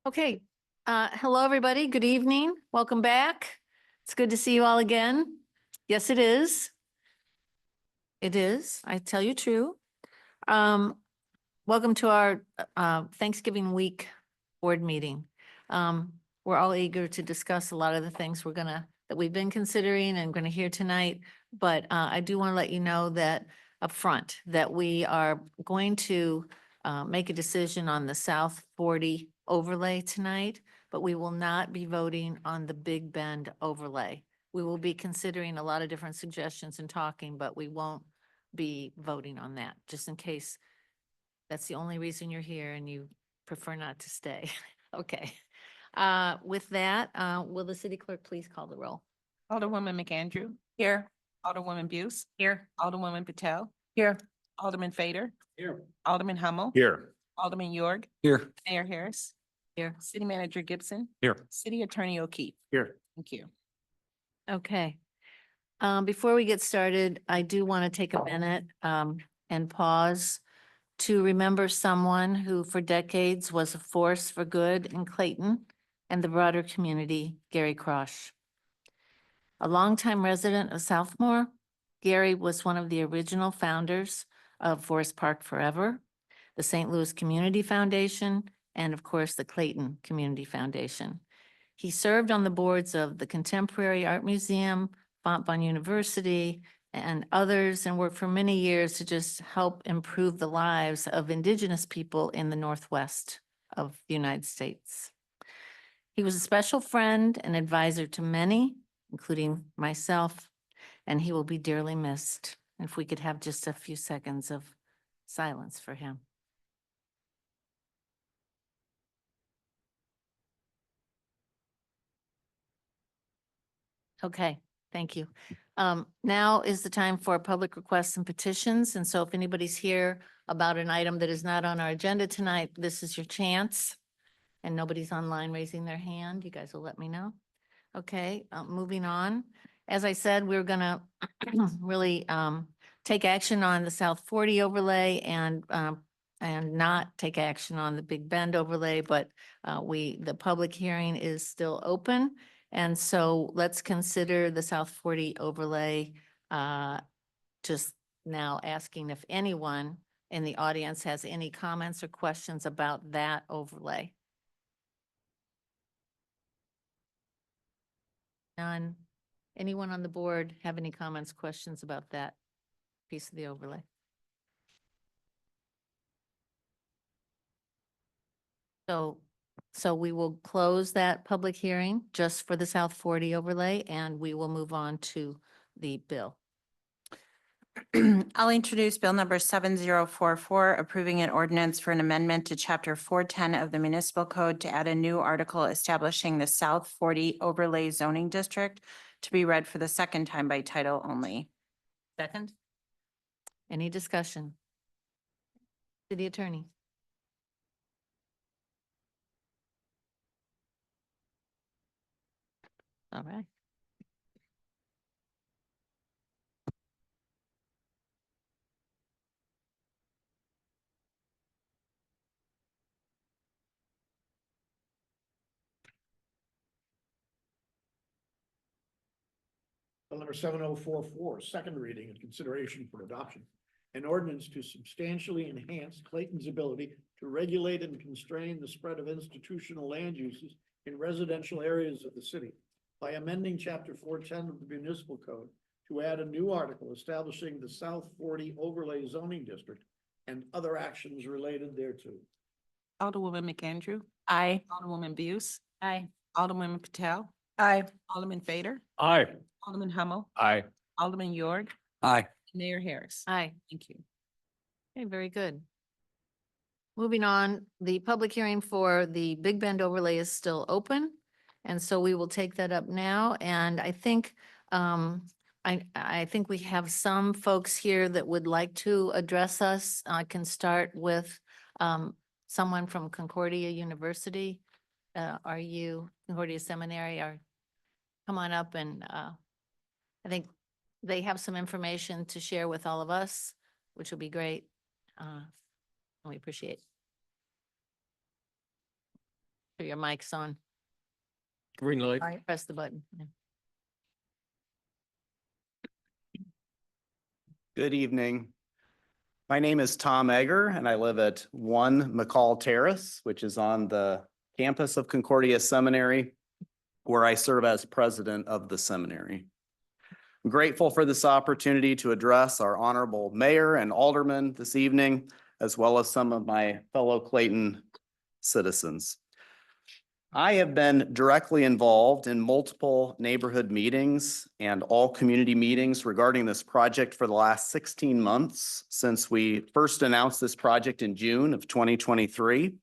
Okay, hello, everybody. Good evening. Welcome back. It's good to see you all again. Yes, it is. It is. I tell you true. Welcome to our Thanksgiving week board meeting. We're all eager to discuss a lot of the things that we've been considering and gonna hear tonight. But I do want to let you know that upfront, that we are going to make a decision on the South 40 overlay tonight, but we will not be voting on the Big Bend overlay. We will be considering a lot of different suggestions and talking, but we won't be voting on that, just in case that's the only reason you're here and you prefer not to stay. Okay. With that, will the city clerk please call the roll? Alderwoman McAndrew. Here. Alderwoman Buse. Here. Alderwoman Patel. Here. Alderman Fader. Here. Alderman Hummel. Here. Alderman York. Here. Mayor Harris. Here. City Manager Gibson. Here. City Attorney O'Keefe. Here. Thank you. Okay. Before we get started, I do want to take a minute and pause to remember someone who for decades was a force for good in Clayton and the broader community, Gary Crosh. A longtime resident of Southmore, Gary was one of the original founders of Forest Park Forever, the St. Louis Community Foundation, and of course, the Clayton Community Foundation. He served on the boards of the Contemporary Art Museum, Fontbonne University, and others, and worked for many years to just help improve the lives of Indigenous people in the Northwest of the United States. He was a special friend and advisor to many, including myself, and he will be dearly missed. If we could have just a few seconds of silence for him. Okay, thank you. Now is the time for public requests and petitions. And so if anybody's here about an item that is not on our agenda tonight, this is your chance. And nobody's online raising their hand. You guys will let me know. Okay, moving on. As I said, we're gonna really take action on the South 40 overlay and not take action on the Big Bend overlay, but the public hearing is still open. And so let's consider the South 40 overlay, just now asking if anyone in the audience has any comments or questions about that overlay. None. Anyone on the board have any comments, questions about that piece of the overlay? So we will close that public hearing just for the South 40 overlay, and we will move on to the bill. I'll introduce Bill number 7044, approving an ordinance for an amendment to Chapter 410 of the Municipal Code to add a new article establishing the South 40 Overlay Zoning District, to be read for the second time by title only. Second. Any discussion? City Attorney. All right. Bill number 7044, second reading and consideration for adoption. An ordinance to substantially enhance Clayton's ability to regulate and constrain the spread of institutional land uses in residential areas of the city by amending Chapter 410 of the Municipal Code to add a new article establishing the South 40 Overlay Zoning District and other actions related thereto. Alderwoman McAndrew. Aye. Alderwoman Buse. Aye. Alderwoman Patel. Aye. Alderman Fader. Aye. Alderman Hummel. Aye. Alderman York. Aye. Mayor Harris. Aye. Thank you. Okay, very good. Moving on, the public hearing for the Big Bend overlay is still open. And so we will take that up now. And I think, I think we have some folks here that would like to address us. I can start with someone from Concordia University. Are you, Concordia Seminary, come on up and I think they have some information to share with all of us, which will be great. We appreciate. Sure your mic's on. Green light. Press the button. Yeah. Good evening. My name is Tom Egger, and I live at 1 McCall Terrace, which is on the campus of Concordia Seminary, where I serve as president of the seminary. I'm grateful for this opportunity to address our honorable mayor and aldermen this evening, as well as some of my fellow Clayton citizens. I have been directly involved in multiple neighborhood meetings and all community meetings regarding this project for the last 16 months since we first announced this project in June of 2023.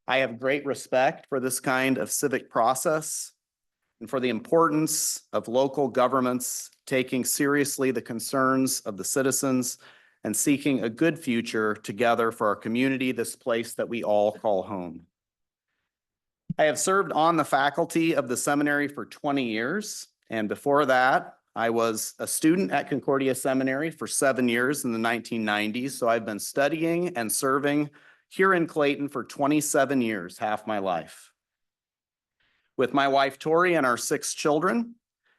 I have great respect for this kind of civic process and for the importance of local governments taking seriously the concerns of the citizens and seeking a good future together for our community, this place that we all call home. I have served on the faculty of the seminary for 20 years, and before that, I was a student at Concordia Seminary for 7 years in the 1990s, so I've been studying and serving here in Clayton for 27 years, half my life. With my wife Tori and our 6 children,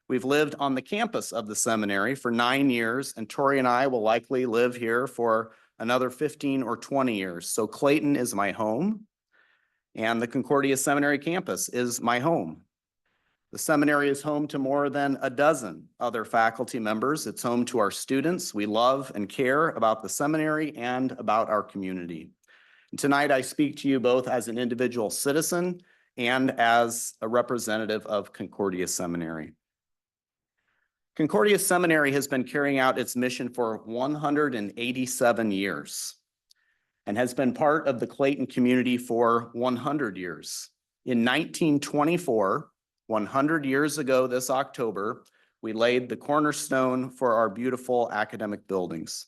we've lived on the campus of the seminary for 9 years, and Tori and I will likely live here for another 15 or 20 years. So Clayton is my home, and the Concordia Seminary campus is my home. The seminary is home to more than a dozen other faculty members. It's home to our students. We love and care about the seminary and about our community. And tonight, I speak to you both as an individual citizen and as a representative of Concordia Seminary. Concordia Seminary has been carrying out its mission for 187 years. And has been part of the Clayton community for 100 years. In 1924, 100 years ago this October, we laid the cornerstone for our beautiful academic buildings.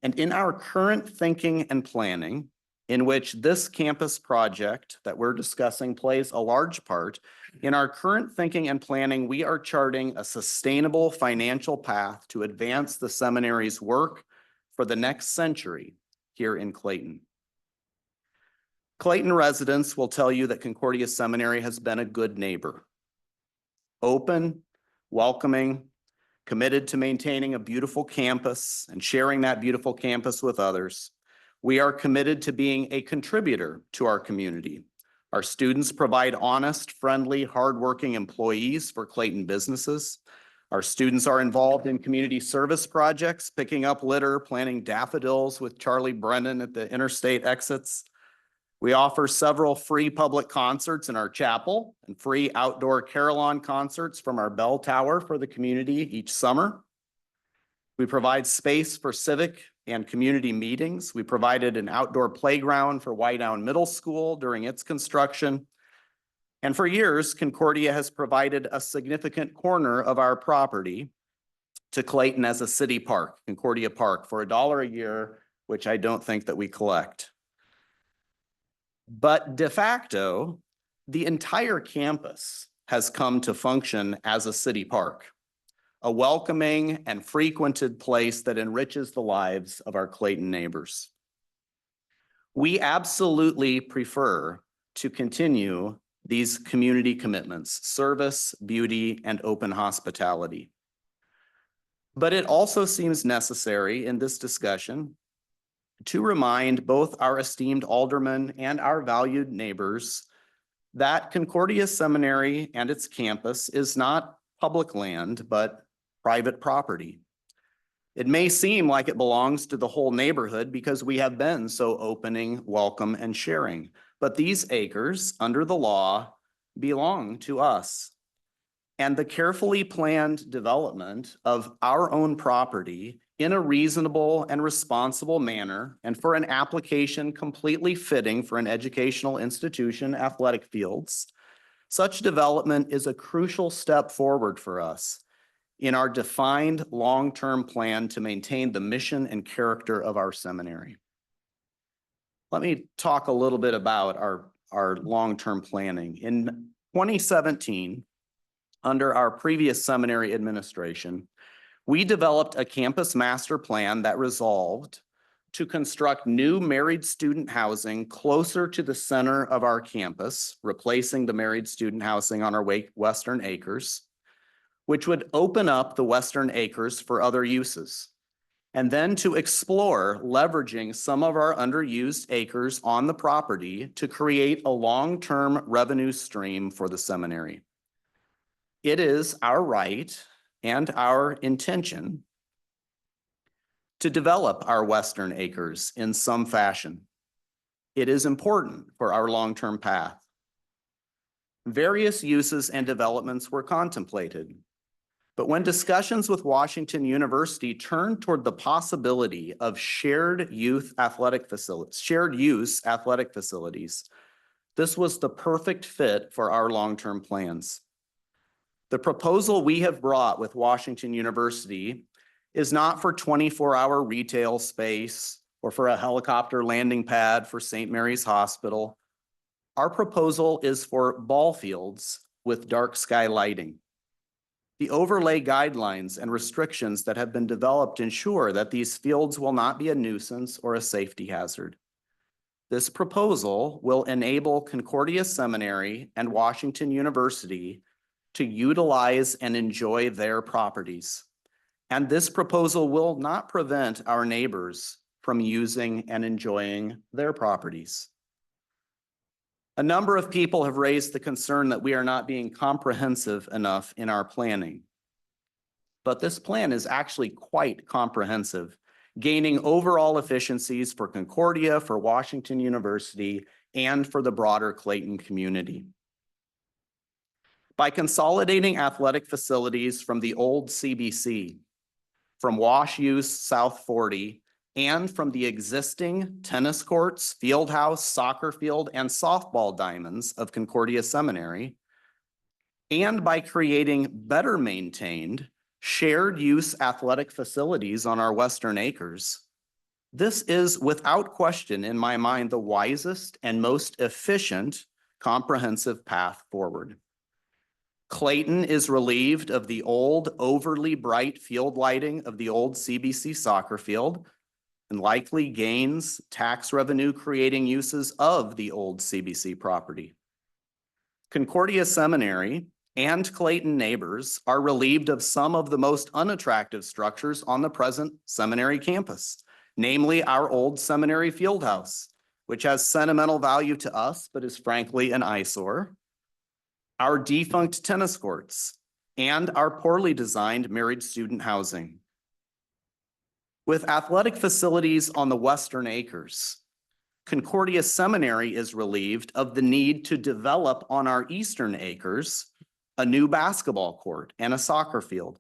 And in our current thinking and planning, in which this campus project that we're discussing plays a large part, in our current thinking and planning, we are charting a sustainable financial path to advance the seminary's work for the next century here in Clayton. Clayton residents will tell you that Concordia Seminary has been a good neighbor. Open, welcoming, committed to maintaining a beautiful campus and sharing that beautiful campus with others. We are committed to being a contributor to our community. Our students provide honest, friendly, hardworking employees for Clayton businesses. Our students are involved in community service projects, picking up litter, planting daffodils with Charlie Brennan at the interstate exits. We offer several free public concerts in our chapel and free outdoor carillon concerts from our bell tower for the community each summer. We provide space for civic and community meetings. We provided an outdoor playground for Whiteown Middle School during its construction. And for years, Concordia has provided a significant corner of our property to Clayton as a city park, Concordia Park, for $1 a year, which I don't think that we collect. But de facto, the entire campus has come to function as a city park, a welcoming and frequented place that enriches the lives of our Clayton neighbors. We absolutely prefer to continue these community commitments: service, beauty, and open hospitality. But it also seems necessary in this discussion to remind both our esteemed aldermen and our valued neighbors that Concordia Seminary and its campus is not public land, but private property. It may seem like it belongs to the whole neighborhood because we have been so opening, welcome, and sharing. But these acres, under the law, belong to us. And the carefully planned development of our own property in a reasonable and responsible manner, and for an application completely fitting for an educational institution, athletic fields, such development is a crucial step forward for us in our defined long-term plan to maintain the mission and character of our seminary. Let me talk a little bit about our long-term planning. In 2017, under our previous seminary administration, we developed a campus master plan that resolved to construct new married student housing closer to the center of our campus, replacing the married student housing on our western acres, which would open up the western acres for other uses. And then to explore leveraging some of our underused acres on the property to create a long-term revenue stream for the seminary. It is our right and our intention to develop our western acres in some fashion. It is important for our long-term path. Various uses and developments were contemplated, but when discussions with Washington University turned toward the possibility of shared use athletic facilities, this was the perfect fit for our long-term plans. The proposal we have brought with Washington University is not for 24-hour retail space or for a helicopter landing pad for St. Mary's Hospital. Our proposal is for ball fields with dark sky lighting. The overlay guidelines and restrictions that have been developed ensure that these fields will not be a nuisance or a safety hazard. This proposal will enable Concordia Seminary and Washington University to utilize and enjoy their properties. And this proposal will not prevent our neighbors from using and enjoying their properties. A number of people have raised the concern that we are not being comprehensive enough in our planning. But this plan is actually quite comprehensive, gaining overall efficiencies for Concordia, for Washington University, and for the broader Clayton community. By consolidating athletic facilities from the old CBC, from Wash U's South 40, and from the existing tennis courts, field house, soccer field, and softball diamonds of Concordia Seminary, and by creating better maintained, shared use athletic facilities on our western acres, this is without question in my mind the wisest and most efficient comprehensive path forward. Clayton is relieved of the old overly bright field lighting of the old CBC soccer field and likely gains tax revenue creating uses of the old CBC property. Concordia Seminary and Clayton neighbors are relieved of some of the most unattractive structures on the present seminary campus, namely our old seminary field house, which has sentimental value to us, but is frankly an eyesore, our defunct tennis courts, and our poorly designed married student housing. With athletic facilities on the western acres, Concordia Seminary is relieved of the need to develop on our eastern acres a new basketball court and a soccer field.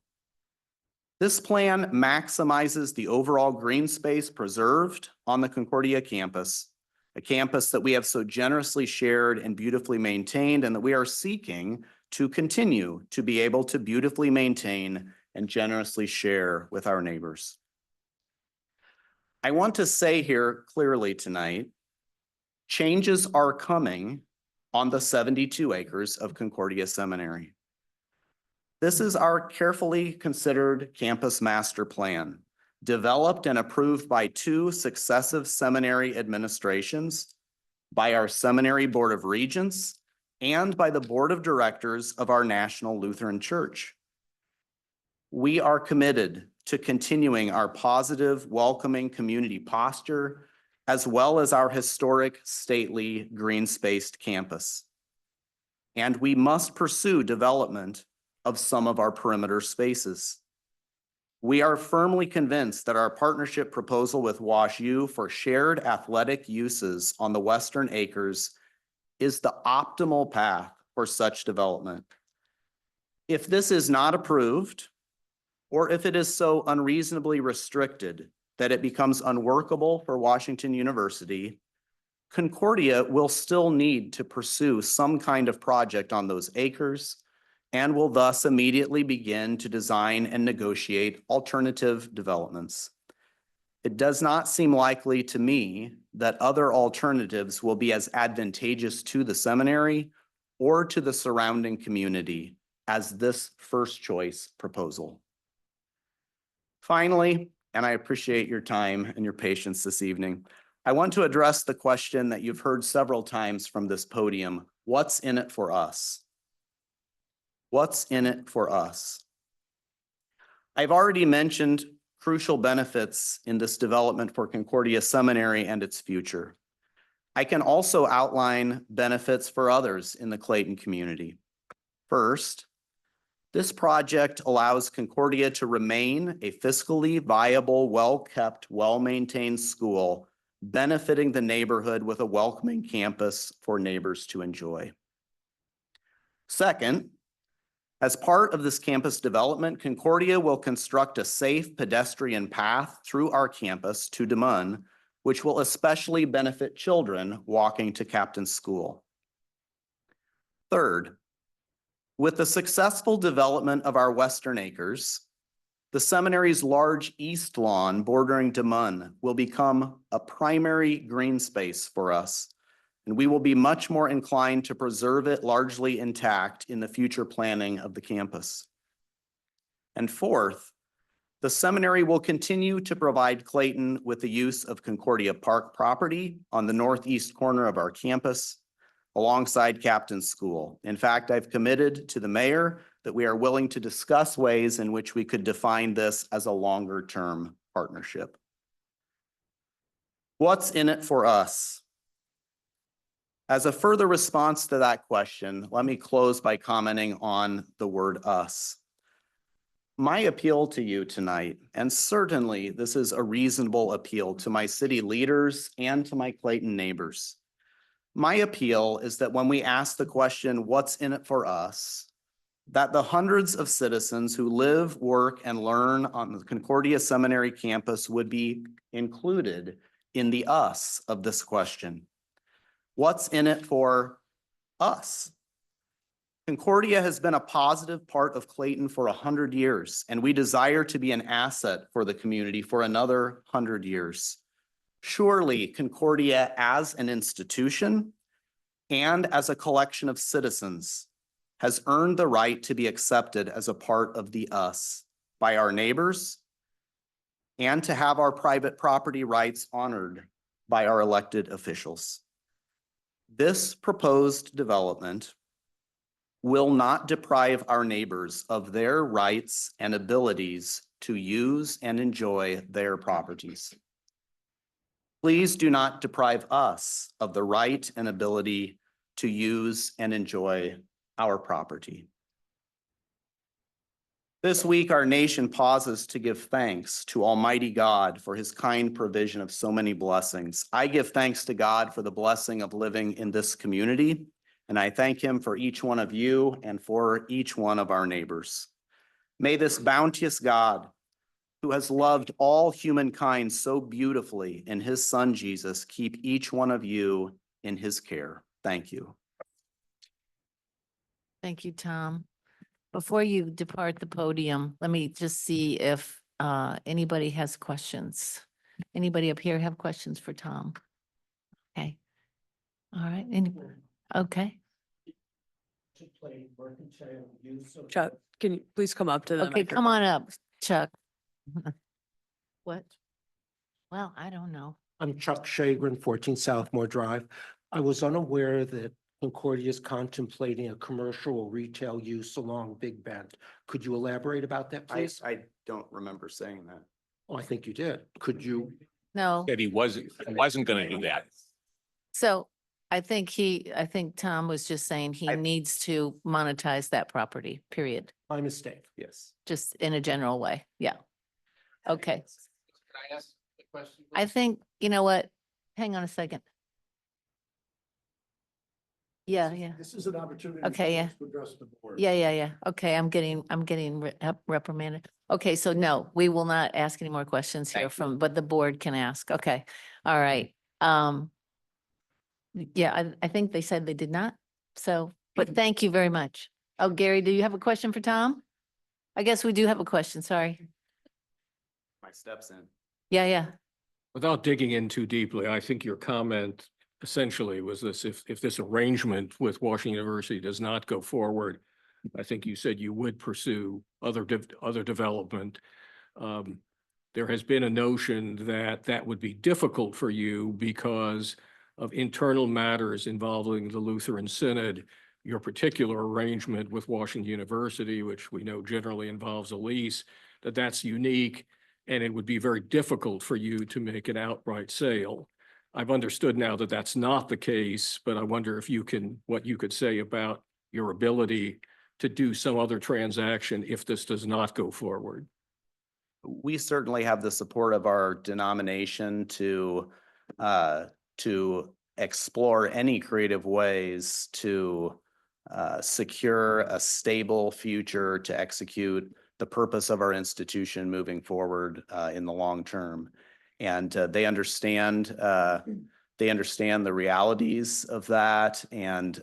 This plan maximizes the overall green space preserved on the Concordia campus, a campus that we have so generously shared and beautifully maintained, and that we are seeking to continue to be able to beautifully maintain and generously share with our neighbors. I want to say here clearly tonight, changes are coming on the 72 acres of Concordia Seminary. This is our carefully considered campus master plan, developed and approved by 2 successive seminary administrations, by our Seminary Board of Regents, and by the Board of Directors of our National Lutheran Church. We are committed to continuing our positive, welcoming community posture, as well as our historic, stately, green-spaced campus. And we must pursue development of some of our perimeter spaces. We are firmly convinced that our partnership proposal with Wash U for shared athletic uses on the western acres is the optimal path for such development. If this is not approved, or if it is so unreasonably restricted that it becomes unworkable for Washington University, Concordia will still need to pursue some kind of project on those acres and will thus immediately begin to design and negotiate alternative developments. It does not seem likely to me that other alternatives will be as advantageous to the seminary or to the surrounding community as this first choice proposal. Finally, and I appreciate your time and your patience this evening. I want to address the question that you've heard several times from this podium. What's in it for us? What's in it for us? I've already mentioned crucial benefits in this development for Concordia Seminary and its future. I can also outline benefits for others in the Clayton community. First, this project allows Concordia to remain a fiscally viable, well-kept, well-maintained school, benefiting the neighborhood with a welcoming campus for neighbors to enjoy. Second, as part of this campus development, Concordia will construct a safe pedestrian path through our campus to Des Moines, which will especially benefit children walking to Captain's School. Third, with the successful development of our Western Acres, the seminary's large east lawn bordering Des Moines will become a primary green space for us, and we will be much more inclined to preserve it largely intact in the future planning of the campus. And fourth, the seminary will continue to provide Clayton with the use of Concordia Park property on the northeast corner of our campus alongside Captain's School. In fact, I've committed to the mayor that we are willing to discuss ways in which we could define this as a longer-term partnership. What's in it for us? As a further response to that question, let me close by commenting on the word us. My appeal to you tonight, and certainly this is a reasonable appeal to my city leaders and to my Clayton neighbors. My appeal is that when we ask the question, what's in it for us, that the hundreds of citizens who live, work, and learn on the Concordia Seminary campus would be included in the us of this question. What's in it for us? Concordia has been a positive part of Clayton for 100 years, and we desire to be an asset for the community for another 100 years. Surely Concordia as an institution and as a collection of citizens has earned the right to be accepted as a part of the us by our neighbors and to have our private property rights honored by our elected officials. This proposed development will not deprive our neighbors of their rights and abilities to use and enjoy their properties. Please do not deprive us of the right and ability to use and enjoy our property. This week, our nation pauses to give thanks to Almighty God for his kind provision of so many blessings. I give thanks to God for the blessing of living in this community, and I thank him for each one of you and for each one of our neighbors. May this bounteous God, who has loved all humankind so beautifully in his son Jesus, keep each one of you in his care. Thank you. Thank you, Tom. Before you depart the podium, let me just see if anybody has questions. Anybody up here have questions for Tom? Okay. All right. Okay. Chuck, can you please come up to the Okay, come microphone? on up, Chuck. What? Well, I don't know. I'm Chuck Shagrin, 14 Southmore Drive. I was unaware that Concordia is contemplating a commercial or retail use along Big Bend. Could you elaborate about that, please? I don't remember saying that. Oh, I think you did. Could you? No. Said he wasn't gonna do that. So I think Tom was just saying he needs to monetize that property, period, My mistake. Yes. just in a general way. Yeah. Okay. Can I ask a question? I think, you know what? Hang on a second. Yeah, yeah. This is an opportunity. Okay, for yeah. us to address the board. Yeah. Okay, I'm getting reprimanded. Okay, so no, we will not ask any more questions here Thank you. but the board can ask. Okay, all right. Yeah, I think they said they did not. So, but thank you very much. Oh, Gary, do you have a question for Tom? I guess we do have a question, sorry. My steps in. Yeah. Without digging in too deeply, I think your comment essentially was this, if this arrangement with Washington University does not go forward, I think you said you would pursue other development. there has been a notion that that would be difficult for you because of internal matters involving the Lutheran Synod, your particular arrangement with Washington University, which we know generally involves a lease, that's unique, and it would be very difficult for you to make an outright sale. I've understood now that that's not the case, but I wonder if what you could say about your ability to do some other transaction if this does not go forward. We certainly have the support of our denomination to explore any creative ways to secure a stable future to execute the purpose of our institution moving forward in the long term. And they understand the realities of that, and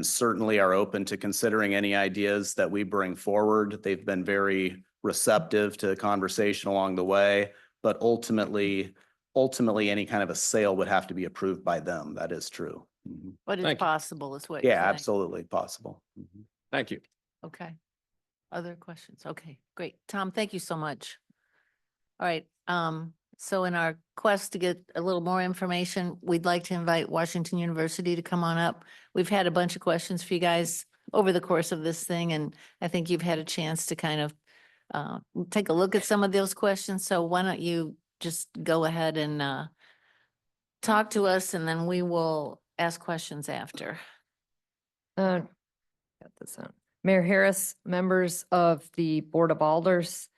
certainly are open to considering any ideas that we bring forward. They've been very receptive to conversation along the way, but ultimately, any kind of a sale would have to be approved by them. That is true. Mhm. But it's Thank you. possible is what you're Yeah, saying. absolutely possible. Mhm. Thank you. Okay. Other questions? Okay, great. Tom, thank you so much. All right, so in our quest to get a little more information, we'd like to invite Washington University to come on up. We've had a bunch of questions for you guys over the course of this thing, and I think you've had a chance to kind of take a look at some of those questions. So why don't you just go ahead and talk to us, and then we will ask questions after. Got this on. Mayor Harris, members of the Board of Alders,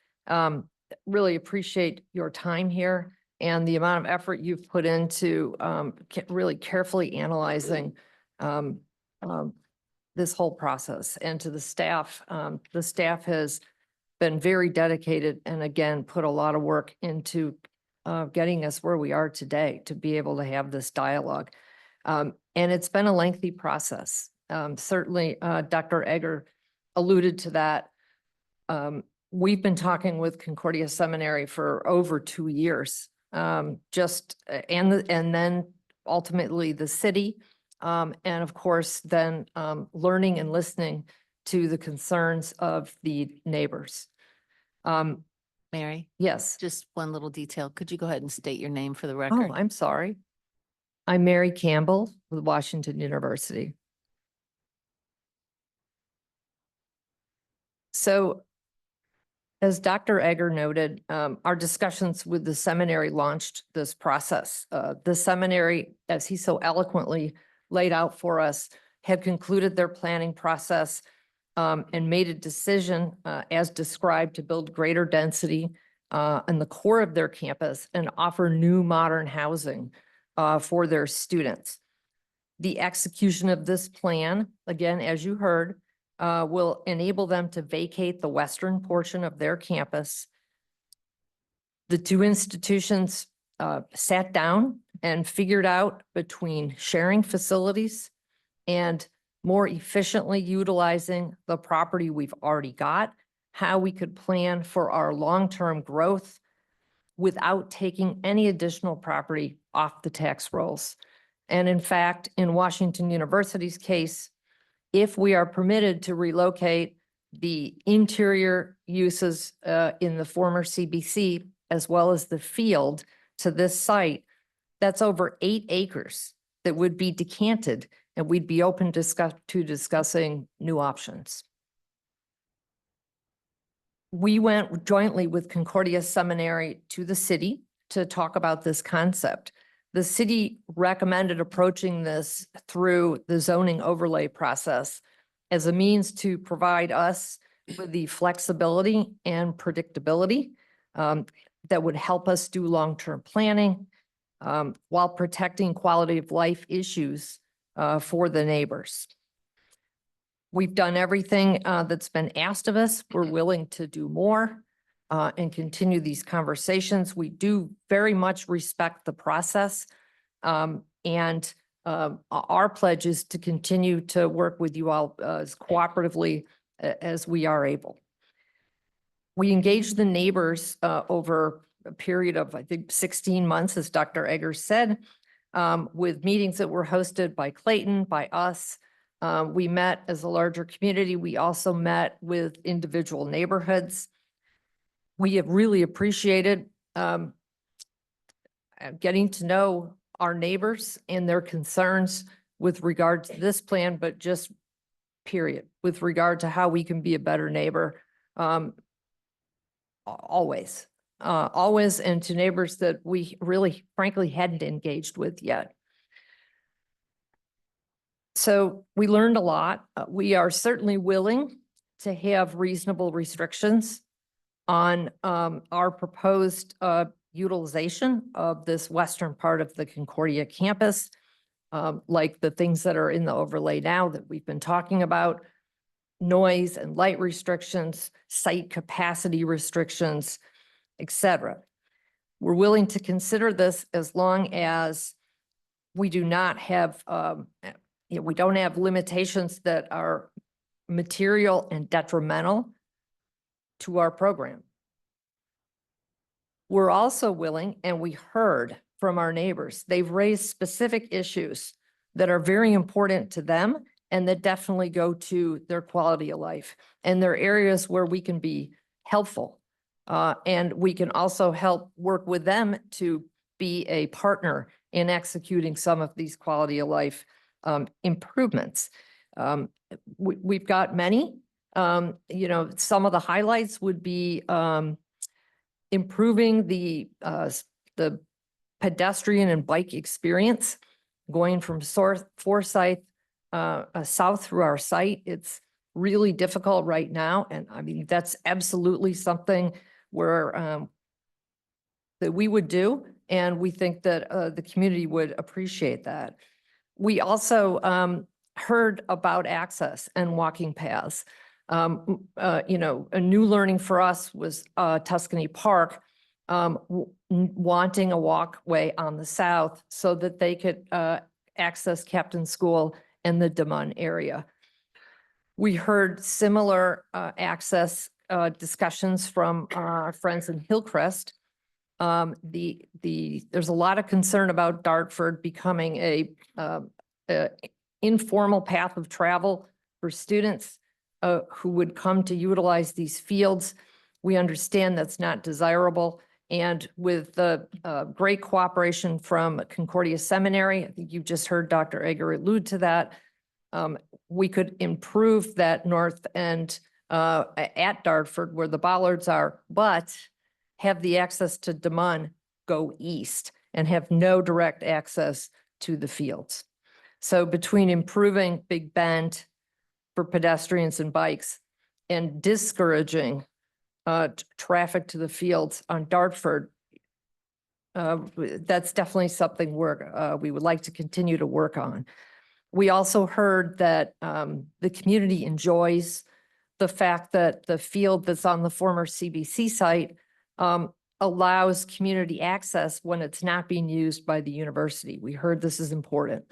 really appreciate your time here and the amount of effort you've put into really carefully analyzing this whole process. And to the staff has been very dedicated and again, put a lot of work into getting us where we are today to be able to have this dialogue. And it's been a lengthy process. Certainly, Dr. Egger alluded to that. We've been talking with Concordia Seminary for over 2 years, and then ultimately the city, and of course, then learning and listening to the concerns of the neighbors. Mary, Yes. just one little detail. Could you go ahead and state your name for the Oh, record? I'm sorry. I'm Mary Campbell with Washington University. So as Dr. Egger noted, our discussions with the seminary launched this process. The seminary, as he so eloquently laid out for us, had concluded their planning process and made a decision as described to build greater density in the core of their campus and offer new modern housing for their students. The execution of this plan, again, as you heard, will enable them to vacate the western portion of their campus. The two institutions sat down and figured out between sharing facilities and more efficiently utilizing the property we've already got, how we could plan for our long-term growth without taking any additional property off the tax rolls. And in fact, in Washington University's case, if we are permitted to relocate the interior uses in the former CBC as well as the field to this site, that's over 8 acres that would be decanted, and we'd be open to discussing new options. We went jointly with Concordia Seminary to the city to talk about this concept. The city recommended approaching this through the zoning overlay process as a means to provide us with the flexibility and predictability that would help us do long-term planning while protecting quality of life issues for the neighbors. We've done everything that's been asked of us. We're willing to do more and continue these conversations. We do very much respect the process. And our pledge is to continue to work with you all as cooperatively as we are able. We engaged the neighbors over a period of, I think, 16 months, as Dr. Egger said, with meetings that were hosted by Clayton, by us. We met as a larger community. We also met with individual neighborhoods. we have really appreciated getting to know our neighbors and their concerns with regard to this plan, but just period, with regard to how we can be a better neighbor. Always, always, and to neighbors that we really frankly hadn't engaged with yet. So we learned a lot. We are certainly willing to have reasonable restrictions on our proposed utilization of this western part of the Concordia campus, like the things that are in the overlay now that we've been talking about, noise and light restrictions, site capacity restrictions, et cetera. We're willing to consider this as long as we do not have, we don't have limitations that are material and detrimental to our program. We're also willing, and we heard from our neighbors, they've raised specific issues that are very important to them and that definitely go to their quality of life. And there are areas where we can be helpful. And we can also help work with them to be a partner in executing some of these quality of life improvements. We've got many. Some of the highlights would be improving the pedestrian and bike experience, going from Forsyth south through our site. It's really difficult right now. And I mean, that's absolutely something where that we would do. And we think that the community would appreciate that. We also heard about access and walking paths. A new learning for us was Tuscany Park wanting a walkway on the south so that they could access Captain School and the Demon area. We heard similar access discussions from our friends in Hillcrest. There's a lot of concern about Dartford becoming a informal path of travel for students who would come to utilize these fields. We understand that's not desirable. And with the great cooperation from Concordia Seminary, I think you just heard Dr. Egger allude to that, we could improve that north end at Dartford where the bollards are, but have the access to Demon go east and have no direct access to the fields. So between improving Big Bend for pedestrians and bikes and discouraging traffic to the fields on Dartford, that's definitely something we would like to continue to work on. We also heard that the community enjoys the fact that the field that's on the former CBC site allows community access when it's not being used by the university. We heard this is important.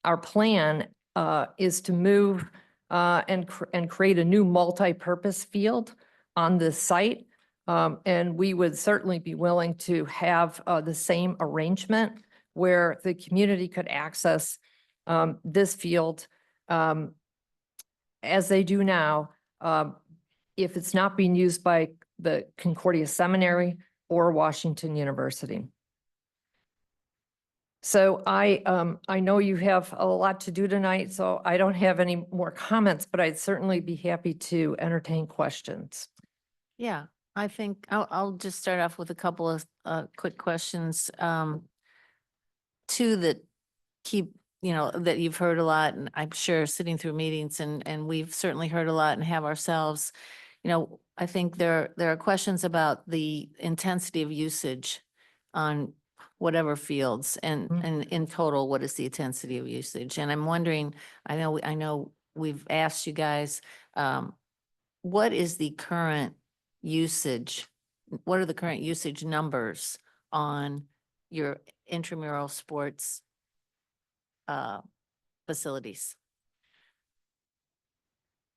Our plan is to move and create a new multi-purpose field on this site. And we would certainly be willing to have the same arrangement where the community could access this field as they do now, if it's not being used by the Concordia Seminary or Washington University. So I know you have a lot to do tonight, so I don't have any more comments, but I'd certainly be happy to entertain questions. Yeah, I think I'll just start off with a couple of quick questions. Two that keep, that you've heard a lot, and I'm sure sitting through meetings and we've certainly heard a lot and have ourselves. I think there are questions about the intensity of usage on whatever fields and in total, what is the intensity of usage? And I'm wondering, I know we've asked you guys, what is the current usage? What are the current usage numbers on your intramural sports facilities?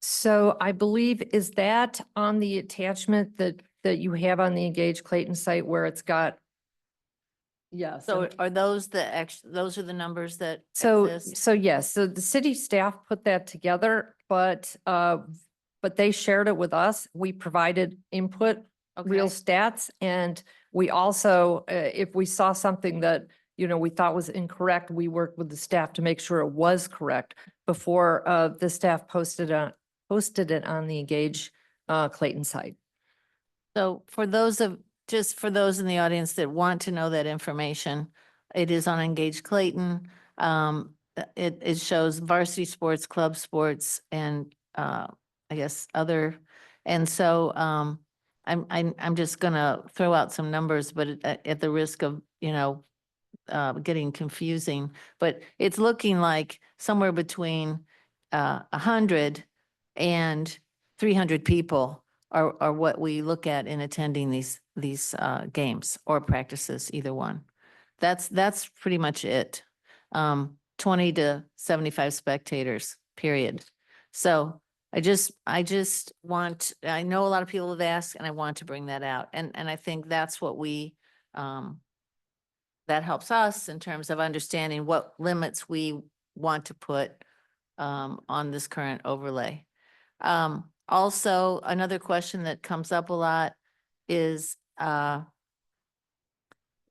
So I believe, is that on the attachment that you have on the Engage Clayton site where it's got? Yes. So are those those are the numbers that exist? So yes, so the city staff put that together, but they shared it with us. We provided input real Okay. stats. And we also, if we saw something that, we thought was incorrect, we worked with the staff to make sure it was correct before, the staff posted it on the Engage, Clayton site. So just for those in the audience that want to know that information, it is on Engage Clayton. It shows varsity sports, club sports, and I guess other. And so I'm just gonna throw out some numbers, but at the risk of, getting confusing, but it's looking like somewhere between 100 and 300 people are what we look at in attending these games or practices, either one. That's pretty much it. 20 to 75 spectators, period. So I just I know a lot of people have asked, and I want to bring that out. And I think that's what that helps us in terms of understanding what limits we want to put on this current overlay. Also, another question that comes up a lot is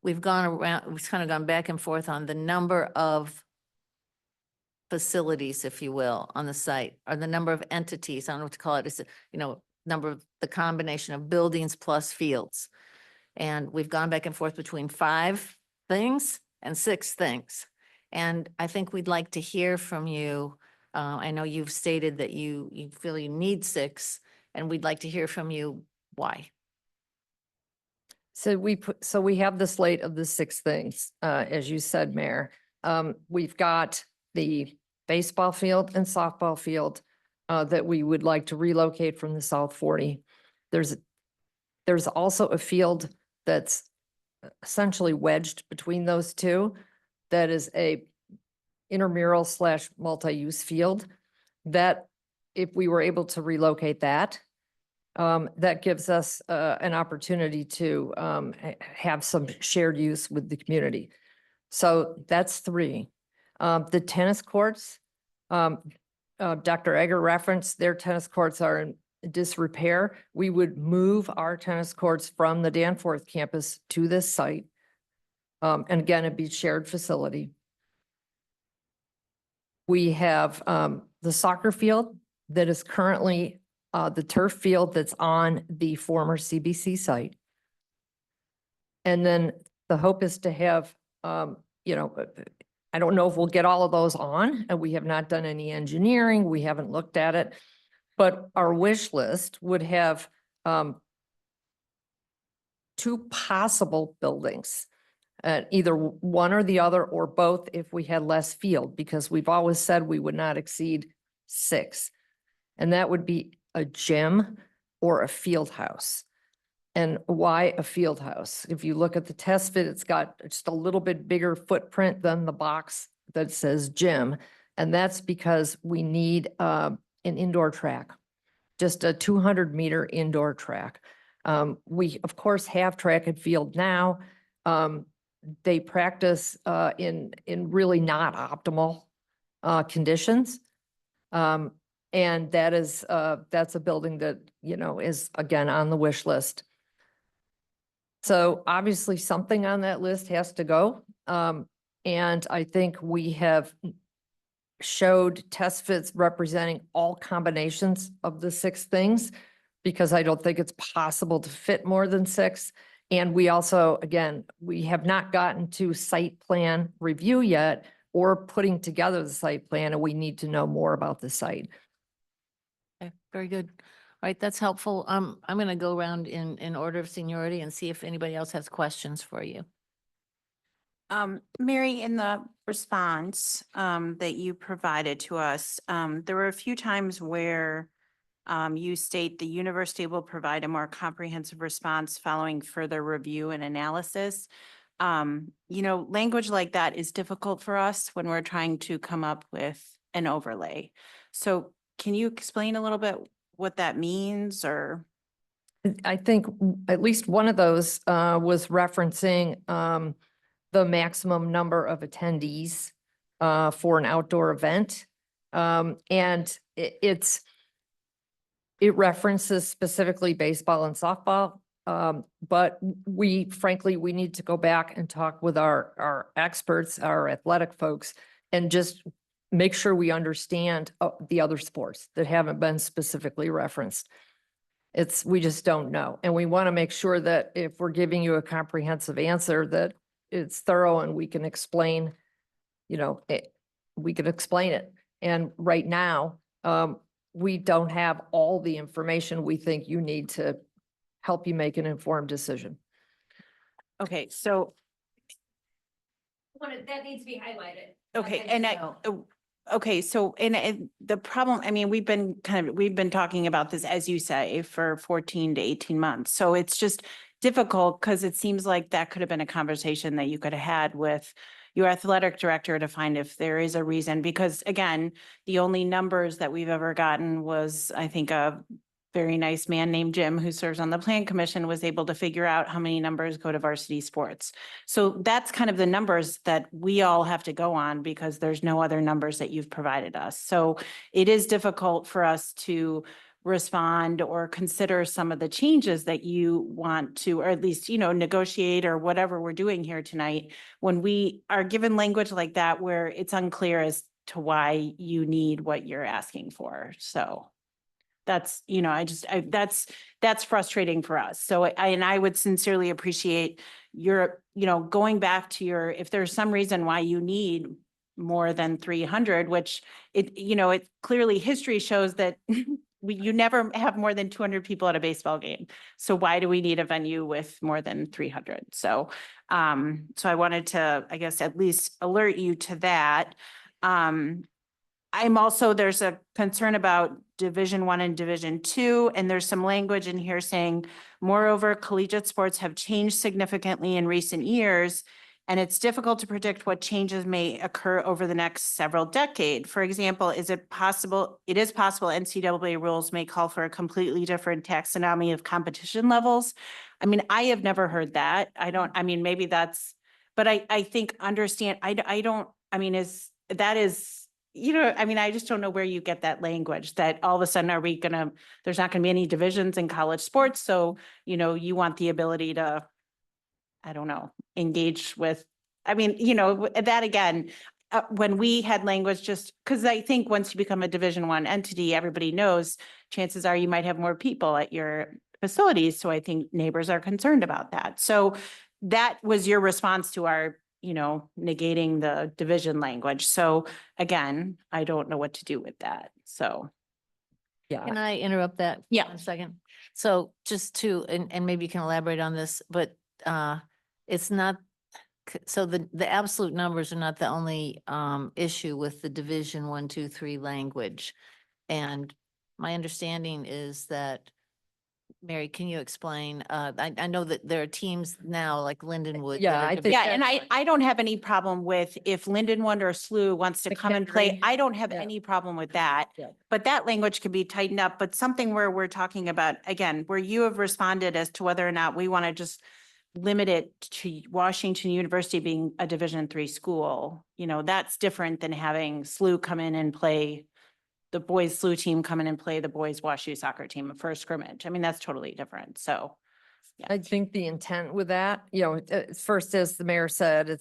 we've kind of gone back and forth on the number of facilities, if you will, on the site, or the number of entities, I don't know what to call it, it's, number of the combination of buildings plus fields. And we've gone back and forth between 5 things and 6 things. And I think we'd like to hear from you. I know you've stated that you feel you need 6, and we'd like to hear from you why. So we have the slate of the 6 things, as you said, Mayor. We've got the baseball field and softball field that we would like to relocate from the South 40. There's also a field that's essentially wedged between those two. That is a intramural / multi-use field that if we were able to relocate that, that gives us an opportunity to have some shared use with the community. So that's 3. The tennis courts, Dr. Egger referenced, their tennis courts are in disrepair. We would move our tennis courts from the Danforth campus to this site. And again, it'd be shared facility. We have the soccer field that is currently the turf field that's on the former CBC site. And then the hope is to have, I don't know if we'll get all of those on, and we have not done any engineering. We haven't looked at it. But our wish list would have 2 possible buildings, either one or the other, or both if we had less field, because we've always said we would not exceed 6. And that would be a gym or a field house. And why a field house? If you look at the test fit, it's got just a little bit bigger footprint than the box that says gym. And that's because we need an indoor track, just a 200-meter indoor track. We, of course, have track and field now. They practice in really not optimal conditions. And that's a building that, is again on the wish list. So obviously something on that list has to go. And I think we have showed test fits representing all combinations of the 6 things, because I don't think it's possible to fit more than 6. And we also, again, we have not gotten to site plan review yet or putting together the site plan, and we need to know more about the site. Okay, very good. All right, that's helpful. I'm going to go around in order of seniority and see if anybody else has questions for you. Mary, in the response that you provided to us, there were a few times where you state the university will provide a more comprehensive response following further review and analysis. Language like that is difficult for us when we're trying to come up with an overlay. So can you explain a little bit what that means, or? I think at least one of those was referencing the maximum number of attendees for an outdoor event. And it references specifically baseball and softball. But we frankly, we need to go back and talk with our experts, our athletic folks, and just make sure we understand the other sports that haven't been specifically referenced. We just don't know. And we want to make sure that if we're giving you a comprehensive answer, that it's thorough and we can explain, we can explain it. And right now, we don't have all the information we think you need to help you make an informed decision. Okay, so, That needs to be highlighted. okay, and okay, so, and the problem, I mean, we've been talking about this, as you say, for 14 to 18 months. So it's just difficult because it seems like that could have been a conversation that you could have had with your athletic director to find if there is a reason, because again, the only numbers that we've ever gotten was, I think, a very nice man named Jim who serves on the plan commission was able to figure out how many numbers go to varsity sports. So that's kind of the numbers that we all have to go on because there's no other numbers that you've provided us. So it is difficult for us to respond or consider some of the changes that you want to, or at least, negotiate or whatever we're doing here tonight, when we are given language like that, where it's unclear as to why you need what you're asking for. So that's, that's frustrating for us. So I would sincerely appreciate your, going back to if there's some reason why you need more than 300, which it clearly history shows that you never have more than 200 people at a baseball game. So why do we need a venue with more than 300? So, so I wanted to, I guess, at least alert you to that. There's a concern about Division I and Division II, and there's some language in here saying, moreover, collegiate sports have changed significantly in recent years, and it's difficult to predict what changes may occur over the next several decades. For example, it is possible NCAA rules may call for a completely different taxonomy of competition levels. I mean, I have never heard that. Maybe that's, but I think understand, I just don't know where you get that language that all of a sudden there's not gonna be any divisions in college sports. So, you want the ability to, I don't know, engage with, that again, when we had language, just because I think once you become a Division I entity, everybody knows chances are you might have more people at your facilities. So I think neighbors are concerned about that. So that was your response to our negating the division language. So again, I don't know what to do with that. So. Yeah. Can I interrupt that? Yeah. 1 second? So just to, and maybe you can elaborate on this, but it's not, so the absolute numbers are not the only issue with the Division 1, 2, 3 language. And my understanding is that, Mary, can you explain? I know that there are teams now like Lindenwood. Yeah, that are I think Division Yeah, and one. I don't have any problem with if Lindenwood or SLU wants to come and play. McHenry. I don't have Yeah. any problem with that. Yeah. But that language could be tightened up, but something where we're talking about, again, where you have responded as to whether or not we want to just limit it to Washington University being a Division III school. That's different than having SLU come in and play the boys SLU team come in and play the boys WashU soccer team for a scrimmage. That's totally different. So. Yeah. I think the intent with that, first, as the mayor said,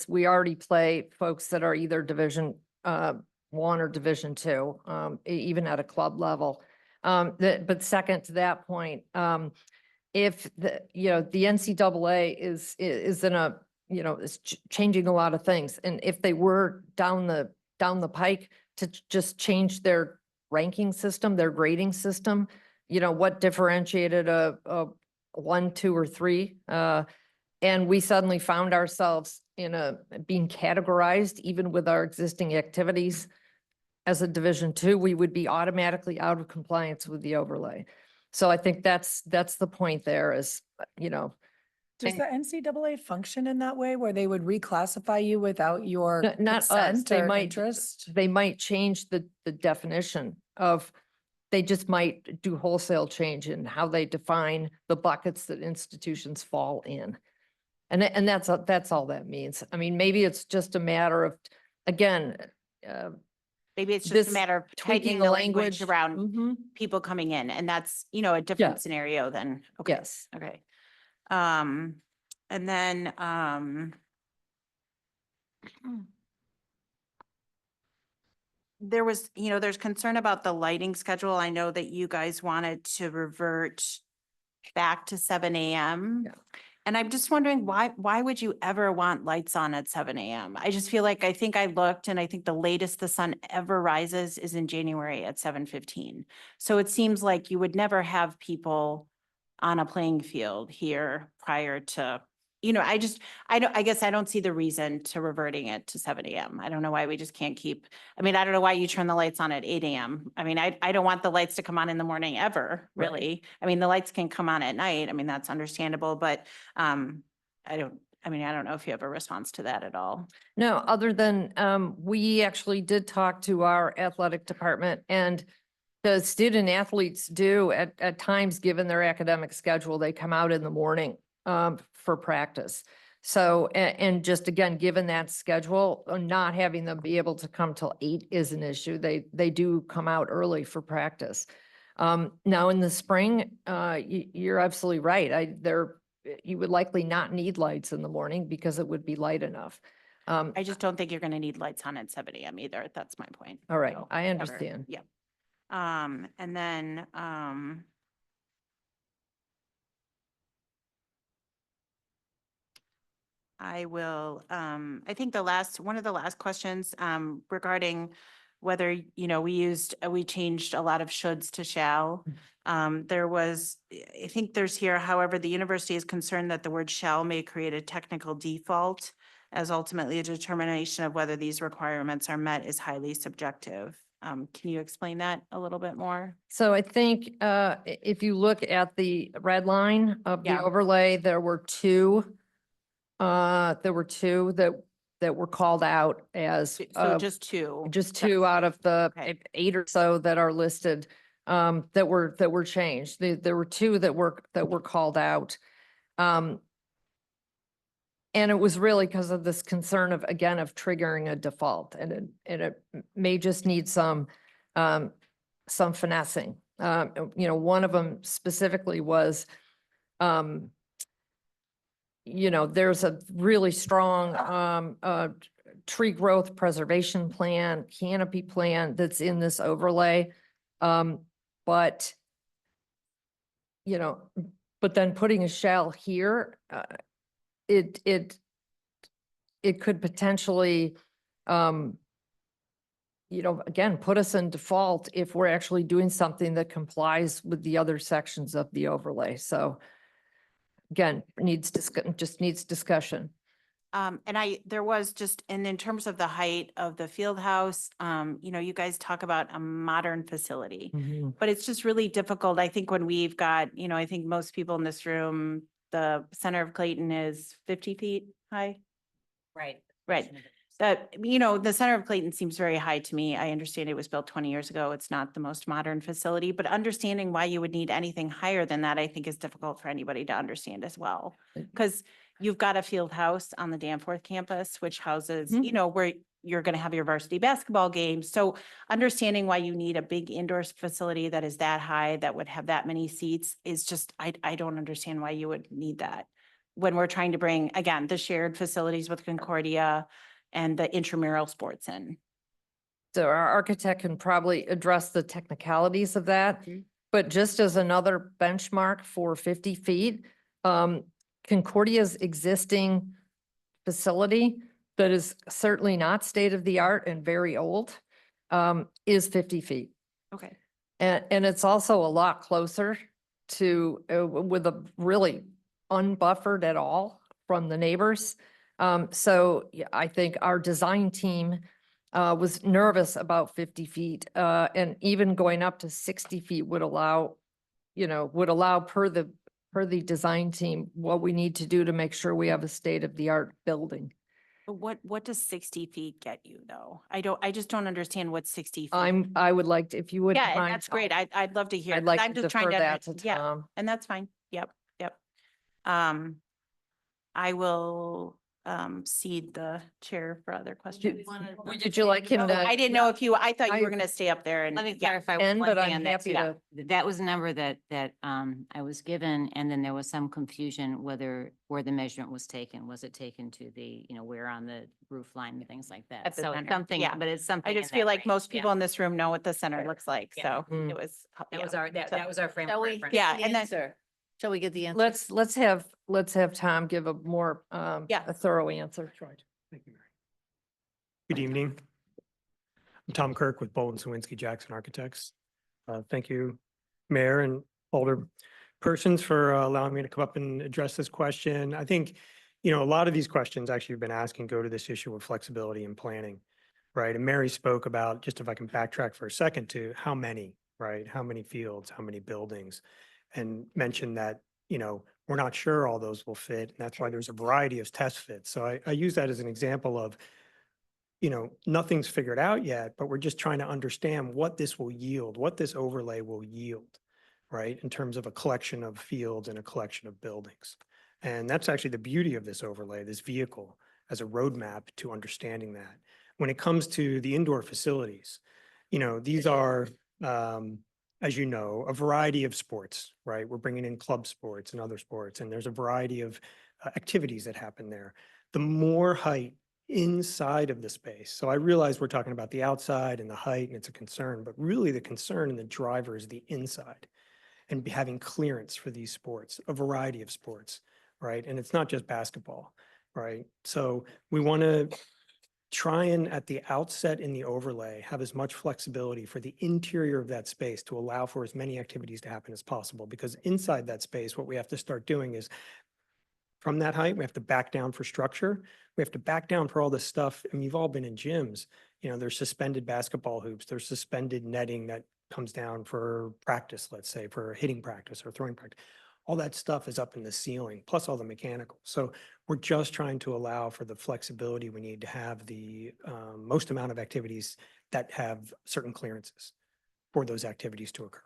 we already play folks that are either Division 1 or Division 2, even at a club level. But second to that point, if the NCAA is in a, is changing a lot of things. And if they were down the pike to just change their ranking system, their grading system, what differentiated a 1, 2, or 3. And we suddenly found ourselves being categorized, even with our existing activities as a Division 2, we would be automatically out of compliance with the overlay. So I think that's the point there is, Does the NCAA function in that way where they would reclassify you without your not us, consent they or might, interest? they might change the definition of, they just might do wholesale change in how they define the buckets that institutions fall in. And that's all that means. Maybe it's just a matter of, again, Maybe it's just this a matter of tweaking tightening the the language language. around Mhm. people coming in, and that's, a different scenario than, okay, Yes. okay. And then, there was, there's concern about the lighting schedule. I know that you guys wanted to revert back to 7 AM. Yeah. And I'm just wondering why would you ever want lights on at 7 AM? I just feel like, I think I looked and I think the latest the sun ever rises is in January at 7:15. So it seems like you would never have people on a playing field here prior to, I guess I don't see the reason to reverting it to 7 AM. I don't know why we just can't keep, I mean, I don't know why you turn the lights on at 8 AM. I mean, I don't want the lights to come on in the morning ever, Right. really. I mean, the lights can come on at night. I mean, that's understandable, but I don't know if you have a response to that at all. No, other than, we actually did talk to our athletic department, and the student athletes do at times, given their academic schedule, they come out in the morning for practice. So, and just again, given that schedule, not having them be able to come till 8 is an issue. They do come out early for practice. Now in the spring, you're absolutely right. You would likely not need lights in the morning because it would be light enough. I just don't think you're gonna need lights on at 7 AM either. That's my point. All right, So, I whatever. understand. Yep. And then, I will, I think one of the last questions, regarding whether, we changed a lot of shoulds to shall. There was, I think there's here, however, the university is concerned that the word shall may create a technical default, as ultimately a determination of whether these requirements are met is highly subjective. Can you explain that a little bit more? So I think if you look at the red line of the Yeah. overlay, there were two that were called out as So just two. just two out of the Okay. 8 or so that are listed that were changed. There were two that were called out. And it was really because of this concern of, again, of triggering a default, and it may just need some finessing. One of them specifically was, there's a really strong tree growth preservation plan, canopy plan that's in this overlay. But then putting a shell here, it could potentially, again, put us in default if we're actually doing something that complies with the other sections of the overlay. So again, just needs discussion. And there was just, and in terms of the height of the field house, you guys talk about a modern facility, but it's just really difficult. I think when we've got, I think most people in this room, the center of Clayton is 50 feet high. Right. Right. The center of Clayton seems very high to me. I understand it was built 20 years ago. It's not the most modern facility, but understanding why you would need anything higher than that, I think is difficult for anybody to understand as well. Because you've got a field house on the Danforth campus, which houses, where you're going to have your varsity basketball games. So understanding why you need a big indoor facility that is that high, that would have that many seats is just, I don't understand why you would need that. When we're trying to bring, again, the shared facilities with Concordia and the intramural sports in. So our architect can probably address the technicalities of that, but just as another benchmark for 50 feet, Concordia's existing facility that is certainly not state of the art and very old, is 50 feet. Okay. And it's also a lot closer to, with a really unbuffered at all from the neighbors. So yeah, I think our design team was nervous about 50 feet, and even going up to 60 feet would allow per the design team what we need to do to make sure we have a state-of-the-art building. But what does 60 feet get you though? I just don't understand what 60 feet. I would like to, if you wouldn't Yeah, and mind. that's great. I'd love to hear. I'd 'Cause like I'm to just trying defer to, that to yeah, Tom. and that's fine. Yep. I will, cede the chair for other questions. Would you like him to? I didn't know if you, I thought you were I- gonna stay up there and. Let me yeah. clarify. And, one but thing I'm on that, happy too. to, That was a number that I was given, and then there was some confusion whether, where the measurement was taken. Was it taken to the, where on the roof line and things like that? At the So center, it's something, yeah. but it's something. I in just feel that like range, most yeah. people in this room know what the center looks like, Yeah. so Mm. it was. That yeah. was our, So- that was our frame. Shall of we? reference. Yeah, the and then- answer? Shall we get the answer? let's have Tom give a more, Yeah. a thorough answer. Thank you, Mary. Good evening. I'm Tom Kirk with Bolton Sawinski Jackson Architects. Thank you, Mayor and Alder persons for allowing me to come up and address this question. I think, a lot of these questions actually you've been asking go to this issue of flexibility and planning, right? And Mary spoke about, just if I can backtrack for a second, to how many, right? How many fields, how many buildings? And mentioned that, we're not sure all those will fit. And that's why there's a variety of test fits. So I use that as an example of, nothing's figured out yet, but we're just trying to understand what this will yield, what this overlay will yield, right? In terms of a collection of fields and a collection of buildings. And that's actually the beauty of this overlay, this vehicle, as a roadmap to understanding that. When it comes to the indoor facilities, these are, as you know, a variety of sports, right? We're bringing in club sports and other sports, and there's a variety of activities that happen there. The more height inside of the space. So I realize we're talking about the outside and the height, and it's a concern, but really the concern and the driver is the inside and having clearance for these sports, a variety of sports, right? And it's not just basketball, right? So we want to try and at the outset in the overlay, have as much flexibility for the interior of that space to allow for as many activities to happen as possible. Because inside that space, what we have to start doing is from that height, we have to back down for structure. We have to back down for all this stuff. I mean, you've all been in gyms, there's suspended basketball hoops, there's suspended netting that comes down for practice, let's say for hitting practice or throwing practice. All that stuff is up in the ceiling, plus all the mechanical. So we're just trying to allow for the flexibility we need to have the most amount of activities that have certain clearances for those activities to occur.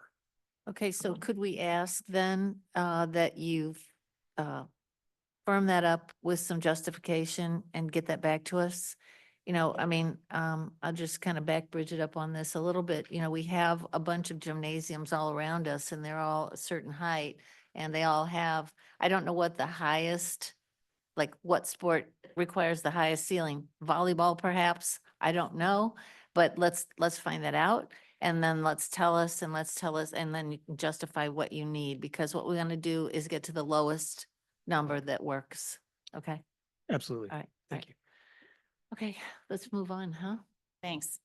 Okay, so could we ask then that you've firm that up with some justification and get that back to us? I'll just kind of back Bridget up on this a little bit. We have a bunch of gymnasiums all around us and they're all a certain height and they all have, I don't know what the highest, like what sport requires the highest ceiling, volleyball perhaps? I don't know, but let's find that out. And then let's tell us and then you can justify what you need, because what we're gonna do is get to the lowest number that works. Okay, Absolutely. all right. Thank you. Okay, let's move on, huh? Thanks.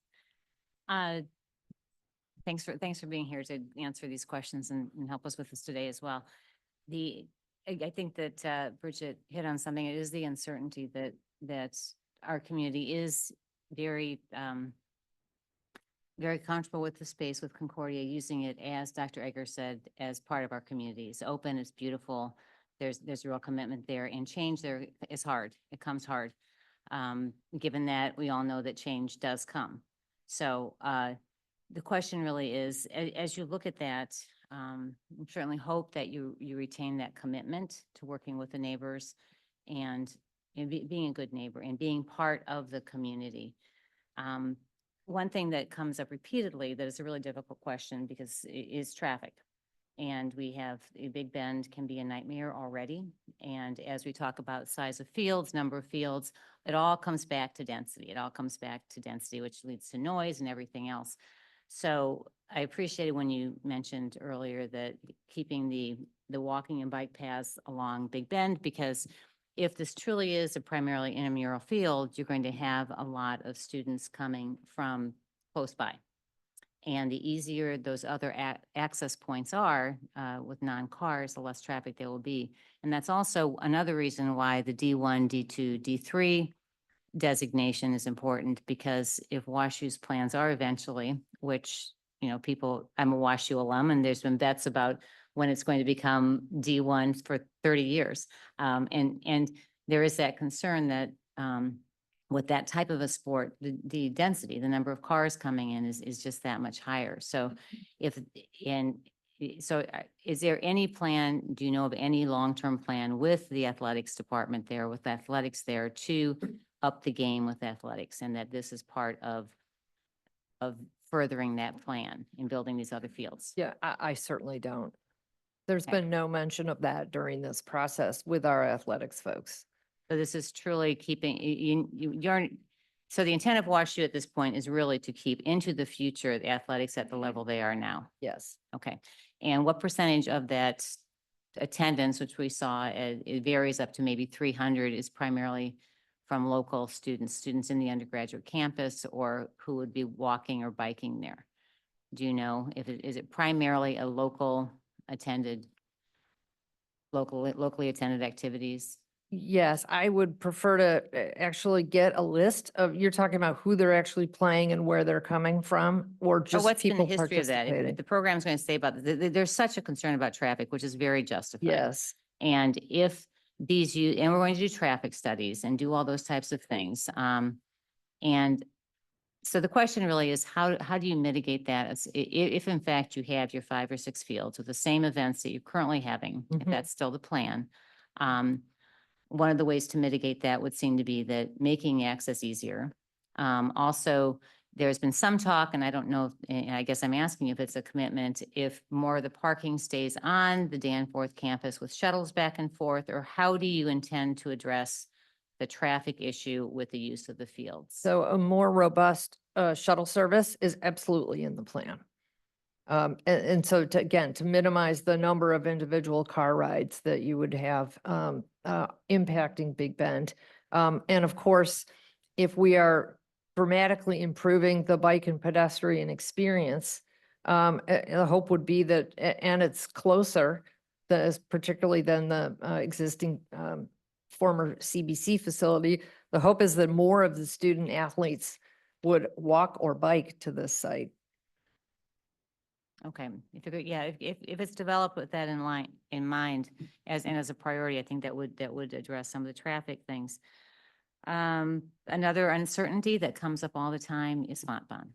Thanks for being here to answer these questions and help us with this today as well. I think that Bridget hit on something. It is the uncertainty that our community is very, very comfortable with the space with Concordia, using it, as Dr. Egger said, as part of our community. It's open, it's beautiful. There's a real commitment there, and change there is hard. It comes hard. Given that we all know that change does come. So the question really is, as you look at that, certainly hope that you retain that commitment to working with the neighbors and being a good neighbor and being part of the community. One thing that comes up repeatedly that is a really difficult question is traffic. And we have a Big Bend can be a nightmare already. And as we talk about size of fields, number of fields, it all comes back to density. It all comes back to density, which leads to noise and everything else. So I appreciated when you mentioned earlier that keeping the walking and bike paths along Big Bend, because if this truly is a primarily intramural field, you're going to have a lot of students coming from close by. And the easier those other access points are with non-cars, the less traffic there will be. And that's also another reason why the D1, D2, D3 designation is important, because if WashU's plans are eventually, which, I'm a WashU alum, and there's been bets about when it's going to become D1 for 30 years. And there is that concern that with that type of a sport, the density, the number of cars coming in is just that much higher. So So is there any plan, do you know of any long-term plan with the athletics department there, with athletics there to up the game with athletics, and that this is part of furthering that plan in building these other fields? Yeah, I certainly don't. There's Okay. been no mention of that during this process with our athletics folks. So this is truly keeping, you're, so the intent of WashU at this point is really to keep into the future the athletics at the level they are now. Yes. Okay. And what percentage of that attendance, which we saw, it varies up to maybe 300, is primarily from local students in the undergraduate campus, or who would be walking or biking there? Do you know if is it primarily a locally attended activities? Yes, I would prefer to actually get a list of, you're talking about who they're actually playing and where they're coming from, or Or just what's been the people history of that? If participating. the program's going to say about, there's such a concern about traffic, which is very justified. Yes. And if these, and we're going to do traffic studies and do all those types of things. And so the question really is, how do you mitigate that? If in fact you have your 5 or 6 fields with the same events that you're currently having, if Mhm. that's still the plan. One of the ways to mitigate that would seem to be that making access easier. Also, there's been some talk, and I don't know, and I guess I'm asking if it's a commitment, if more of the parking stays on the Danforth campus with shuttles back and forth, or how do you intend to address the traffic issue with the use of the fields? So a more robust shuttle service is absolutely in the plan. And so to, again, to minimize the number of individual car rides that you would have impacting Big Bend. And of course, if we are dramatically improving the bike and pedestrian experience, the hope would be that, and it's closer, particularly than the existing former CBC facility, the hope is that more of the student athletes would walk or bike to this site. Okay, if it's developed with that in mind as a priority, I think that would address some of the traffic things. Another uncertainty that comes up all the time is Fontbonne.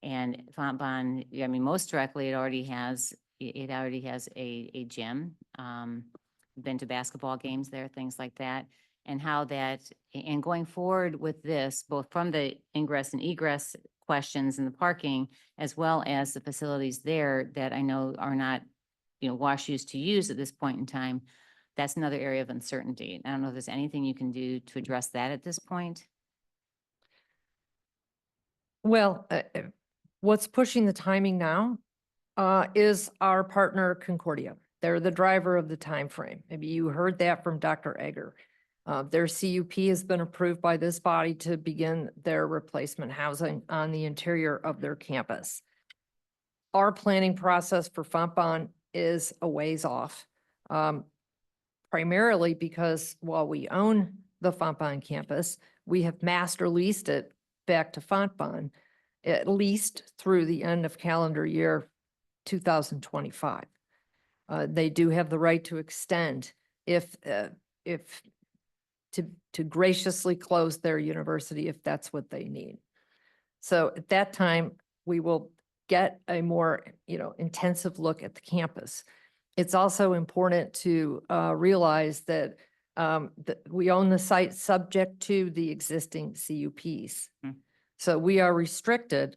And Fontbonne, I mean, most directly, it already has a gym. Been to basketball games there, things like that. And how that, and going forward with this, both from the ingress and egress questions and the parking, as well as the facilities there that I know are not, WashU's to use at this point in time, that's another area of uncertainty. I don't know if there's anything you can do to address that at this point. Well, what's pushing the timing now is our partner Concordia. They're the driver of the time frame. Maybe you heard that from Dr. Egger. Their CUP has been approved by this body to begin their replacement housing on the interior of their campus. Our planning process for Fontbonne is a ways off, primarily because while we own the Fontbonne campus, we have master leased it back to Fontbonne at least through the end of calendar year 2025. They do have the right to extend if to graciously close their university if that's what they need. So at that time, we will get a more, intensive look at the campus. It's also important to realize that that we own the site subject to the existing CUPs. Hmm. So we are restricted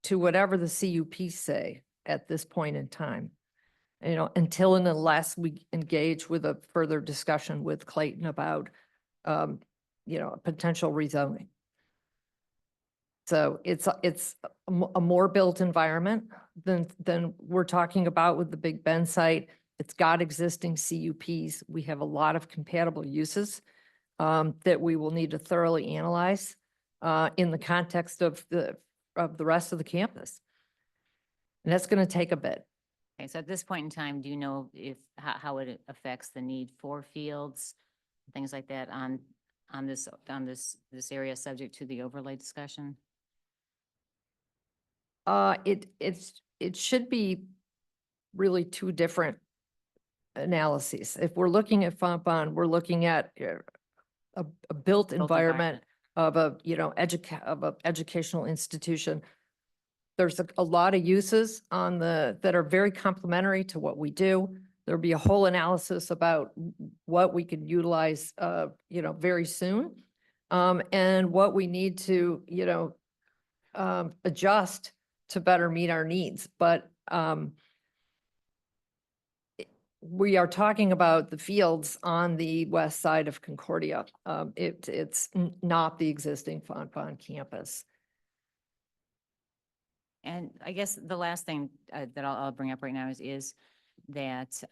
to whatever the CUPs say at this point in time. Until and unless we engage with a further discussion with Clayton about, a potential rezoning. So it's a more built environment than we're talking about with the Big Bend site. It's got existing CUPs. We have a lot of compatible uses that we will need to thoroughly analyze in the context of the rest of the campus. And that's going to take a bit. Okay, so at this point in time, do you know how it affects the need for fields, things like that on this area subject to the overlay discussion? It should be really two different analyses. If we're looking at Fontbonne, we're looking at a built environment of a educational institution There's a lot of uses that are very complementary to what we do. There'll be a whole analysis about what we could utilize, very soon. And what we need to, adjust to better meet our needs. But, we are talking about the fields on the west side of Concordia. It's not the existing Fonfon campus. And I guess the last thing that I'll bring up right now is that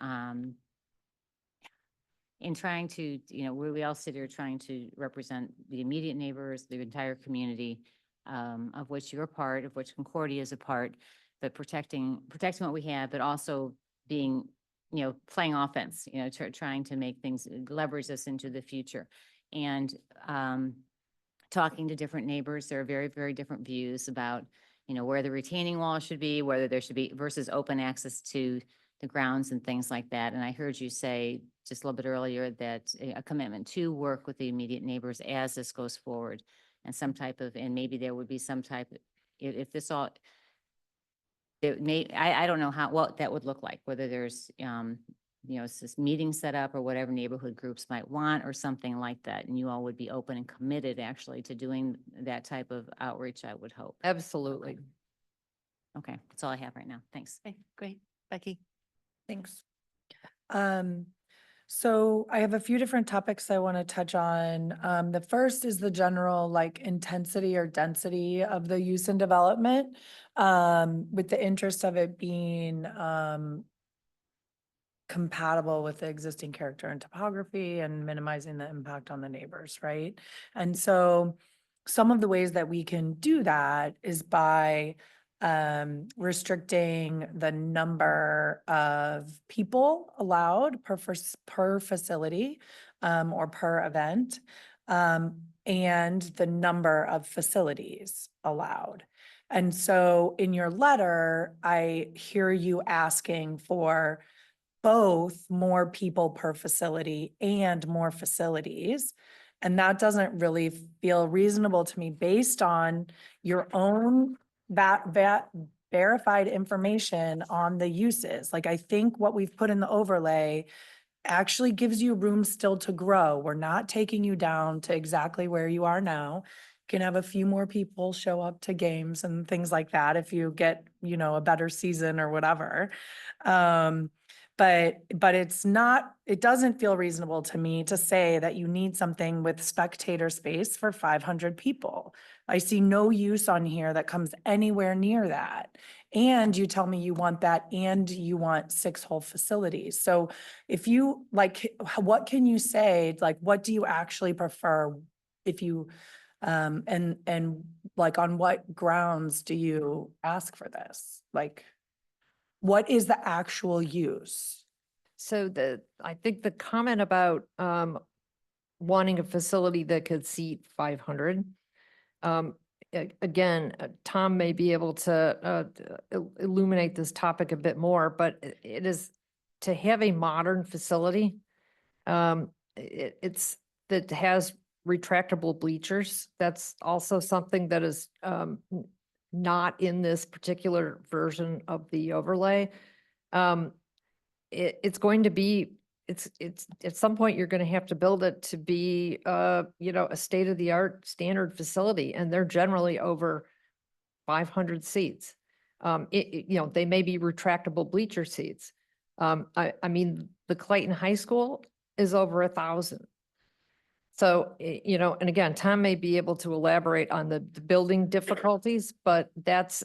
in trying to, we all sit here trying to represent the immediate neighbors, the entire community, of which you're a part, of which Concordia is a part, but protecting what we have, but also being, playing offense, trying to make things, leverage this into the future. And talking to different neighbors, there are very, very different views about, where the retaining wall should be, whether there should be versus open access to the grounds and things like that. And I heard you say just a little bit earlier that a commitment to work with the immediate neighbors as this goes forward, and some type of, and maybe there would be some type of, if this all, it may, I don't know what that would look like, whether there's, it's this meeting set up or whatever neighborhood groups might want or something like that. And you all would be open and committed actually to doing that type of outreach, I would hope. Absolutely. Okay, that's all I have right now. Thanks. Okay, great. Becky? Thanks. So I have a few different topics I want to touch on. The first is the general like intensity or density of the use and development, with the interest of it being compatible with the existing character and topography and minimizing the impact on the neighbors, right? And so some of the ways that we can do that is by restricting the number of people allowed per facility or per event, and the number of facilities allowed. And so in your letter, I hear you asking for both more people per facility and more facilities. And that doesn't really feel reasonable to me based on your own that verified information on the uses. Like, I think what we've put in the overlay actually gives you room still to grow. We're not taking you down to exactly where you are now. You can have a few more people show up to games and things like that if you get, a better season or whatever. But it doesn't feel reasonable to me to say that you need something with spectator space for 500 people. I see no use on here that comes anywhere near that. And you tell me you want that and you want 6 whole facilities. So if you what can you say, like, what do you actually prefer if you, and like, on what grounds do you ask for this? Like, what is the actual use? So I think the comment about wanting a facility that could seat 500. Again, Tom may be able to illuminate this topic a bit more, but it is to have a modern facility. It's that has retractable bleachers. That's also something that is not in this particular version of the overlay. It's going to be, it's at some point you're going to have to build it to be, a state-of-the-art standard facility, and they're generally over 500 seats. They may be retractable bleacher seats. I mean, the Clayton High School is over 1,000. So, and again, Tom may be able to elaborate on the building difficulties, but that's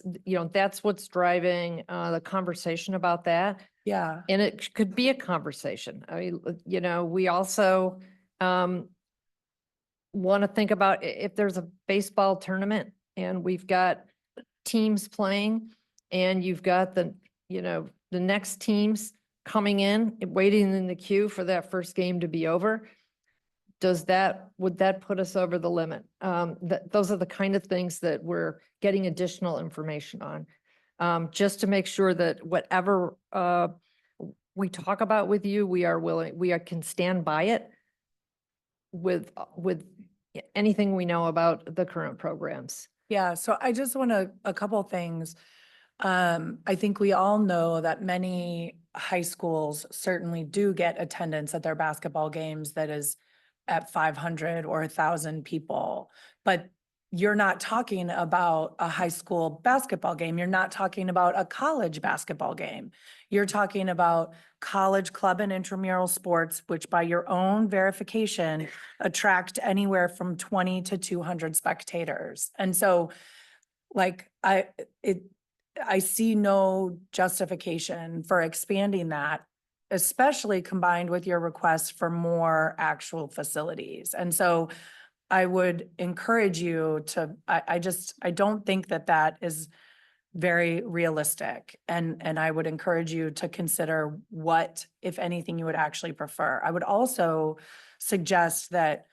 what's driving the conversation about that. Yeah. And it could be a conversation. I mean, we also want to think about if there's a baseball tournament and we've got teams playing and you've got the next teams coming in, waiting in the queue for that first game to be over. Would that put us over the limit? Those are the kind of things that we're getting additional information on. Just to make sure that whatever we talk about with you, we can stand by it with anything we know about the current programs. Yeah, so I just want a couple things. I think we all know that many high schools certainly do get attendance at their basketball games that is at 500 or 1,000 people. But you're not talking about a high school basketball game. You're not talking about a college basketball game. You're talking about college club and intramural sports, which by your own verification attract anywhere from 20 to 200 spectators. And so like I see no justification for expanding that, especially combined with your request for more actual facilities. And so I would encourage you to, I don't think that that is very realistic. And I would encourage you to consider what, if anything, you would actually prefer. I would also suggest that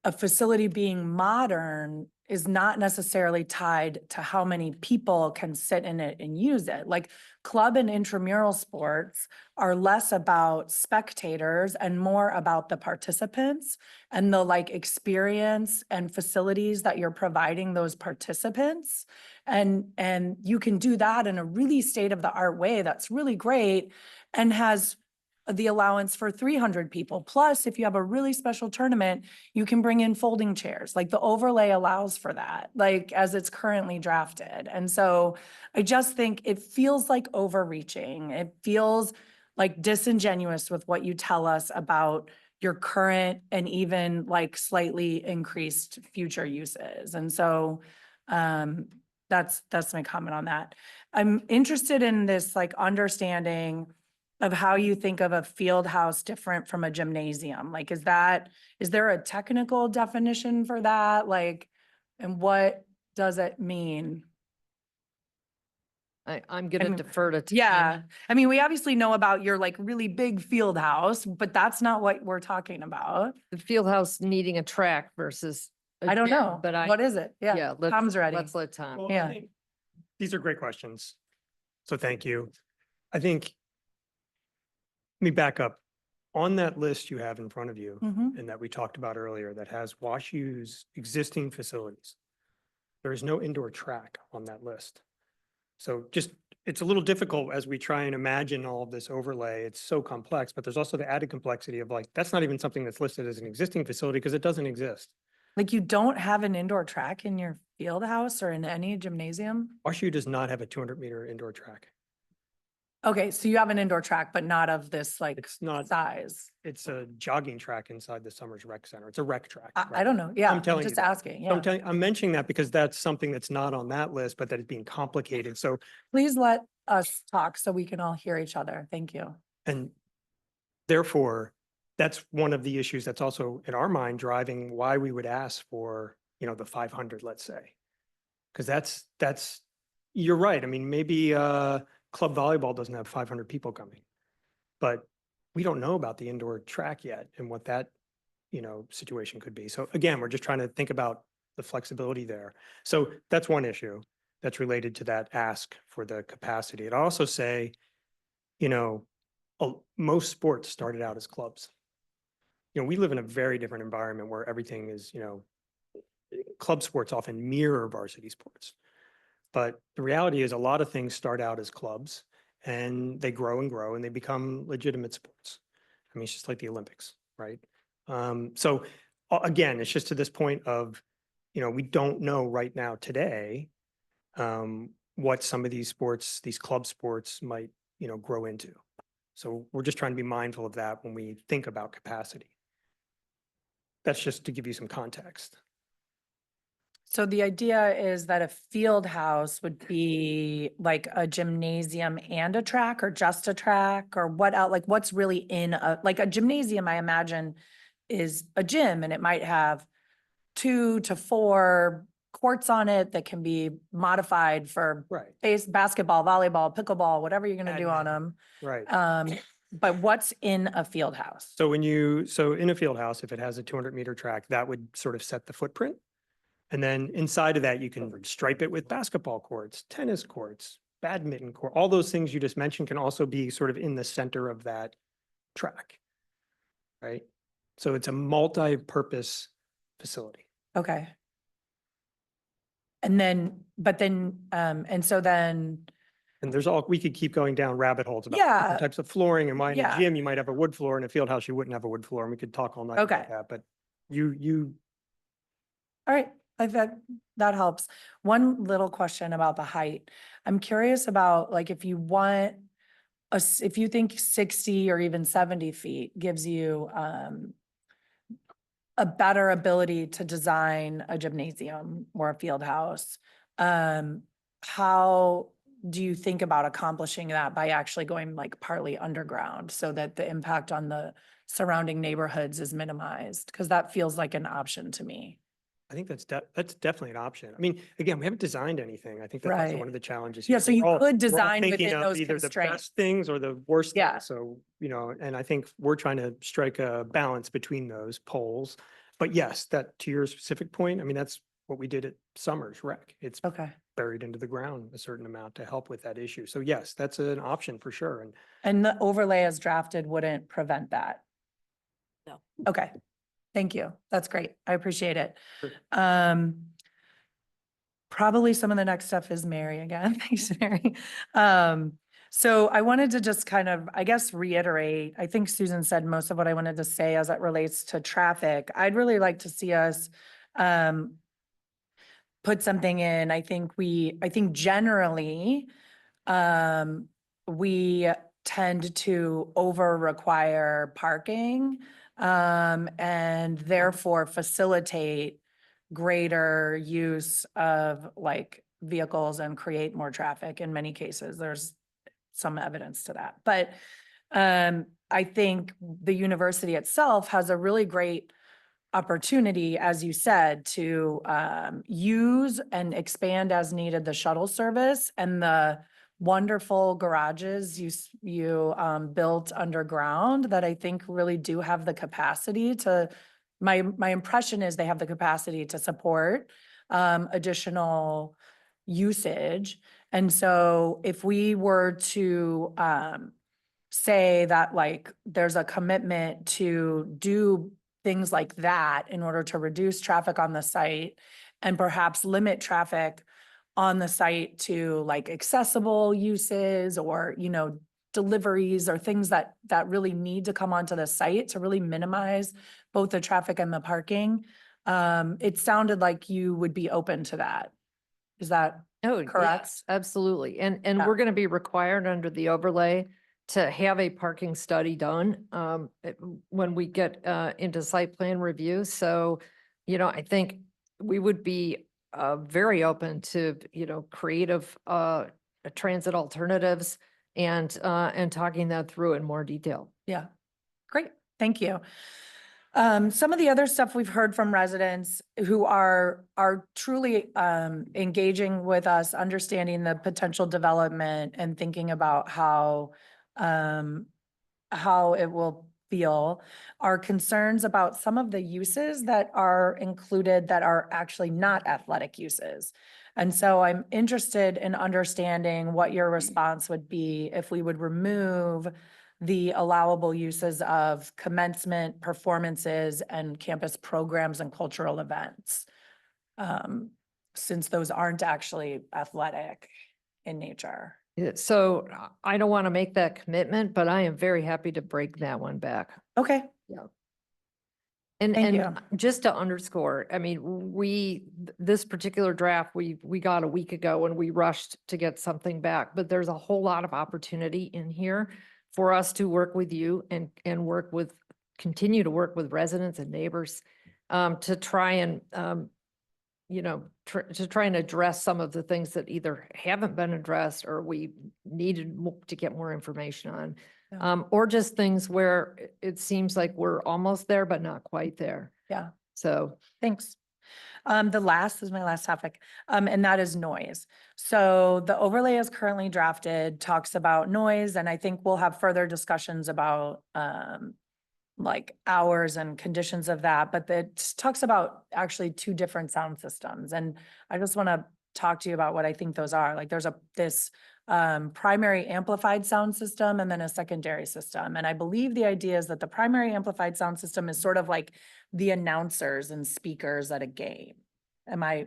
a facility being modern is not necessarily tied to how many people can sit in it and use it. Like club and intramural sports are less about spectators and more about the participants and the like experience and facilities that you're providing those participants. And you can do that in a really state of the art way that's really great and has the allowance for 300 people. Plus, if you have a really special tournament, you can bring in folding chairs. Like the overlay allows for that, like as it's currently drafted. And so I just think it feels like overreaching. It feels like disingenuous with what you tell us about your current and even like slightly increased future uses. And so that's my comment on that. I'm interested in this like understanding of how you think of a field house different from a gymnasium. Like, is there a technical definition for that? Like, and what does it mean? I'm gonna mean, defer to. Tam. Yeah, I mean, we obviously know about your like really big field house, but that's not what we're talking about. The field house needing a track versus. a I don't gym, know. But What is it? yeah, Yeah, let's, Tom's ready. let's let Tom. Well, I Yeah. think these are great questions. So thank you. I think, let me back up. On that list you have in front of you Mhm. and that we talked about earlier that has WashU's existing facilities, there is no indoor track on that list. So just, it's a little difficult as we try and imagine all of this overlay. It's so complex, but there's also the added complexity of like, that's not even something that's listed as an existing facility because it doesn't exist. Like you don't have an indoor track in your field house or in any gymnasium? WashU does not have a 200-meter indoor track. Okay, so you have an indoor track, but not of this like It's not, size. it's a jogging track inside the Summers Rec Center. It's a rec track. I right? don't know. Yeah, I'm telling you just that. asking. So Yeah. I'm mentioning that because that's something that's not on that list, but that is being complicated. So, Please let us talk so we can all hear each other. Thank you. and therefore, that's one of the issues that's also in our mind driving why we would ask for, the 500, let's say. Because that's, you're right. I mean, maybe club volleyball doesn't have 500 people coming, but we don't know about the indoor track yet and what that, situation could be. So again, we're just trying to think about the flexibility there. So that's one issue that's related to that ask for the capacity. I'd also say, most sports started out as clubs. We live in a very different environment where everything is, club sports often mirror varsity sports. But the reality is a lot of things start out as clubs and they grow and they become legitimate sports. I mean, it's just like the Olympics, right? So again, it's just to this point of, we don't know right now today what some of these sports, these club sports might, grow into. So we're just trying to be mindful of that when we think about capacity. That's just to give you some context. So the idea is that a field house would be like a gymnasium and a track or just a track or what else, like what's really in like a gymnasium, I imagine is a gym and it might have 2 to 4 courts on it that can be modified for Right. basketball, volleyball, pickleball, whatever you're gonna do on them. Right. But what's in a field house? So so in a field house, if it has a 200-meter track, that would sort of set the footprint. And then inside of that, you can stripe it with basketball courts, tennis courts, badminton court, all those things you just mentioned can also be sort of in the center of that track. Right? So it's a multi-purpose facility. Okay. And then, but then, and so then, And there's all, we could keep going down rabbit holes about Yeah. different types of flooring and why in a Yeah. gym you might have a wood floor, in a field house you wouldn't have a wood floor, and we could talk all night Okay. about that, but you, all right, that helps. One little question about the height. I'm curious about, like, if you want if you think 60 or even 70 feet gives you, a better ability to design a gymnasium or a field house, how do you think about accomplishing that by actually going like partly underground so that the impact on the surrounding neighborhoods is minimized? Because that feels like an option to me. I think that's definitely an option. I mean, again, we haven't designed anything. I think that's also Right. one of the challenges. Yeah, here. so you We're all- could we're all design thinking within of those either the constraints. best things or the worst Yeah. things. So, and I think we're trying to strike a balance between those poles. But yes, that to your specific point, I mean, that's what we did at Summers Rec. It's Okay. buried into the ground a certain amount to help with that issue. So yes, that's an option for sure. And And the overlay as drafted wouldn't prevent that? No. Okay, thank you. That's great. I appreciate it. Sure. Probably some of the next stuff is Mary again. Thanks, Mary. So I wanted to just kind of, I guess, reiterate, I think Susan said most of what I wanted to say as it relates to traffic. I'd really like to see us put something in. I think generally, we tend to over-require parking, and therefore facilitate greater use of like vehicles and create more traffic in many cases. There's some evidence to that. But I think the university itself has a really great opportunity, as you said, to use and expand as needed the shuttle service and the wonderful garages you built underground that I think really do have the capacity to, my impression is they have the capacity to support additional usage. And so if we were to say that like there's a commitment to do things like that in order to reduce traffic on the site and perhaps limit traffic on the site to like accessible uses or, deliveries or things that really need to come onto the site to really minimize both the traffic and the parking. It sounded like you would be open to that. Is that Oh, correct? yes, absolutely. And Yeah. we're going to be required under the overlay to have a parking study done when we get into site plan review. So, I think we would be very open to, creative transit alternatives and talking that through in more detail. Yeah, great, thank you. Some of the other stuff we've heard from residents who are truly engaging with us, understanding the potential development and thinking about how it will feel, are concerns about some of the uses that are included that are actually not athletic uses. And so I'm interested in understanding what your response would be if we would remove the allowable uses of commencement, performances, and campus programs and cultural events, since those aren't actually athletic in nature. Yeah, so I don't want to make that commitment, but I am very happy to break that one back. Okay, And, Thank and just to underscore, I mean, this particular draft, we got a week ago and we rushed to get something back, but there's a whole lot of opportunity in here for us to work with you and continue to work with residents and neighbors to try and, to try and address some of the things that either haven't been addressed or we needed to get more information on. Yeah. Or just things where it seems like we're almost there, but not quite there. Yeah. So, Thanks. The last is my last topic, and that is noise. So the overlay is currently drafted, talks about noise, and I think we'll have further discussions about like hours and conditions of that, but it talks about actually two different sound systems. And I just want to talk to you about what I think those are. Like there's this primary amplified sound system and then a secondary system. And I believe the idea is that the primary amplified sound system is sort of like the announcers and speakers at a game. Am I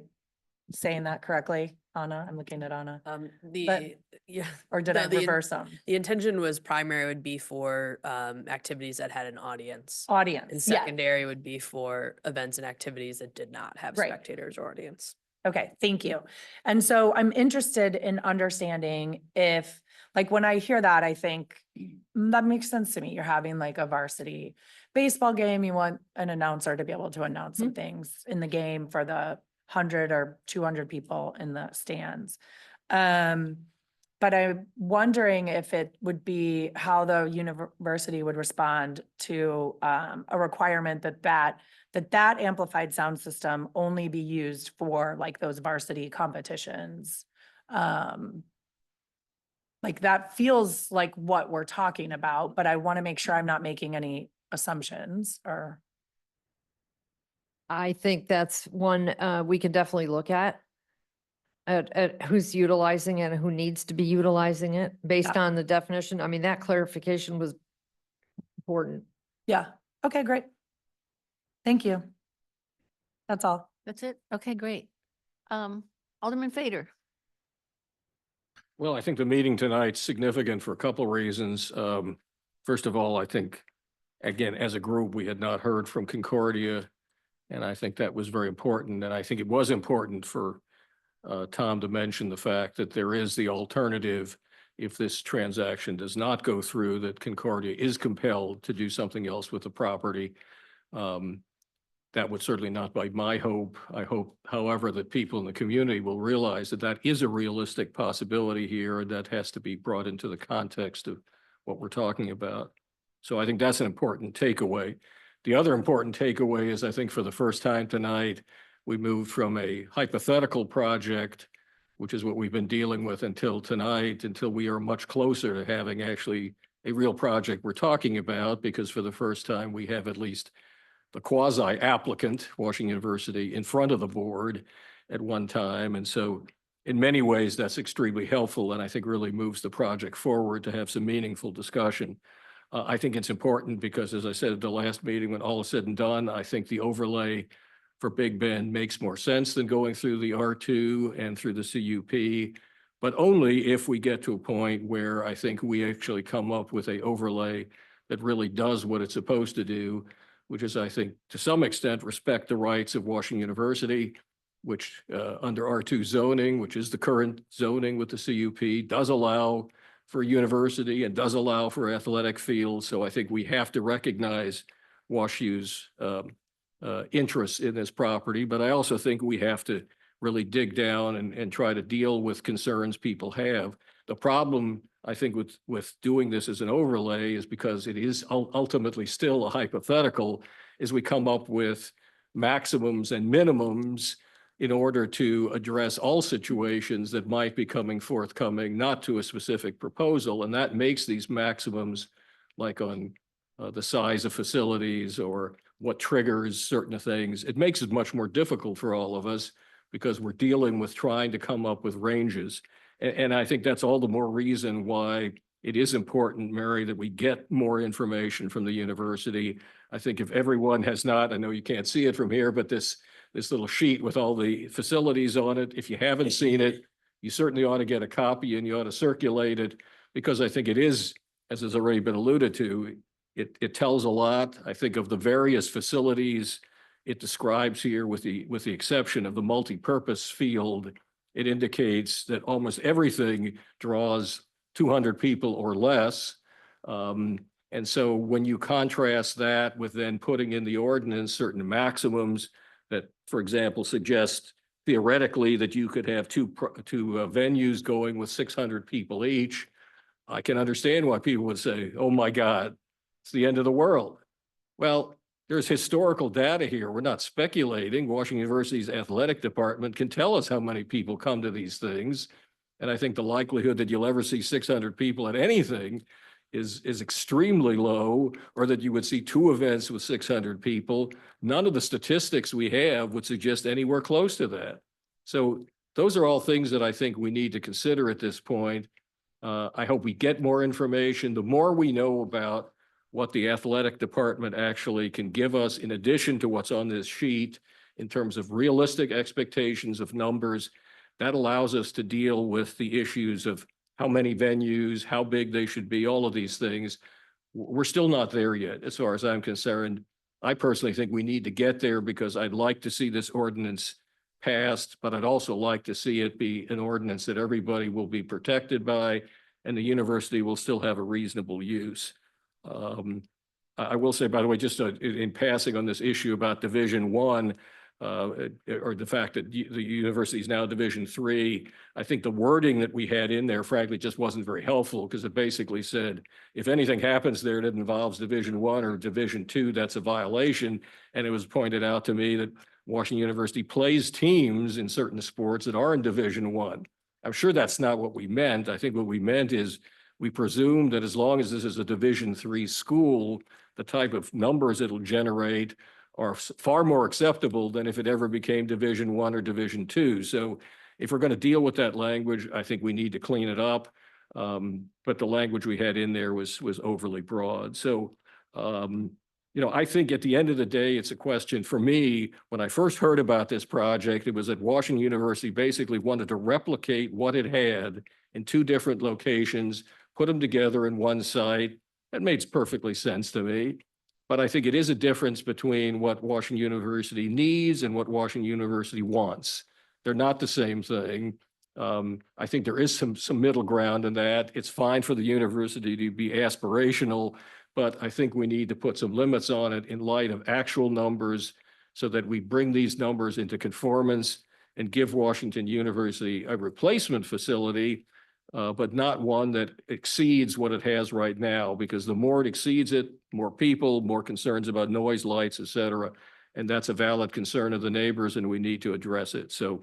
saying that correctly, Anna? I'm looking at Anna. Yeah. Or did No, I the in- reverse them? The intention was primary would be for activities that had an audience. And Audience, yeah. secondary would be for events and activities that did not have Right. spectators or audience. Okay, thank you. And so I'm interested in understanding if, like, when I hear that, I think that makes sense to me. You're having like a varsity baseball game. You want an announcer to be able to announce some things in the game for the 100 or 200 people in the stands. But I'm wondering if it would be how the university would respond to a requirement that amplified sound system only be used for like those varsity competitions. Like that feels like what we're talking about, but I want to make sure I'm not making any assumptions or. I think that's one we can definitely look at who's utilizing it and who needs to be utilizing it based on the definition. I mean, that clarification was important. Yeah, okay, great. Thank you. That's all. That's it? Okay, great. Alderman Fader. Well, I think the meeting tonight's significant for a couple of reasons. First of all, I think, again, as a group, we had not heard from Concordia, and I think that was very important. And I think it was important for Tom to mention the fact that there is the alternative if this transaction does not go through, that Concordia is compelled to do something else with the property. That would certainly not be my hope. I hope, however, that people in the community will realize that that is a realistic possibility here, and that has to be brought into the context of what we're talking about. So I think that's an important takeaway. The other important takeaway is I think for the first time tonight, we moved from a hypothetical project, which is what we've been dealing with until tonight, until we are much closer to having actually a real project we're talking about, because for the first time, we have at least the quasi applicant, Washington University, in front of the board at one time. And so in many ways, that's extremely helpful, and I think really moves the project forward to have some meaningful discussion. I think it's important because, as I said at the last meeting, when all is said and done, I think the overlay for Big Bend makes more sense than going through the R2 and through the CUP, but only if we get to a point where I think we actually come up with a overlay that really does what it's supposed to do, which is, I think, to some extent, respect the rights of Washington University, which under R2 zoning, which is the current zoning with the CUP, does allow for university and does allow for athletic fields. So I think we have to recognize WashU's interest in this property, but I also think we have to really dig down and try to deal with concerns people have. The problem, I think, with doing this as an overlay is because it is ultimately still a hypothetical, is we come up with maximums and minimums in order to address all situations that might be coming forthcoming, not to a specific proposal. And that makes these maximums, like on the size of facilities or what triggers certain things, it makes it much more difficult for all of us because we're dealing with trying to come up with ranges. And I think that's all the more reason why it is important, Mary, that we get more information from the university. I think if everyone has not, I know you can't see it from here, but this little sheet with all the facilities on it, if you haven't seen it, you certainly ought to get a copy and you ought to circulate it, because I think it is, as has already been alluded to, it tells a lot. I think of the various facilities it describes here, with the exception of the multi-purpose field, it indicates that almost everything draws 200 people or less. And so when you contrast that with then putting in the ordinance certain maximums that, for example, suggest theoretically that you could have two venues going with 600 people each, I can understand why people would say, oh my God, it's the end of the world. Well, there's historical data here. We're not speculating. Washington University's athletic department can tell us how many people come to these things. And I think the likelihood that you'll ever see 600 people at anything is extremely low, or that you would see two events with 600 people. None of the statistics we have would suggest anywhere close to that. So those are all things that I think we need to consider at this point. I hope we get more information. The more we know about what the athletic department actually can give us, in addition to what's on this sheet, in terms of realistic expectations of numbers. That allows us to deal with the issues of how many venues, how big they should be, all of these things. We're still not there yet, as far as I'm concerned. I personally think we need to get there because I'd like to see this ordinance passed, but I'd also like to see it be an ordinance that everybody will be protected by, and the university will still have a reasonable use. I will say, by the way, just in passing on this issue about Division I, or the fact that the university is now Division III, I think the wording that we had in there, frankly, just wasn't very helpful because it basically said, if anything happens there that involves Division I or Division II, that's a violation. And it was pointed out to me that Washington University plays teams in certain sports that are in Division I. I'm sure that's not what we meant. I think what we meant is we presume that as long as this is a Division III school, the type of numbers it'll generate are far more acceptable than if it ever became Division I or Division II. So if we're going to deal with that language, I think we need to clean it up. But the language we had in there was overly broad. So, I think at the end of the day, it's a question for me. When I first heard about this project, it was that Washington University basically wanted to replicate what it had in two different locations, put them together in one site. That makes perfectly sense to me. But I think it is a difference between what Washington University needs and what Washington University wants. They're not the same thing. I think there is some middle ground in that. It's fine for the university to be aspirational, but I think we need to put some limits on it in light of actual numbers so that we bring these numbers into conformance and give Washington University a replacement facility, but not one that exceeds what it has right now, because the more it exceeds it, more people, more concerns about noise, lights, et cetera. And that's a valid concern of the neighbors, and we need to address it. So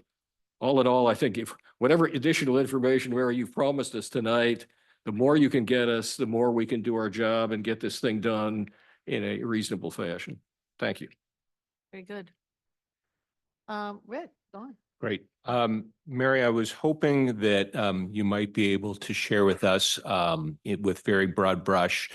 all in all, I think if whatever additional information, Mary, you've promised us tonight, the more you can get us, the more we can do our job and get this thing done in a reasonable fashion. Thank you. Very good. Rick, go on. Great. Mary, I was hoping that you might be able to share with us with very broad brush,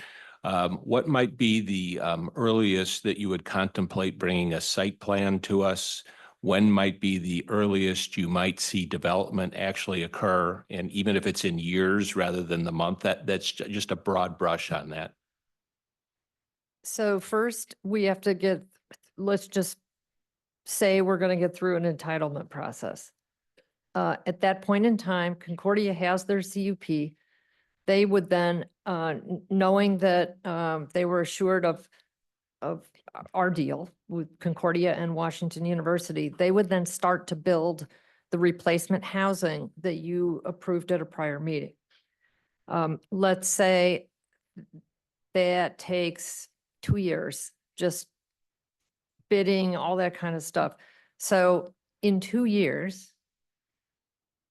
what might be the earliest that you would contemplate bringing a site plan to us? When might be the earliest you might see development actually occur? And even if it's in years rather than the month, that's just a broad brush on that. So first, we have to let's just say we're going to get through an entitlement process. At that point in time, Concordia has their CUP. They would then, knowing that they were assured of our deal with Concordia and Washington University, they would then start to build the replacement housing that you approved at a prior meeting. Let's say that takes 2 years, just bidding, all that kind of stuff. So in 2 years,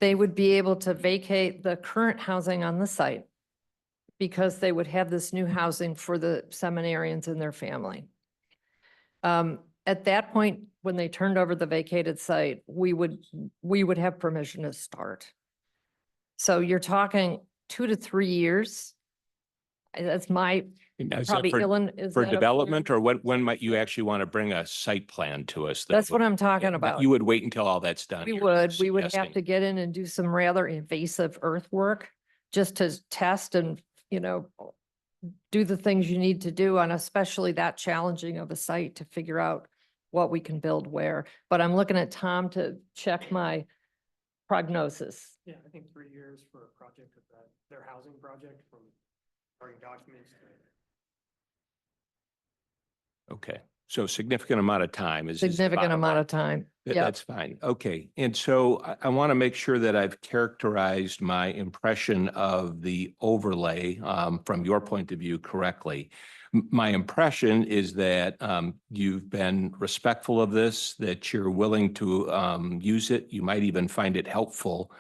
they would be able to vacate the current housing on the site because they would have this new housing for the seminarians and their family. At that point, when they turned over the vacated site, we would have permission to start. So you're talking 2 to 3 years. That's my Is that probably for development, or when might you actually want to bring a site plan to us? That's what I'm talking about. You would wait until all that's done. We you're would have suggesting. to get in and do some rather invasive earthwork just to test and, do the things you need to do on especially that challenging of a site to figure out what we can build where. But I'm looking at Tom to check my prognosis. Yeah, I think 3 years for a project of that, their housing project from starting documents to. Okay, so significant amount of time is the Significant bottom amount line. of time. Yep. That's fine. Okay. And so I want to make sure that I've characterized my impression of the overlay from your point of view correctly. My impression is that you've been respectful of this, that you're willing to use it. You might even find it helpful.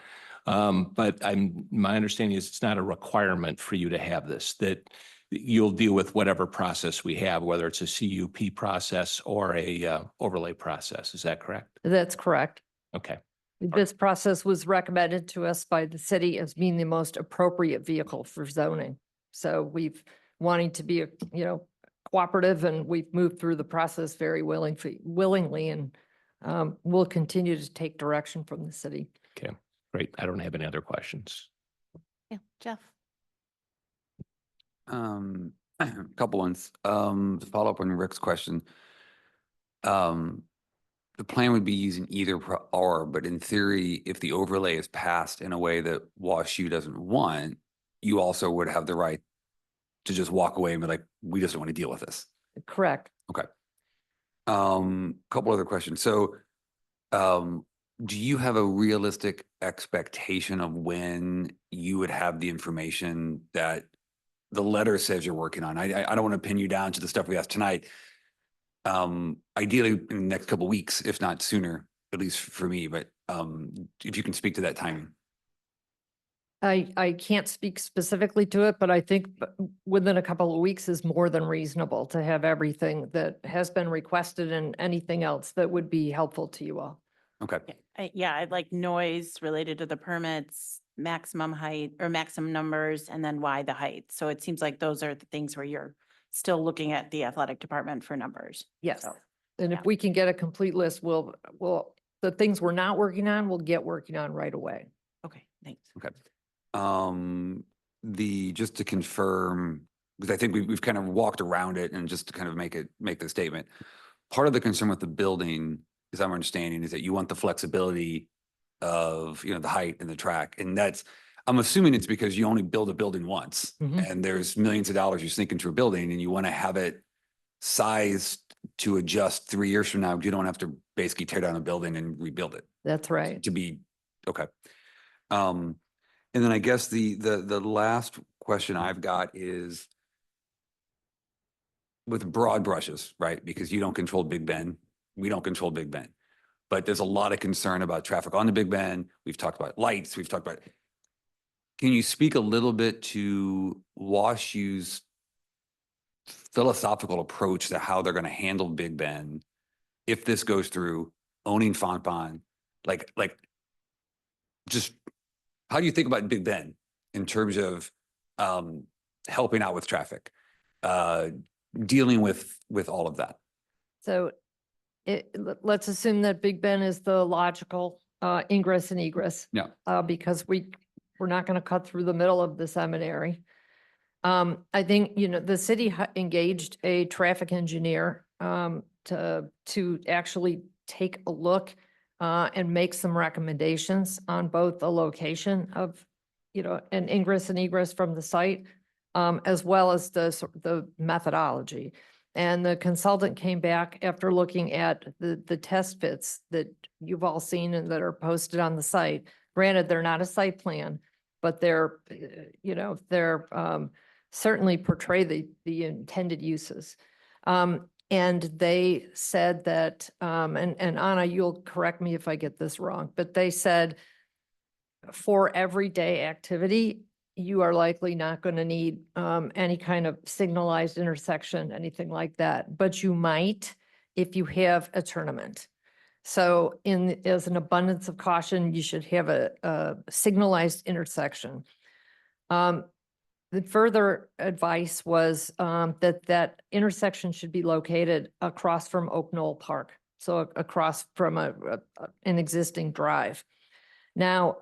But my understanding is it's not a requirement for you to have this, that you'll deal with whatever process we have, whether it's a CUP process or a overlay process. Is that correct? That's correct. Okay. This process was recommended to us by the city as being the most appropriate vehicle for zoning. So we've wanting to be, cooperative, and we've moved through the process very willingly. And we'll continue to take direction from the city. Okay, great. I don't have any other questions. Yeah, Jeff. A couple ones. To follow up on Rick's question. The plan would be using either or, but in theory, if the overlay is passed in a way that WashU doesn't want, you also would have the right to just walk away and be like, we just don't want to deal with this. Correct. Okay. Couple other questions. So, do you have a realistic expectation of when you would have the information that the letter says you're working on? I don't want to pin you down to the stuff we asked tonight. Ideally in the next couple of weeks, if not sooner, at least for me, but if you can speak to that timing. I can't speak specifically to it, but I think within a couple of weeks is more than reasonable to have everything that has been requested and anything else that would be helpful to you all. Okay. Yeah, I'd like noise related to the permits, maximum height or maximum numbers, and then why the height. So it seems like those are the things where you're still looking at the athletic department for numbers. Yes. So, And yeah. if we can get a complete list, the things we're not working on, we'll get working on right away. Okay, thanks. Okay. Just to confirm, because I think we've kind of walked around it, and just to kind of make the statement, part of the concern with the building, as I'm understanding, is that you want the flexibility of, the height and the track. And I'm assuming it's because you only build a building once, Mhm. and there's millions of dollars you sink into a building, and you want to have it sized to adjust 3 years from now. You don't have to basically tear down a building and rebuild it That's right. to be, okay. And then I guess the last question I've got is with broad brushes, right? Because you don't control Big Bend. We don't control Big Bend. But there's a lot of concern about traffic on the Big Bend. We've talked about lights. We've talked about, can you speak a little bit to WashU's philosophical approach to how they're going to handle Big Bend if this goes through, owning Fonpon? Like just how do you think about Big Bend in terms of helping out with traffic, dealing with all of that? So let's assume that Big Ben is the logical ingress and egress. Yeah. Because we're not going to cut through the middle of the seminary. I think, the city engaged a traffic engineer to actually take a look and make some recommendations on both the location of, an ingress and egress from the site, as well as the methodology. And the consultant came back after looking at the test fits that you've all seen and that are posted on the site. Granted, they're not a site plan, but they're certainly portray the intended uses. And they said that, and Anna, you'll correct me if I get this wrong, but they said for everyday activity, you are likely not going to need any kind of signalized intersection, anything like that, but you might if you have a tournament. So as an abundance of caution, you should have a signalized intersection. The further advice was that intersection should be located across from Oak Knoll Park, so across from an existing drive. Now,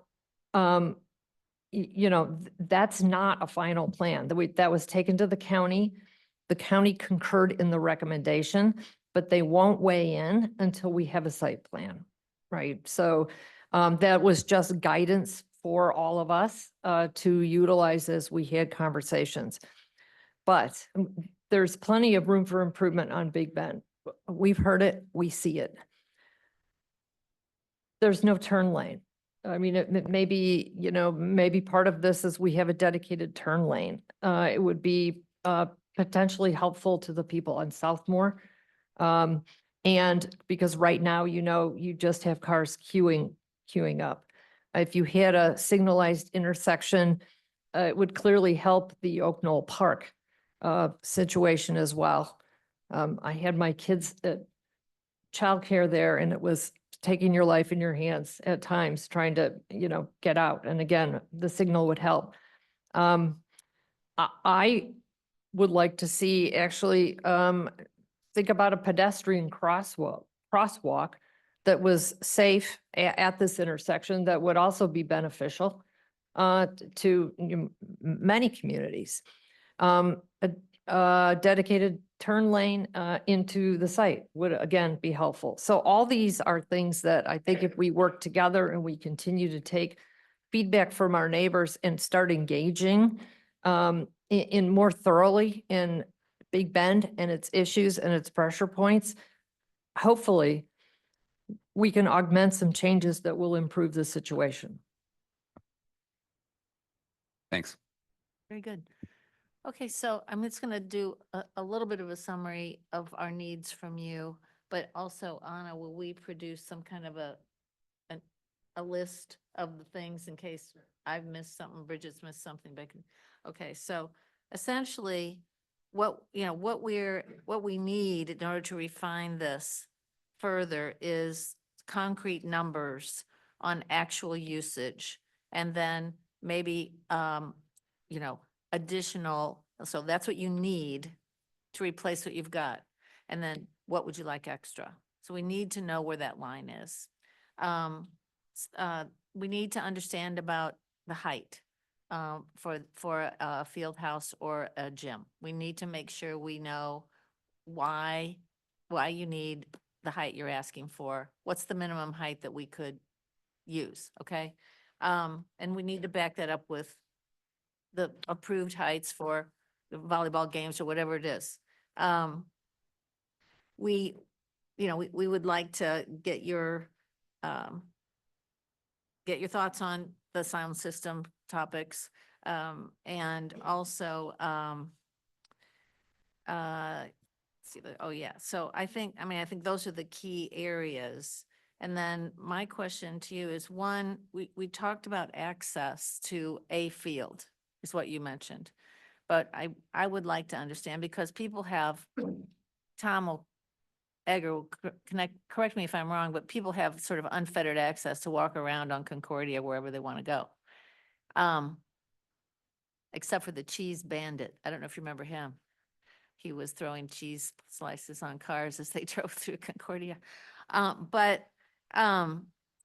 that's not a final plan. That was taken to the county. The county concurred in the recommendation, but they won't weigh in until we have a site plan, right? So that was just guidance for all of us to utilize as we had conversations. But there's plenty of room for improvement on Big Bend. We've heard it, we see it. There's no turn lane. I mean, maybe part of this is we have a dedicated turn lane. It would be potentially helpful to the people on Southmore. And because right now, you just have cars queuing up. If you had a signalized intersection, it would clearly help the Oak Knoll Park situation as well. I had my kids at childcare there, and it was taking your life in your hands at times, trying to, get out. And again, the signal would help. I would like to see actually think about a pedestrian crosswalk that was safe at this intersection that would also be beneficial to many communities. A dedicated turn lane into the site would again be helpful. So all these are things that I think if we work together and we continue to take feedback from our neighbors and start engaging in more thoroughly in Big Bend and its issues and its pressure points, hopefully we can augment some changes that will improve the situation. Thanks. Very good. Okay, so I'm just gonna do a little bit of a summary of our needs from you, but also, Anna, will we produce some kind of a list of the things in case I've missed something, Bridget's missed something, but okay, so essentially, what we need in order to refine this further is concrete numbers on actual usage, and then maybe, additional, so that's what you need to replace what you've got. And then what would you like extra? So we need to know where that line is. We need to understand about the height for a field house or a gym. We need to make sure we know why you need the height you're asking for. What's the minimum height that we could use, okay? And we need to back that up with the approved heights for the volleyball games or whatever it is. We would like to get your thoughts on the sound system topics. And also, so I think those are the key areas. And then my question to you is, one, we talked about access to a field, is what you mentioned. But I would like to understand, because people have, Egger will correct me if I'm wrong, but people have sort of unfettered access to walk around on Concordia wherever they want to go. Except for the cheese bandit. I don't know if you remember him. He was throwing cheese slices on cars as they drove through Concordia.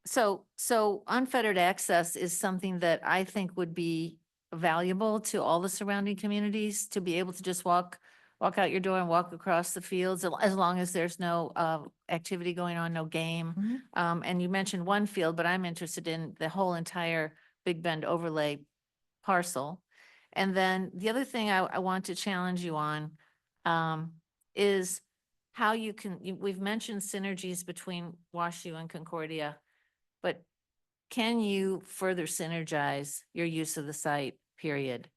So unfettered access is something that I think would be valuable to all the surrounding communities, to be able to just walk out your door and walk across the fields, as long as there's no activity going on, no game. And you mentioned one field, but I'm interested in the whole entire Big Bend overlay parcel. And then the other thing I want to challenge you on is how we've mentioned synergies between WashU and Concordia, but can you further synergize your use of the site, period?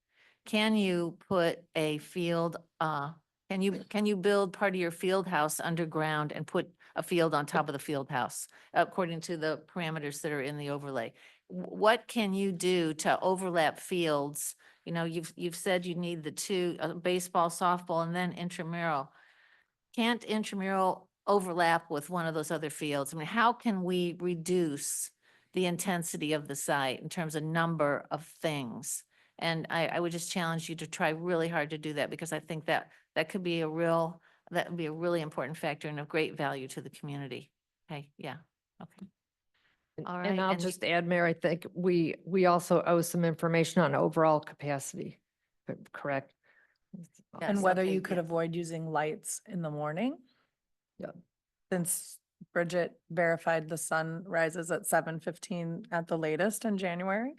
Can you put a field, can you build part of your field house underground and put a field on top of the field house, according to the parameters that are in the overlay? What can you do to overlap fields? You've said you need the two, baseball, softball, and then intramural. Can't intramural overlap with one of those other fields? I mean, how can we reduce the intensity of the site in terms of number of things? And I would just challenge you to try really hard to do that, because I think that would be a really important factor and of great value to the community. Okay, yeah, okay. All right. And I'll just add, Mayor, I think we also owe some information on overall capacity, correct? And Yes, whether okay, you could yeah. avoid using lights in the morning? Yep. Since Bridget verified the sun rises at 7:15 at the latest in January.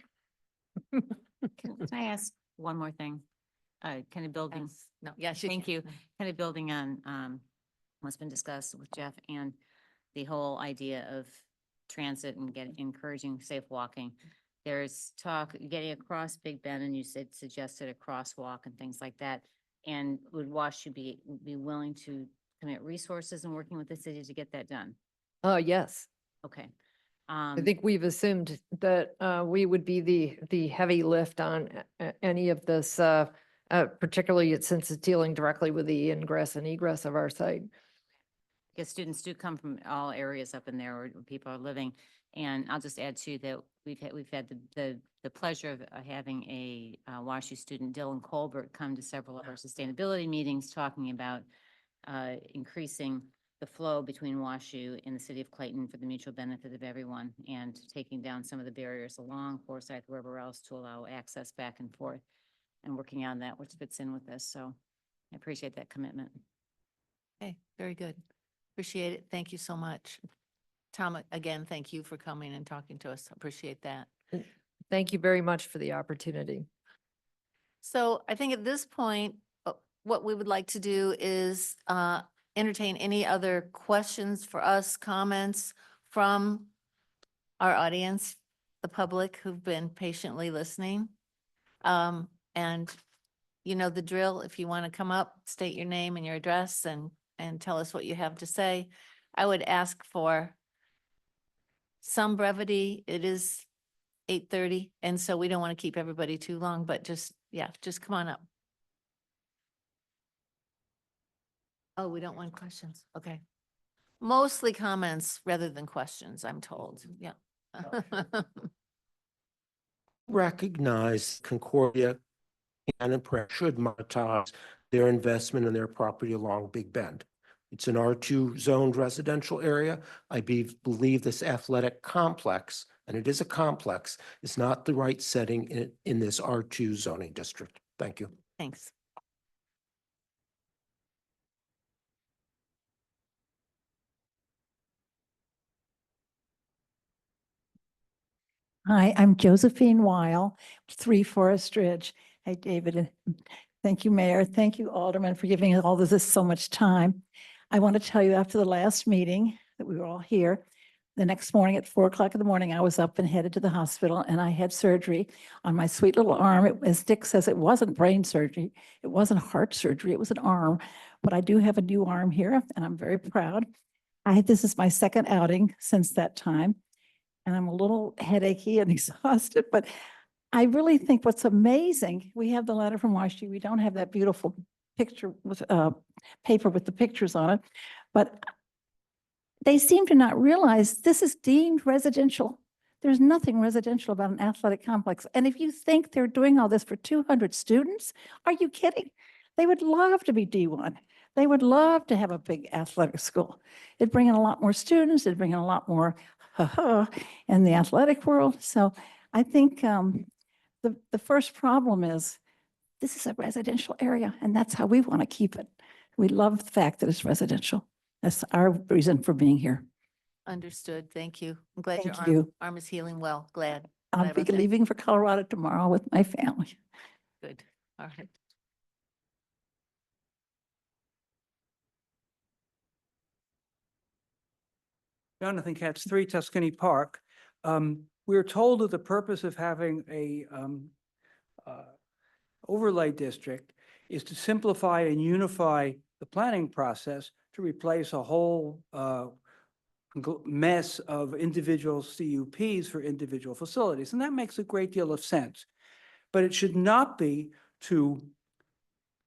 Can I ask one more thing? Kind of building, Yes. No, yes, you thank can. you. Kind of building on what's been discussed with Jeff and the whole idea of transit and encouraging safe walking. There's talk getting across Big Bend, and you suggested a crosswalk and things like that. And would WashU be willing to commit resources and working with the city to get that done? Yes. Okay. I think we've assumed that we would be the heavy lift on any of this, particularly since it's dealing directly with the ingress and egress of our site. Because students do come from all areas up in there where people are living. And I'll just add too that we've had the pleasure of having a WashU student, Dylan Colbert, come to several of our sustainability meetings talking about increasing the flow between WashU and the city of Clayton for the mutual benefit of everyone, and taking down some of the barriers along Forsyth, wherever else, to allow access back and forth, and working on that, which fits in with this. So I appreciate that commitment. Okay, very good. Appreciate it. Thank you so much. Tom, again, thank you for coming and talking to us. Appreciate that. Thank you very much for the opportunity. So I think at this point, what we would like to do is entertain any other questions for us, comments from our audience, the public who've been patiently listening. And you know the drill. If you want to come up, state your name and your address and tell us what you have to say. I would ask for some brevity. It is 8:30, and so we don't want to keep everybody too long, but just come on up. Oh, we don't want questions. Okay. Mostly comments rather than questions, I'm told. Yeah. Recognize Concordia and should monetize their investment in their property along Big Bend. It's an R2 zoned residential area. I believe this athletic complex, and it is a complex, is not the right setting in this R2 zoning district. Thank you. Thanks. Hi, I'm Josephine Weil, 3 Forest Ridge. Hey, David, and thank you, Mayor. Thank you, Alderman, for giving all of this so much time. I want to tell you, after the last meeting that we were all here, the next morning at 4 o'clock in the morning, I was up and headed to the hospital, and I had surgery on my sweet little arm. As Dick says, it wasn't brain surgery. It wasn't heart surgery. It was an arm, but I do have a new arm here, and I'm very proud. This is my second outing since that time, and I'm a little headachy and exhausted, but I really think what's amazing, we have the letter from WashU. We don't have that beautiful picture with paper with the pictures on it, but they seem to not realize this is deemed residential. There's nothing residential about an athletic complex. And if you think they're doing all this for 200 students, are you kidding? They would love to be D1. They would love to have a big athletic school. It'd bring in a lot more students. It'd bring in a lot more in the athletic world. So I think the first problem is this is a residential area, and that's how we want to keep it. We love the fact that it's residential. That's our reason for being here. Understood. Thank you. I'm glad your Thank you. arm is healing well. Glad. I'll Glad be about that. leaving for Colorado tomorrow with my family. Good. All right. Jonathan Katz, 3 Tuscany Park. We were told that the purpose of having a overlay district is to simplify and unify the planning process to replace a whole mess of individual CUPs for individual facilities. And that makes a great deal of sense. But it should not be to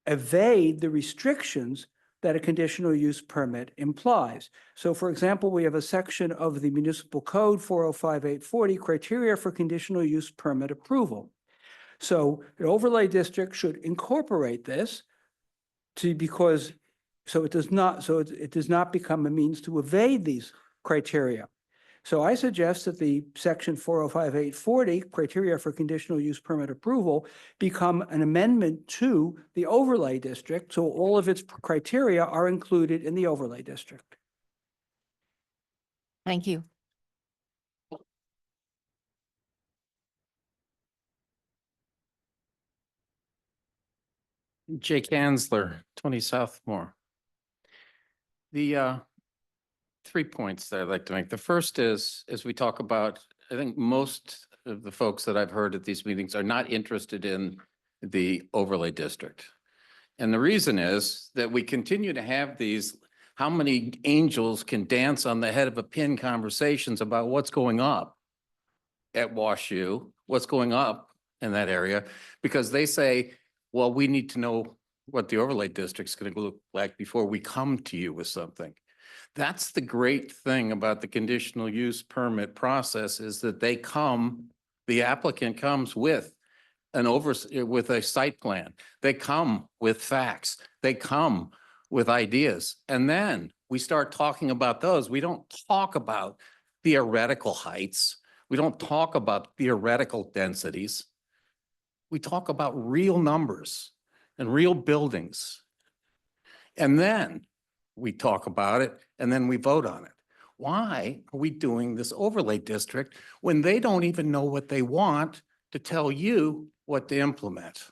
evade the restrictions that a conditional use permit implies. So for example, we have a section of the municipal code 405-840 criteria for conditional use permit approval. So the overlay district should incorporate this because it does not become a means to evade these criteria. So I suggest that the section 405-840 criteria for conditional use permit approval become an amendment to the overlay district. So all of its criteria are included in the overlay district. Thank you. Jake Ansler, 20 Southmore. The 3 points that I'd like to make. The first is, as we talk about, I think most of the folks that I've heard at these meetings are not interested in the overlay district. And the reason is that we continue to have these, how many angels can dance on the head of a pin conversations about what's going up at WashU, what's going up in that area, because they say, well, we need to know what the overlay district's going to look like before we come to you with something. That's the great thing about the conditional use permit process, is that the applicant comes with with a site plan. They come with facts. They come with ideas. And then we start talking about those. We don't talk about theoretical heights. We don't talk about theoretical densities. We talk about real numbers and real buildings. And then we talk about it and then we vote on it. Why are we doing this overlay district when they don't even know what they want to tell you what to implement?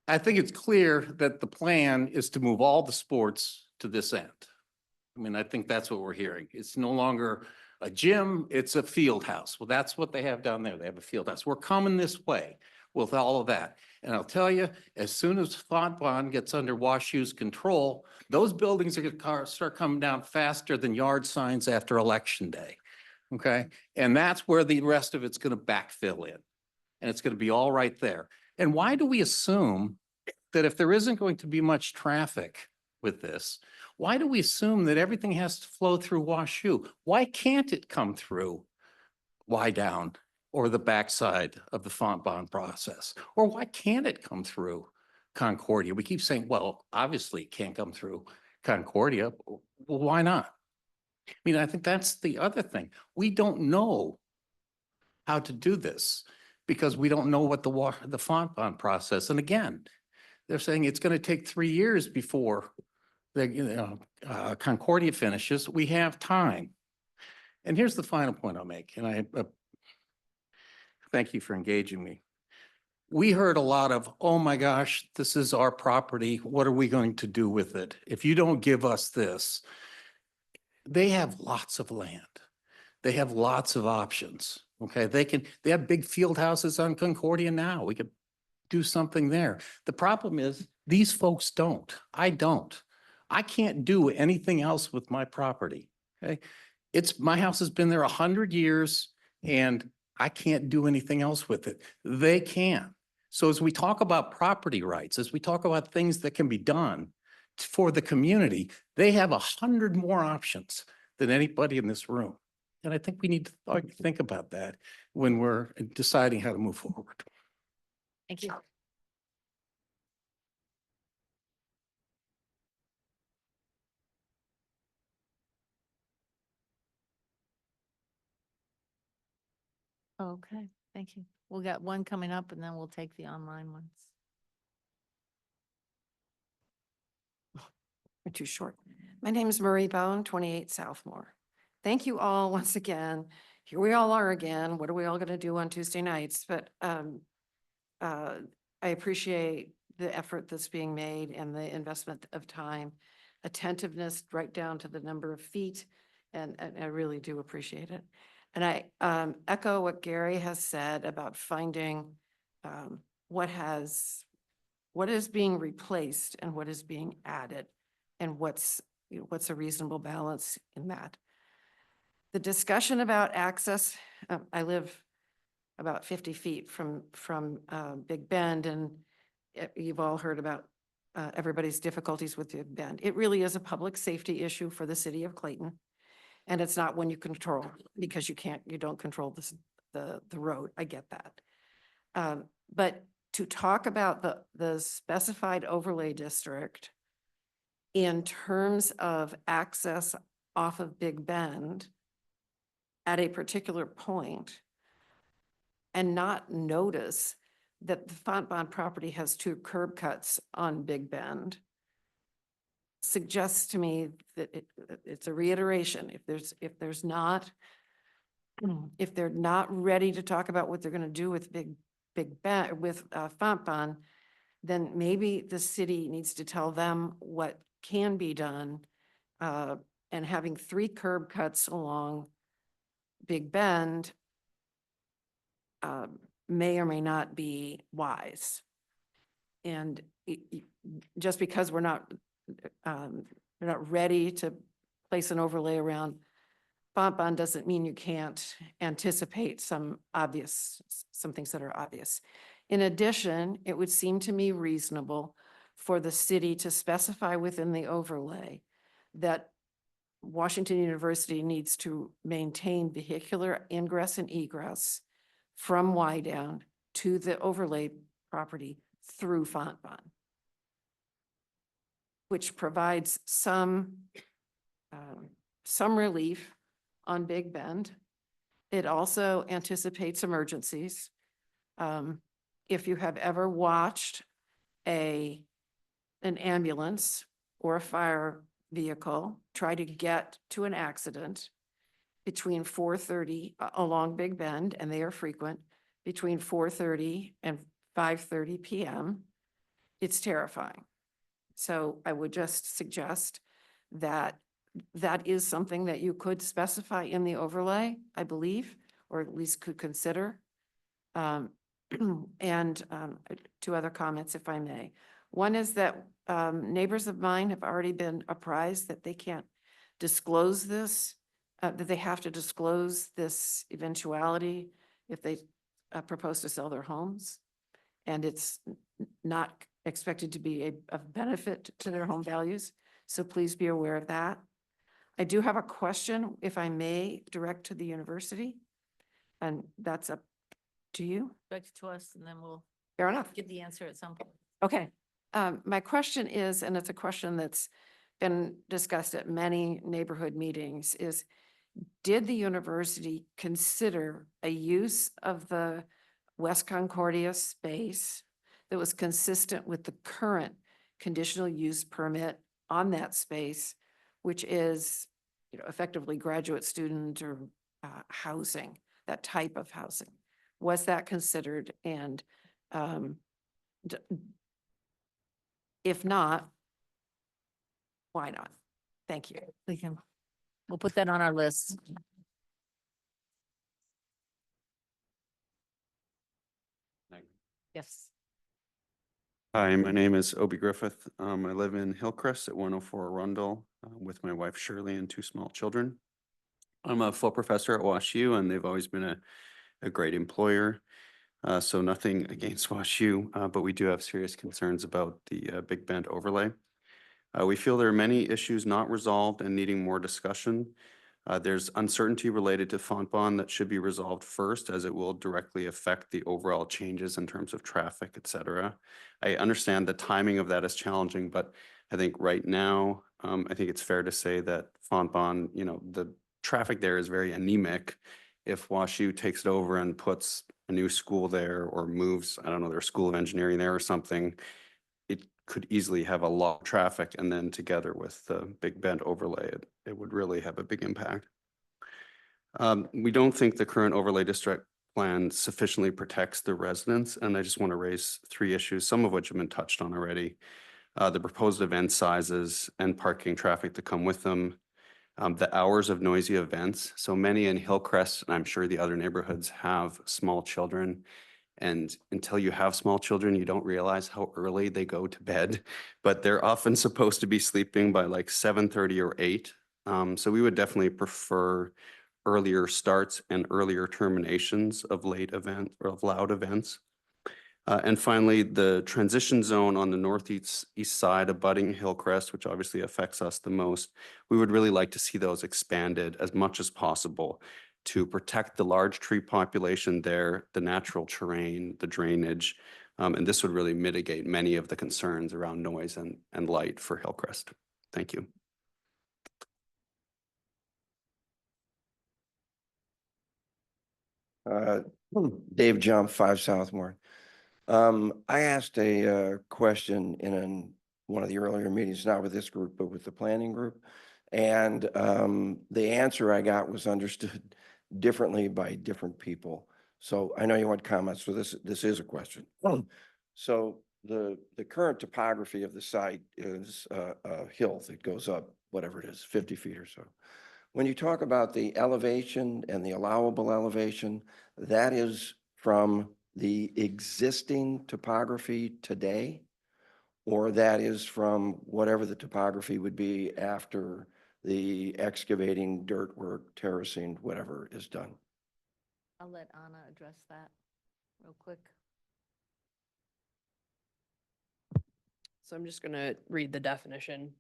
I think it's clear that the plan is to move all the sports to this end. I mean, I think that's what we're hearing. It's no longer a gym, it's a field house. Well, that's what they have down there. They have a field house. We're coming this way with all of that. And I'll tell you, as soon as Fontbonne gets under WashU's control, those buildings are gonna start coming down faster than yard signs after Election Day. Okay? And that's where the rest of it's gonna backfill in. And it's gonna be all right there. And why do we assume that if there isn't going to be much traffic with this, why do we assume that everything has to flow through WashU? Why can't it come through down or the backside of the Fontbonne process? Or why can't it come through Concordia? We keep saying, well, obviously it can't come through Concordia. Well, why not? I mean, I think that's the other thing. We don't know how to do this because we don't know what the Fontbonne process. And again, they're saying it's going to take 3 years before the Concordia finishes. We have time. And here's the final point I'll make, and I thank you for engaging me. We heard a lot of, oh my gosh, this is our property. What are we going to do with it? If you don't give us this, they have lots of land. They have lots of options. Okay, they have big field houses on Concordia now. We could do something there. The problem is these folks don't. I don't. I can't do anything else with my property. Okay, my house has been there 100 years and I can't do anything else with it. They can. So as we talk about property rights, as we talk about things that can be done for the community, they have 100 more options than anybody in this room. And I think we need to think about that when we're deciding how to move forward. Thank you. Okay, thank you. We'll get one coming up and then we'll take the online ones. Or too short. My name is Marie Bone, 28 Southmore. Thank you all once again. Here we all are again. What are we all going to do on Tuesday nights? But I appreciate the effort that's being made and the investment of time, attentiveness right down to the number of feet. And I really do appreciate it. And I echo what Gary has said about finding what is being replaced and what is being added and what's a reasonable balance in that. The discussion about access, I live about 50 feet from Big Bend, and you've all heard about everybody's difficulties with Big Bend. It really is a public safety issue for the city of Clayton. And it's not one you control because you don't control the road. I get that. But to talk about the specified overlay district in terms of access off of Big Bend at a particular point and not notice that the Fontbonne property has 2 curb cuts on Big Bend suggests to me that it's a reiteration. If they're not ready to talk about what they're going to do with Fontbonne, then maybe the city needs to tell them what can be done. And having 3 curb cuts along Big Bend may or may not be wise. And just because we're not ready to place an overlay around Fontbonne doesn't mean you can't anticipate some things that are obvious. In addition, it would seem to me reasonable for the city to specify within the overlay that Washington University needs to maintain vehicular ingress and egress from Wydown to the overlay property through Fontbonne. which provides some relief on Big Bend. It also anticipates emergencies. If you have ever watched an ambulance or a fire vehicle try to get to an accident between 4:30 along Big Bend, and they are frequent, between 4:30 and 5:30 PM, it's terrifying. So I would just suggest that that is something that you could specify in the overlay, I believe, or at least could consider. And two other comments, if I may. One is that neighbors of mine have already been apprised that they can't disclose this, that they have to disclose this eventuality if they propose to sell their homes. And it's not expected to be of benefit to their home values. So please be aware of that. I do have a question, if I may, direct to the university. And that's up to you. Back to us and then we'll Fair enough. get the answer at some point. Okay. My question is, and it's a question that's been discussed at many neighborhood meetings, is did the university consider a use of the West Concordia space that was consistent with the current conditional use permit on that space, which is, effectively graduate student or housing, that type of housing? Was that considered? And if not, why not? Thank you. We'll put that on our list. Yes. Hi, my name is Obie Griffith. I live in Hillcrest at 104 Arundel with my wife Shirley and two small children. I'm a full professor at WashU, and they've always been a great employer. So nothing against WashU, but we do have serious concerns about the Big Bend overlay. We feel there are many issues not resolved and needing more discussion. There's uncertainty related to Fontbonne that should be resolved first, as it will directly affect the overall changes in terms of traffic, et cetera. I understand the timing of that is challenging, but I think right now, I think it's fair to say that Fontbonne, the traffic there is very anemic. If WashU takes it over and puts a new school there or moves, I don't know, their School of Engineering there or something, it could easily have a lot of traffic, and then together with the Big Bend overlay, it would really have a big impact. We don't think the current overlay district plan sufficiently protects the residents, and I just want to raise three issues, some of which have been touched on already. The proposed event sizes and parking traffic to come with them, the hours of noisy events. So many in Hillcrest, and I'm sure the other neighborhoods, have small children. And until you have small children, you don't realize how early they go to bed, but they're often supposed to be sleeping by like 7:30 or 8. So we would definitely prefer earlier starts and earlier terminations of late event or of loud events. And finally, the transition zone on the northeast side abutting Hillcrest, which obviously affects us the most, we would really like to see those expanded as much as possible to protect the large tree population there, the natural terrain, the drainage. And this would really mitigate many of the concerns around noise and light for Hillcrest. Thank you. Dave Jump, 5 Southmore. I asked a question in one of the earlier meetings, not with this group, but with the planning group. And the answer I got was understood differently by different people. So I know you want comments, so this is a question. So the current topography of the site is a hill that goes up, whatever it is, 50 feet or so. When you talk about the elevation and the allowable elevation, that is from the existing topography today, or that is from whatever the topography would be after the excavating, dirt work, terracing, whatever is done? I'll let Anna address that real quick. So I'm just gonna read the definition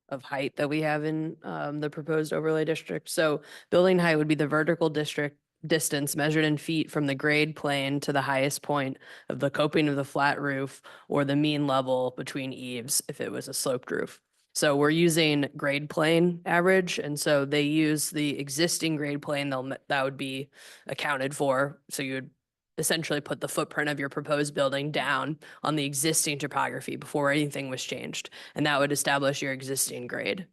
of height that we have in the proposed overlay district. So building height would be the vertical district distance measured in feet from the grade plane to the highest point of the coping of the flat roof or the mean level between eaves if it was a sloped roof. So we're using grade plane average, and so they use the existing grade plane that would be accounted for. So you would essentially put the footprint of your proposed building down on the existing topography before anything was changed, and that would establish your existing grade.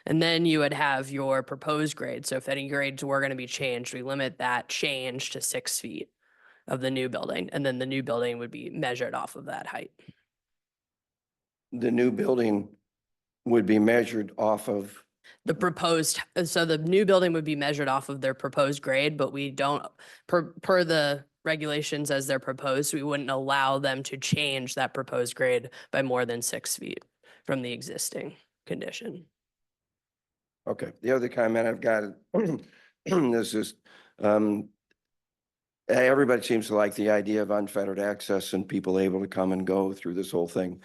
And then you would have your proposed grade. So if any grades were going to be changed, we limit that change to 6 feet of the new building, and then the new building would be measured off of that height. The new building would be measured off of, The proposed, so the new building would be measured off of their proposed grade, but we don't, per the regulations as they're proposed, we wouldn't allow them to change that proposed grade by more than 6 feet from the existing condition. okay, the other comment I've got is just, everybody seems to like the idea of unfettered access and people able to come and go through this whole thing.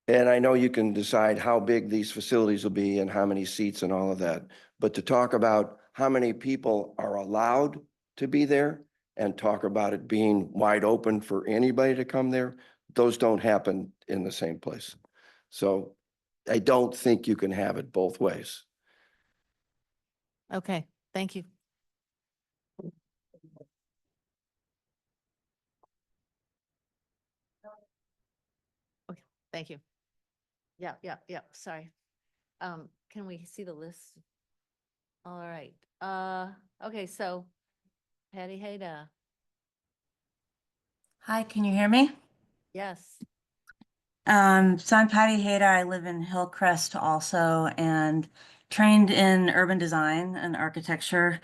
And I know you can decide how big these facilities will be and how many seats and all of that. But to talk about how many people are allowed to be there and talk about it being wide open for anybody to come there, those don't happen in the same place. So I don't think you can have it both ways. Okay, thank you. Okay, thank you. Yeah, sorry. Can we see the list? All right, okay, so Patty Hayda, Hi, can you hear me? yes. So I'm Patty Hayda. I live in Hillcrest also and trained in urban design and architecture.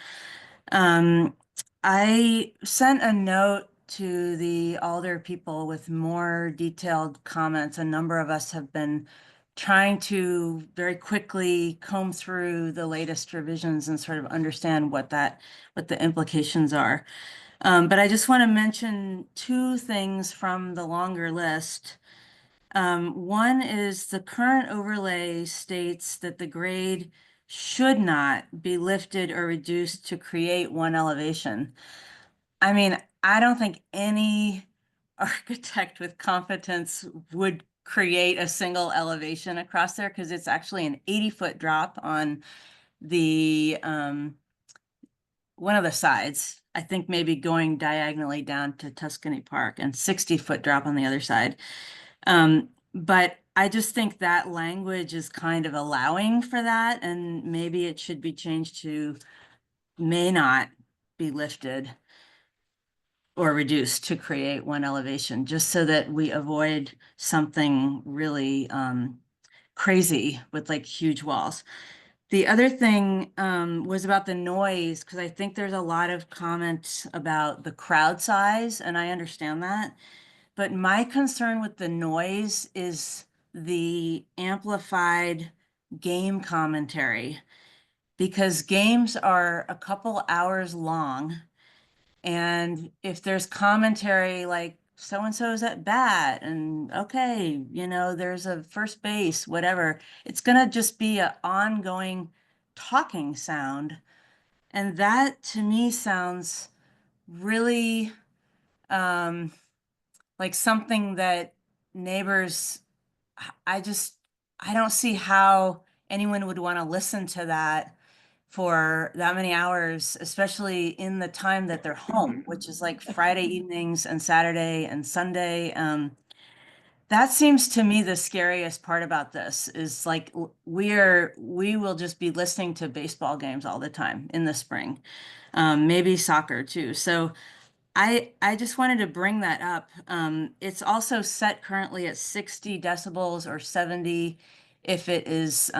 I sent a note to the Alder people with more detailed comments. A number of us have been trying to very quickly comb through the latest revisions and sort of understand what the implications are. But I just want to mention two things from the longer list. One is the current overlay states that the grade should not be lifted or reduced to create one elevation. I mean, I don't think any architect with competence would create a single elevation across there because it's actually an 80-foot drop on the one of the sides. I think maybe going diagonally down to Tuscany Park and 60-foot drop on the other side. But I just think that language is kind of allowing for that, and maybe it should be changed to may not be lifted or reduced to create one elevation, just so that we avoid something really crazy with like huge walls. The other thing was about the noise, because I think there's a lot of comments about the crowd size, and I understand that. But my concern with the noise is the amplified game commentary, because games are a couple hours long. And if there's commentary like so-and-so's at bat and okay, there's a first base, whatever, it's gonna just be an ongoing talking sound. And that to me sounds really like something that neighbors, I don't see how anyone would want to listen to that for that many hours, especially in the time that they're home, which is like Friday evenings and Saturday and Sunday. That seems to me the scariest part about this is like we will just be listening to baseball games all the time in the spring, maybe soccer too. So I just wanted to bring that up. It's also set currently at 60 decibels or 70 if it is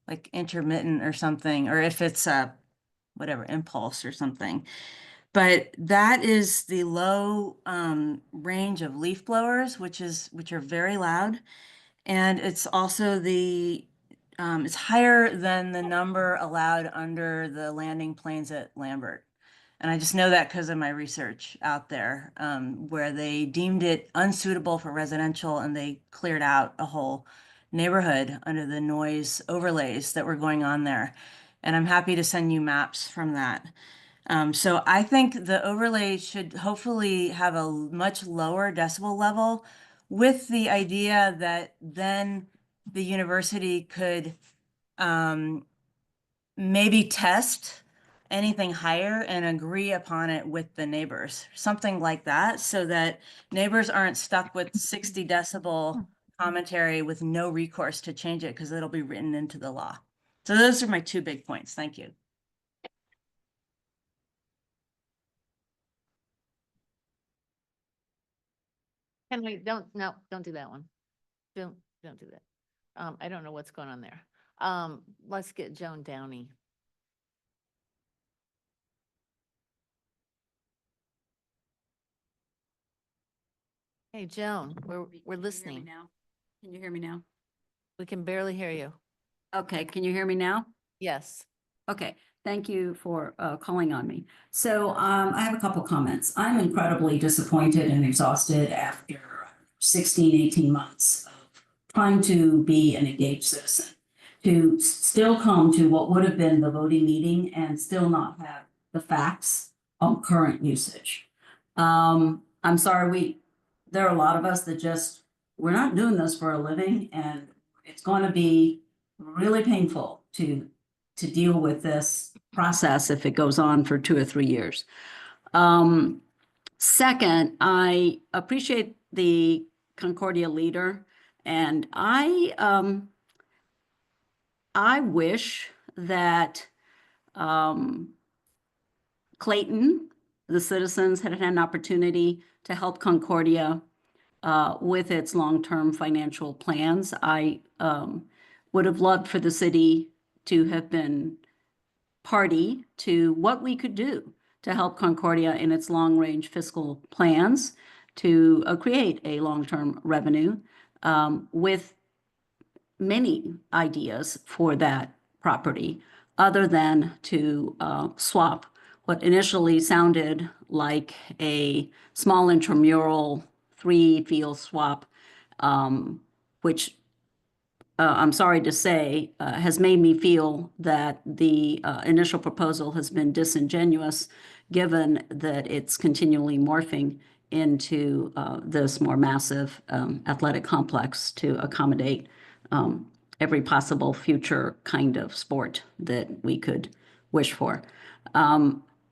like intermittent or something, or if it's a whatever impulse or something. But that is the low range of leaf blowers, which are very loud. And it's also it's higher than the number allowed under the landing planes at Lambert. And I just know that because of my research out there, where they deemed it unsuitable for residential and they cleared out a whole neighborhood under the noise overlays that were going on there. and I'm happy to send you maps from that. So I think the overlay should hopefully have a much lower decibel level, with the idea that then the university could maybe test anything higher and agree upon it with the neighbors, something like that, so that neighbors aren't stuck with 60 decibel commentary with no recourse to change it because it'll be written into the law. So those are my 2 big points. Thank you. Henry, don't do that one. Don't do that. I don't know what's going on there. Let's get Joan Downey. Hey, Joan, we're listening. Now, can you hear me now? We can barely hear you. Okay, can you hear me now? Yes. Okay, thank you for calling on me. So I have a couple comments. I'm incredibly disappointed and exhausted after 16, 18 months of trying to be an engaged citizen, to still come to what would have been the voting meeting and still not have the facts on current usage. I'm sorry, there are a lot of us that just, we're not doing this for a living, and it's going to be really painful to deal with this process if it goes on for 2 or 3 years. Second, I appreciate the Concordia leader, and I wish that Clayton, the citizens, had an opportunity to help Concordia with its long-term financial plans. I would have loved for the city to have been party to what we could do to help Concordia in its long-range fiscal plans to create a long-term revenue with many ideas for that property, other than to swap what initially sounded like a small intramural 3-field swap, which I'm sorry to say, has made me feel that the initial proposal has been disingenuous, given that it's continually morphing into this more massive athletic complex to accommodate every possible future kind of sport that we could wish for.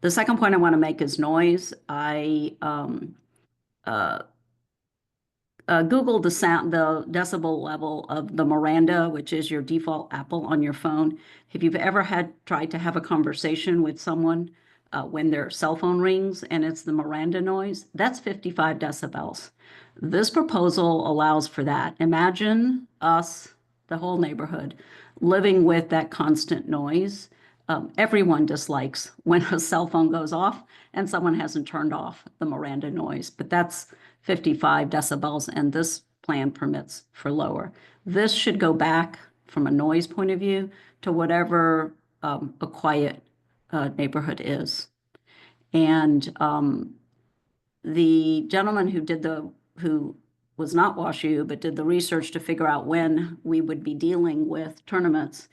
The second point I want to make is noise. I Googled the decibel level of the Miranda, which is your default Apple on your phone. If you've ever tried to have a conversation with someone when their cell phone rings and it's the Miranda noise, that's 55 decibels. This proposal allows for that. Imagine us, the whole neighborhood, living with that constant noise. Everyone dislikes when a cell phone goes off and someone hasn't turned off the Miranda noise, but that's 55 decibels, and this plan permits for lower. This should go back from a noise point of view to whatever a quiet neighborhood is. And the gentleman who was not WashU, but did the research to figure out when we would be dealing with tournaments,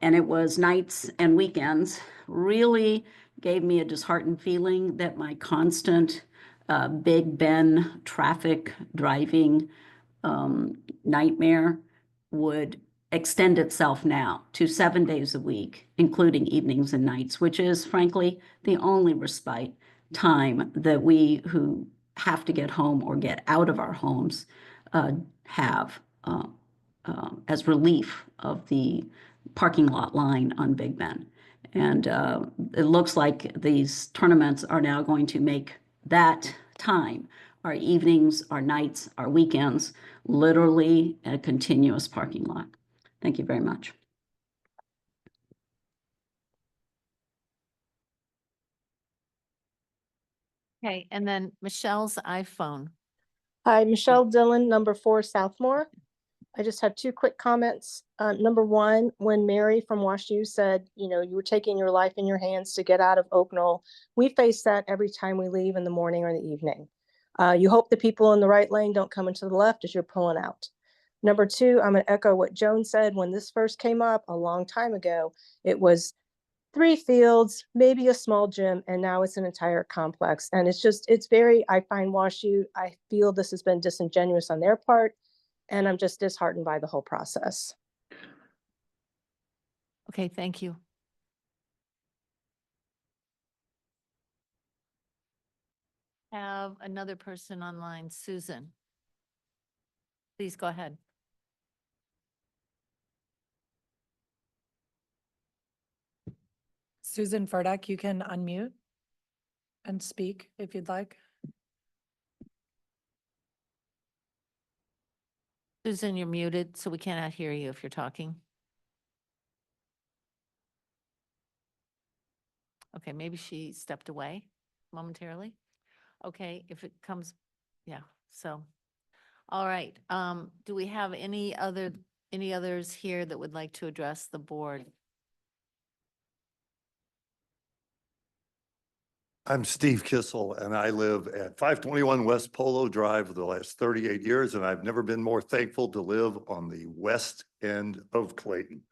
and it was nights and weekends, really gave me a disheartened feeling that my constant Big Ben traffic driving nightmare would extend itself now to 7 days a week, including evenings and nights, which is frankly the only respite time that we who have to get home or get out of our homes have as relief of the parking lot line on Big Ben. And it looks like these tournaments are now going to make that time, our evenings, our nights, our weekends, literally a continuous parking lot. Thank you very much. Okay, and then Michelle's iPhone. Hi, Michelle Dillon, number 4 Southmore. I just have 2 quick comments. Number 1, when Mary from WashU said, you know, you were taking your life in your hands to get out of Oaknall, we face that every time we leave in the morning or the evening. You hope the people in the right lane don't come into the left as you're pulling out. Number two, I'm going to echo what Joan said. When this first came up a long time ago, it was 3 fields, maybe a small gym, and now it's an entire complex. And it's very, I find WashU, I feel this has been disingenuous on their part, and I'm just disheartened by the whole process. Okay, thank you. Have another person online, Susan. Please go ahead. Susan Furdak, you can unmute and speak if you'd like. Susan, you're muted, so we cannot hear you if you're talking. Okay, maybe she stepped away momentarily. Okay, if it comes, yeah, so. All right, do we have any others here that would like to address the board? I'm Steve Kissel, and I live at 521 West Polo Drive for the last 38 years, and I've never been more thankful to live on the west end of Clayton.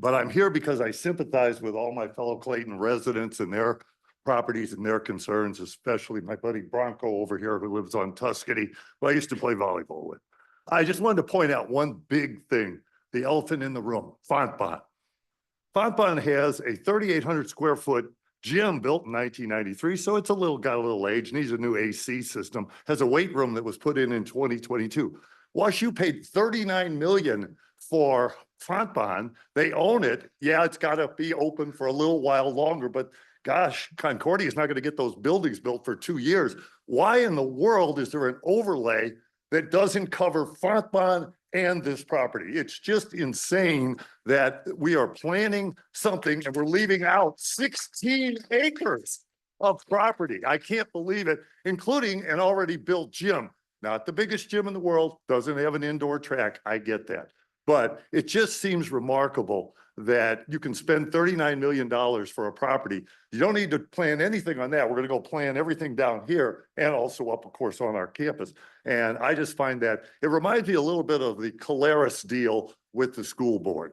But I'm here because I sympathize with all my fellow Clayton residents and their properties and their concerns, especially my buddy Bronco over here who lives on Tuscany, who I used to play volleyball with. I just wanted to point out one big thing, the elephant in the room, Fontbonne. Fontbonne has a 3,800 square foot gym built in 1993, so it's got a little age, needs a new AC system, has a weight room that was put in 2022. WashU paid $39 million for Fontbonne. They own it. Yeah, it's got to be open for a little while longer, but gosh, Concordia is not going to get those buildings built for 2 years. Why in the world is there an overlay that doesn't cover Fontbonne and this property? It's just insane that we are planning something and we're leaving out 16 acres of property. I can't believe it, including an already built gym. Not the biggest gym in the world, doesn't have an indoor track. I get that. But it just seems remarkable that you can spend $39 million for a property. You don't need to plan anything on that. We're going to go plan everything down here and also up, of course, on our campus. And I just find that it reminds me a little bit of the Caleres deal with the school board.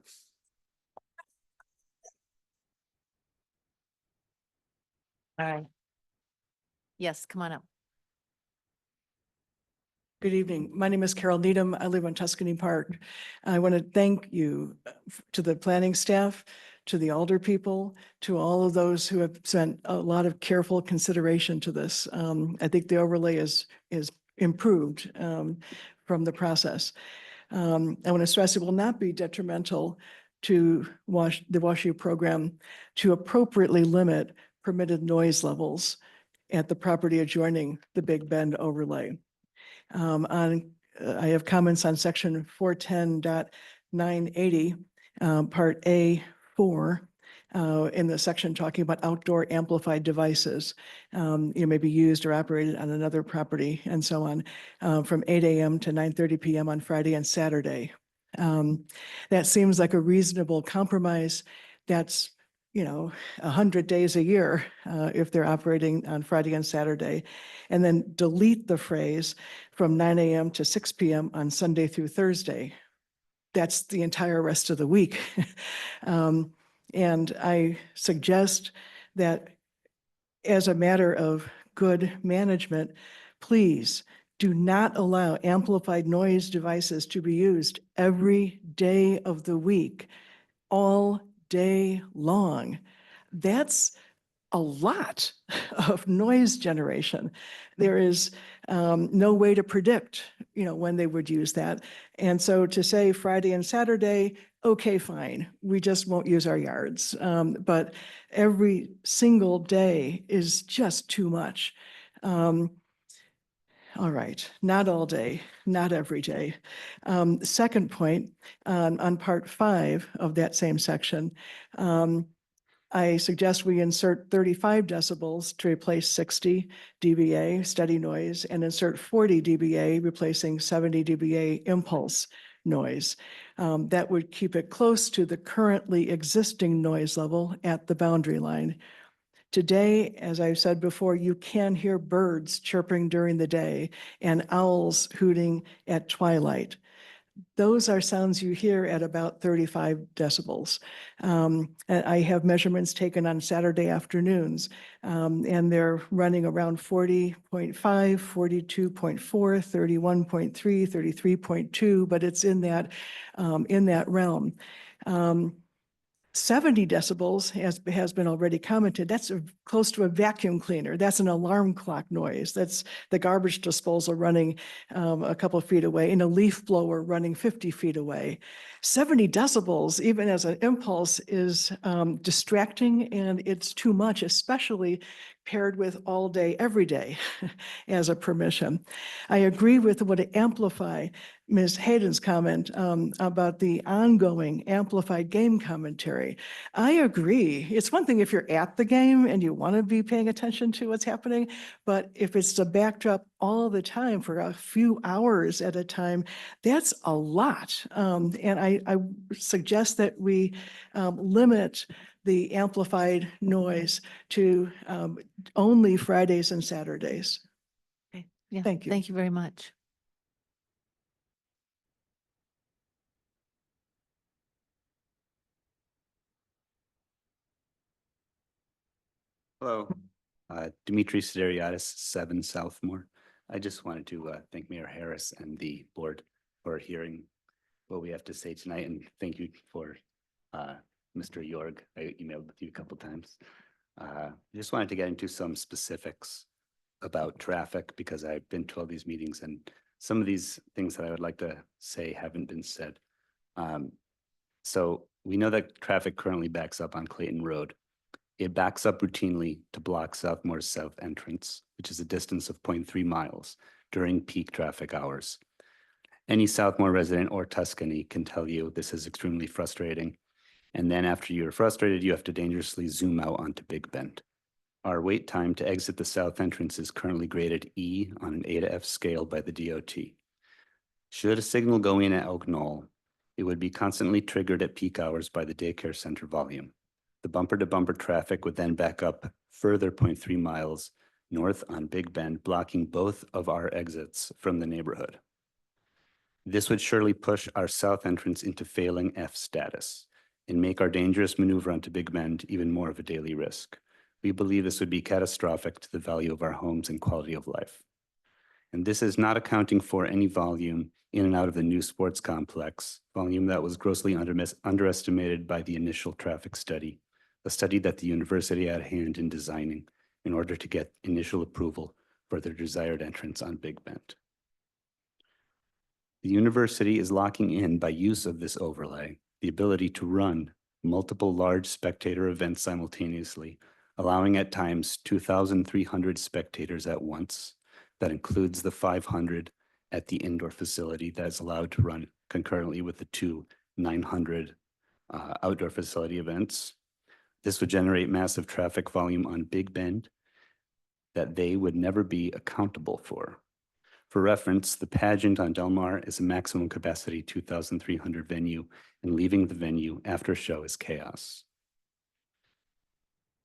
All right. Yes, come on up. Good evening. My name is Carol Needham. I live on Tuscany Park. I want to thank you to the planning staff, to the alder people, to all of those who have spent a lot of careful consideration to this. I think the overlay is improved from the process. I want to stress it will not be detrimental to the WashU program to appropriately limit permitted noise levels at the property adjoining the Big Bend overlay. I have comments on section 410.980, part A4, in the section talking about outdoor amplified devices. May be used or operated on another property and so on, from 8 a.m. to 9:30 p.m. on Friday and Saturday. That seems like a reasonable compromise. That's 100 days a year if they're operating on Friday and Saturday, and then delete the phrase from 9 a.m. to 6 p.m. on Sunday through Thursday. That's the entire rest of the week. And I suggest that as a matter of good management, please do not allow amplified noise devices to be used every day of the week, all day long. That's a lot of noise generation. There is no way to predict, when they would use that. And so to say Friday and Saturday, okay, fine, we just won't use our yards. But every single day is just too much. All right, not all day, not every day. Second point, on part 5 of that same section, I suggest we insert 35 decibels to replace 60 dBA steady noise and insert 40 dBA replacing 70 dBA impulse noise. That would keep it close to the currently existing noise level at the boundary line. Today, as I've said before, you can hear birds chirping during the day and owls hooting at twilight. those are sounds you hear at about 35 decibels. And I have measurements taken on Saturday afternoons, and they're running around 40.5, 42.4, 31.3, 33.2, but it's in that realm. 70 decibels has been already commented. That's close to a vacuum cleaner. That's an alarm clock noise. That's the garbage disposal running a couple of feet away and a leaf blower running 50 feet away. 70 decibels, even as an impulse, is distracting, and it's too much, especially paired with all day, every day as a permission. I agree with what amplify Ms. Hayden's comment about the ongoing amplified game commentary. I agree. It's one thing if you're at the game and you want to be paying attention to what's happening, but if it's the backdrop all the time for a few hours at a time, that's a lot. And I suggest that we limit the amplified noise to only Fridays and Saturdays. Okay. Yeah, Thank you. Thank you very much. Hello, Dimitri Sideriadis, 7 Southmore. I just wanted to thank Mayor Harris and the board for hearing what we have to say tonight, and thank you for Mr. Jorg. I emailed with you a couple times. I just wanted to get into some specifics about traffic because I've been to all these meetings and some of these things that I would like to say haven't been said. So we know that traffic currently backs up on Clayton Road. It backs up routinely to block Southmore's south entrance, which is a distance of 0.3 miles during peak traffic hours. Any Southmore resident or Tuscany can tell you this is extremely frustrating. And then after you're frustrated, you have to dangerously zoom out onto Big Bend. Our wait time to exit the south entrance is currently graded E on an A to F scale by the DOT. Should a signal go in at Oak Knoll, it would be constantly triggered at peak hours by the daycare center volume. The bumper-to-bumper traffic would then back up further 0.3 miles north on Big Bend, blocking both of our exits from the neighborhood. This would surely push our south entrance into failing F status and make our dangerous maneuver onto Big Bend even more of a daily risk. We believe this would be catastrophic to the value of our homes and quality of life. And this is not accounting for any volume in and out of the new sports complex, volume that was grossly underestimated by the initial traffic study, a study that the university had a hand in designing in order to get initial approval for their desired entrance on Big Bend. The university is locking in, by use of this overlay, the ability to run multiple large spectator events simultaneously, allowing at times 2,300 spectators at once. That includes the 500 at the indoor facility that is allowed to run concurrently with the 900 outdoor facility events. This would generate massive traffic volume on Big Bend that they would never be accountable for. For reference, the pageant on Del Mar is a maximum capacity 2,300 venue, and leaving the venue after a show is chaos.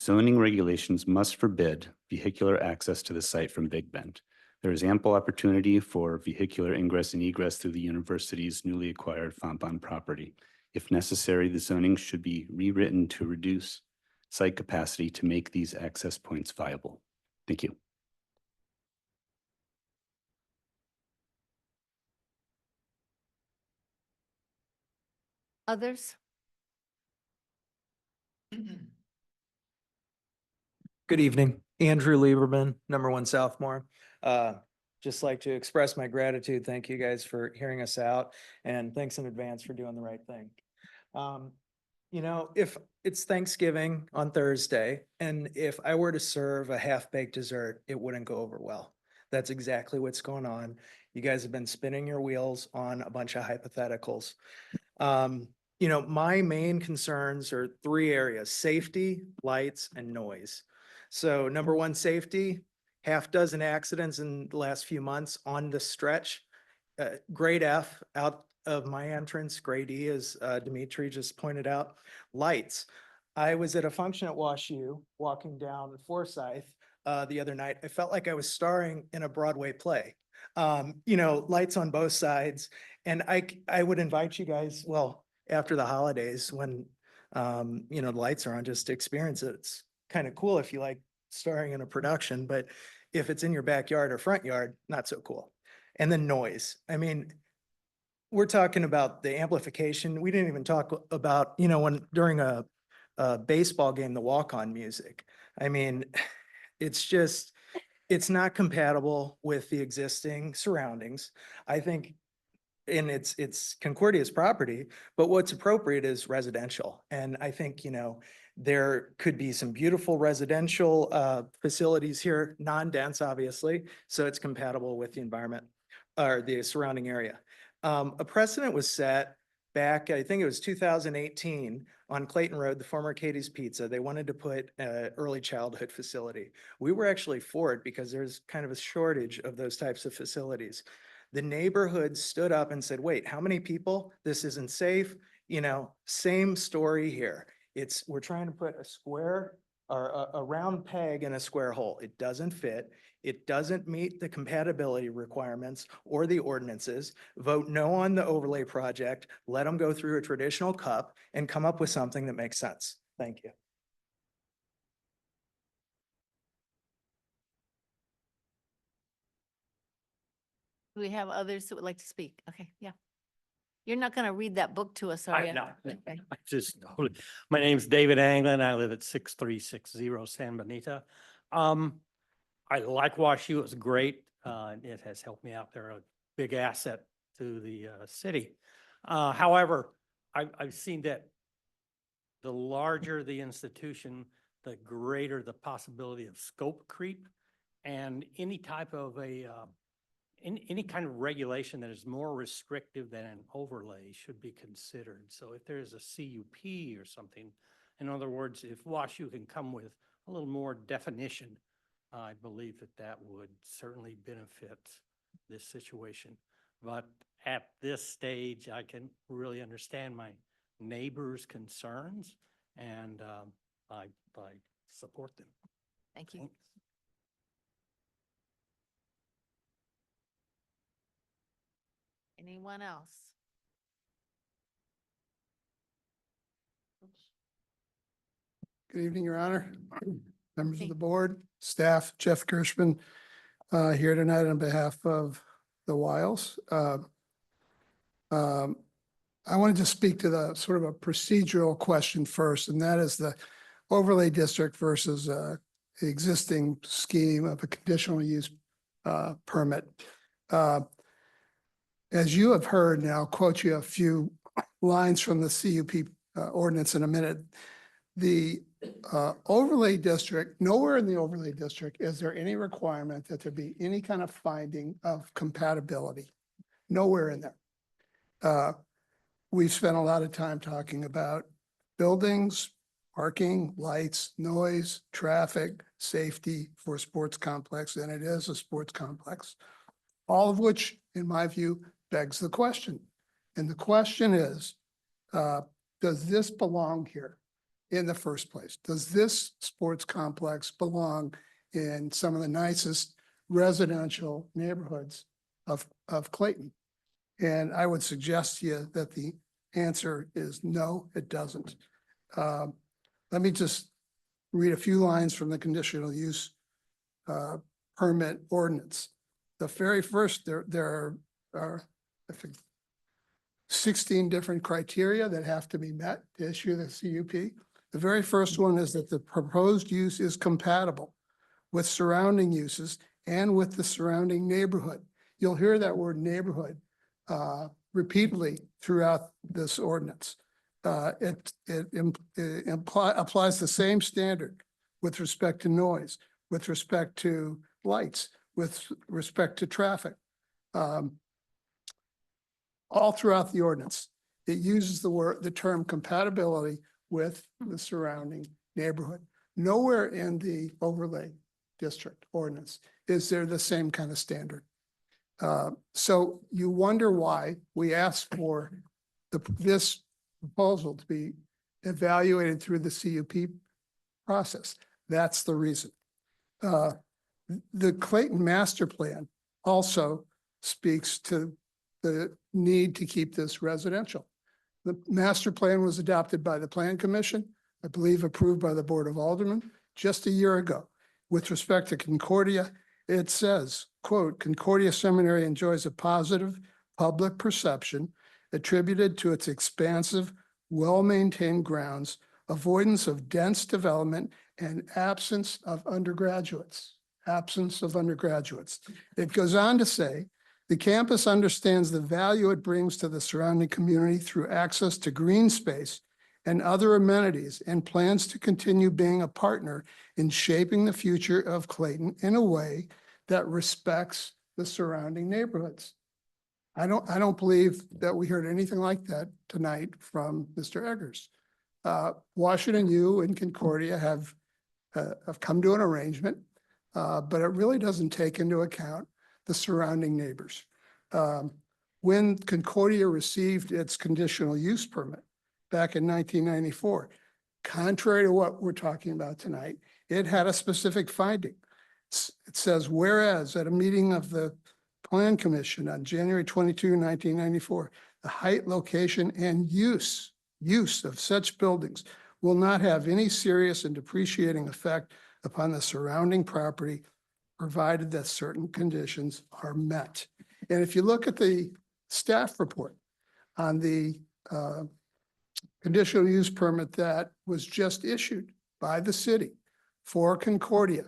Zoning regulations must forbid vehicular access to the site from Big Bend. There is ample opportunity for vehicular ingress and egress through the university's newly acquired Fontbonne property. If necessary, the zoning should be rewritten to reduce site capacity to make these access points viable. Thank you. Others? Good evening, Andrew Lieberman, #1 Southmore. Just like to express my gratitude. Thank you guys for hearing us out, and thanks in advance for doing the right thing. You know, if it's Thanksgiving on Thursday, and if I were to serve a half-baked dessert, it wouldn't go over well. That's exactly what's going on. You guys have been spinning your wheels on a bunch of hypotheticals. You know, my main concerns are 3 areas: safety, lights, and noise. So #1, safety, half dozen accidents in the last few months on the stretch. Grade F out of my entrance, grade E, as Dimitri just pointed out. Lights. I was at a function at WashU, walking down Forsyth the other night. I felt like I was starring in a Broadway play. You know, lights on both sides. And I would invite you guys, well, after the holidays, when, you know, the lights are on, just to experience it. It's kind of cool if you like starring in a production, but if it's in your backyard or front yard, not so cool. And then noise. I mean, we're talking about the amplification. We didn't even talk about, you know, when during a baseball game, the walk-on music. I mean, it's just, it's not compatible with the existing surroundings. I think, and it's Concordia's property, but what's appropriate is residential. And I think, you know, there could be some beautiful residential facilities here, non-dense, obviously, so it's compatible with the environment or the surrounding area. A precedent was set back, I think it was 2018, on Clayton Road, the former Katie's Pizza. They wanted to put an early childhood facility. We were actually for it because there's kind of a shortage of those types of facilities. The neighborhood stood up and said, wait, how many people? This isn't safe. You know, same story here. We're trying to put a square or a round peg in a square hole. It doesn't fit. It doesn't meet the compatibility requirements or the ordinances. Vote no on the overlay project. Let them go through a traditional cup and come up with something that makes sense. Thank you. Do we have others that would like to speak? Okay, yeah. You're not going to read that book to us, are you? No, Okay. I just, my name's David Anglin. I live at 6360 San Benita. I like WashU. It was great. It has helped me out. They're a big asset to the city. However, I've seen that the larger the institution, the greater the possibility of scope creep, and any type of any kind of regulation that is more restrictive than an overlay should be considered. So if there's a CUP or something, in other words, if WashU can come with a little more definition, I believe that that would certainly benefit this situation. But at this stage, I can really understand my neighbors' concerns, and I support them. Thank you. Anyone else? Good evening, Your Honor, members of the board, staff, Jeff Gershman, here tonight on behalf of the Wiles. I wanted to speak to the sort of a procedural question first, and that is the overlay district versus the existing scheme of a conditional use permit. As you have heard, and I'll quote you a few lines from the CUP ordinance in a minute. The overlay district, nowhere in the overlay district is there any requirement that there be any kind of finding of compatibility. Nowhere in there. We've spent a lot of time talking about buildings, parking, lights, noise, traffic, safety for a sports complex, and it is a sports complex. All of which, in my view, begs the question. And the question is, does this belong here in the first place? Does this sports complex belong in some of the nicest residential neighborhoods of Clayton? And I would suggest to you that the answer is no, it doesn't. Let me just read a few lines from the conditional use permit ordinance. The very first, there are I think 16 different criteria that have to be met to issue the CUP. The very first one is that the proposed use is compatible with surrounding uses and with the surrounding neighborhood. You'll hear that word neighborhood repeatedly throughout this ordinance. It applies the same standard with respect to noise, with respect to lights, with respect to traffic. All throughout the ordinance, it uses the term compatibility with the surrounding neighborhood. Nowhere in the overlay district ordinance is there the same kind of standard. So you wonder why we asked for this proposal to be evaluated through the CUP process. That's the reason. The Clayton Master Plan also speaks to the need to keep this residential. The master plan was adopted by the Plan Commission, I believe approved by the Board of Aldermen just a year ago. With respect to Concordia, it says, quote, Concordia Seminary enjoys a positive public perception attributed to its expansive, well-maintained grounds, avoidance of dense development, and absence of undergraduates. It goes on to say, the campus understands the value it brings to the surrounding community through access to green space and other amenities, and plans to continue being a partner in shaping the future of Clayton in a way that respects the surrounding neighborhoods. I don't believe that we heard anything like that tonight from Mr. Eggers. Washington U and Concordia have come to an arrangement, but it really doesn't take into account the surrounding neighbors. When Concordia received its conditional use permit back in 1994, contrary to what we're talking about tonight, it had a specific finding. It says, whereas at a meeting of the Plan Commission on January 22, 1994, the height, location, and use of such buildings will not have any serious and depreciating effect upon the surrounding property, provided that certain conditions are met. And if you look at the staff report on the conditional use permit that was just issued by the city for Concordia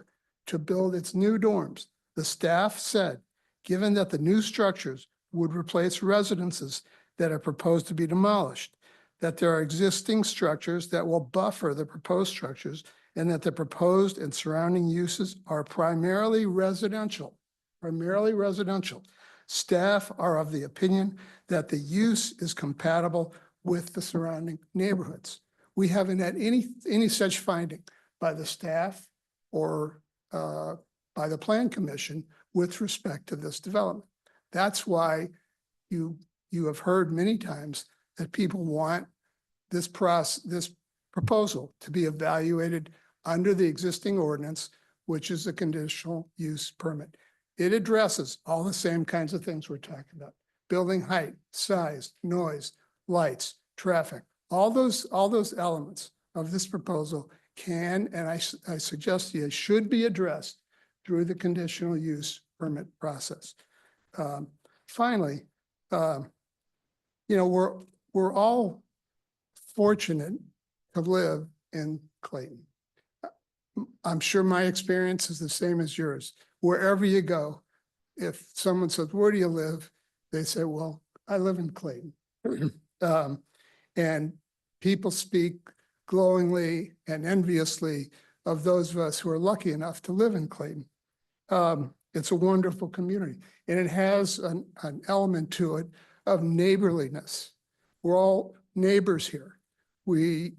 to build its new dorms, the staff said, given that the new structures would replace residences that are proposed to be demolished, that there are existing structures that will buffer the proposed structures, and that the proposed and surrounding uses are primarily residential. Staff are of the opinion that the use is compatible with the surrounding neighborhoods. We haven't had any such finding by the staff or by the Plan Commission with respect to this development. That's why you have heard many times that people want this proposal to be evaluated under the existing ordinance, which is a conditional use permit. It addresses all the same kinds of things we're talking about: building height, size, noise, lights, traffic. All those elements of this proposal can, and I suggest to you, should be addressed through the conditional use permit process. Finally, we're all fortunate to live in Clayton. I'm sure my experience is the same as yours. Wherever you go, if someone says, where do you live? They say, well, I live in Clayton. And people speak glowingly and enviously of those of us who are lucky enough to live in Clayton. It's a wonderful community, and it has an element to it of neighborliness. We're all neighbors here. We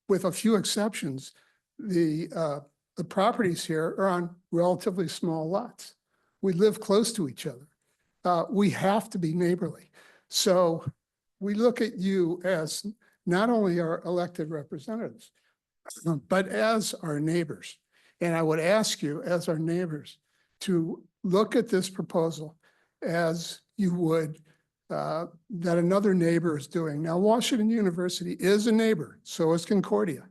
with a few exceptions, the properties here are on relatively small lots. We live close to each other. We have to be neighborly. So we look at you as not only our elected representatives, but as our neighbors. And I would ask you, as our neighbors, to look at this proposal as you would that another neighbor is doing. Now, Washington University is a neighbor, so is Concordia.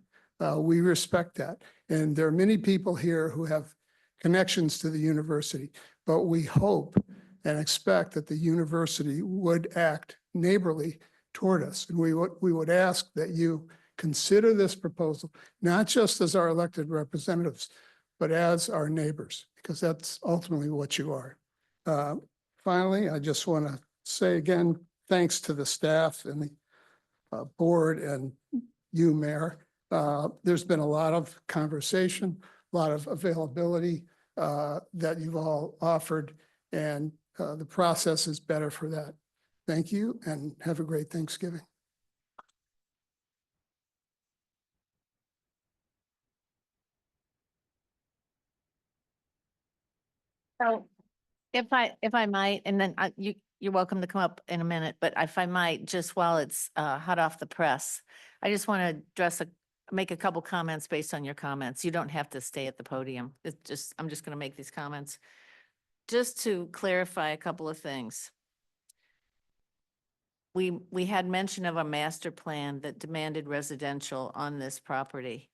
We respect that. And there are many people here who have connections to the university, but we hope and expect that the university would act neighborly toward us. And we would ask that you consider this proposal, not just as our elected representatives, but as our neighbors, because that's ultimately what you are. Finally, I just want to say again, thanks to the staff and the board and you, Mayor. There's been a lot of conversation, a lot of availability that you've all offered, and the process is better for that. Thank you, and have a great Thanksgiving. So if I might, and then you're welcome to come up in a minute, but if I might, just while it's hot off the press, I just want to make a couple comments based on your comments. You don't have to stay at the podium. I'm just going to make these comments. Just to clarify a couple of things. We had mention of a master plan that demanded residential on this property.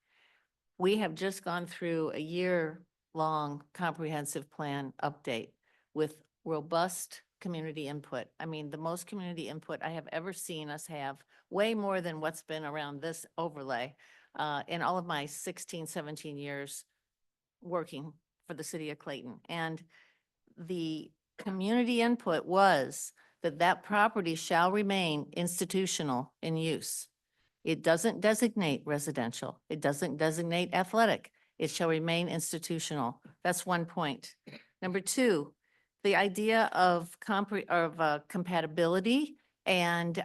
We have just gone through a year-long comprehensive plan update with robust community input. I mean, the most community input I have ever seen us have, way more than what's been around this overlay in all of my 16, 17 years working for the city of Clayton. And the community input was that that property shall remain institutional in use. It doesn't designate residential. It doesn't designate athletic. It shall remain institutional. That's one point. Number two, the idea of compatibility and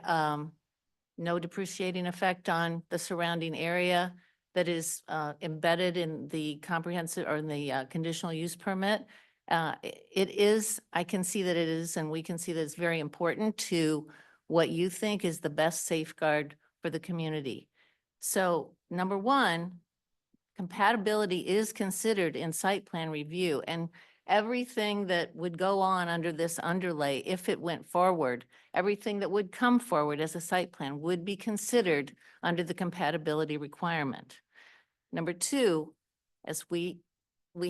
no depreciating effect on the surrounding area that is embedded in the comprehensive or in the conditional use permit. It is, I can see that it is, and we can see that it's very important to what you think is the best safeguard for the community. So number one, compatibility is considered in site plan review, and everything that would go on under this underlay, if it went forward, everything that would come forward as a site plan would be considered under the compatibility requirement. Number two, as we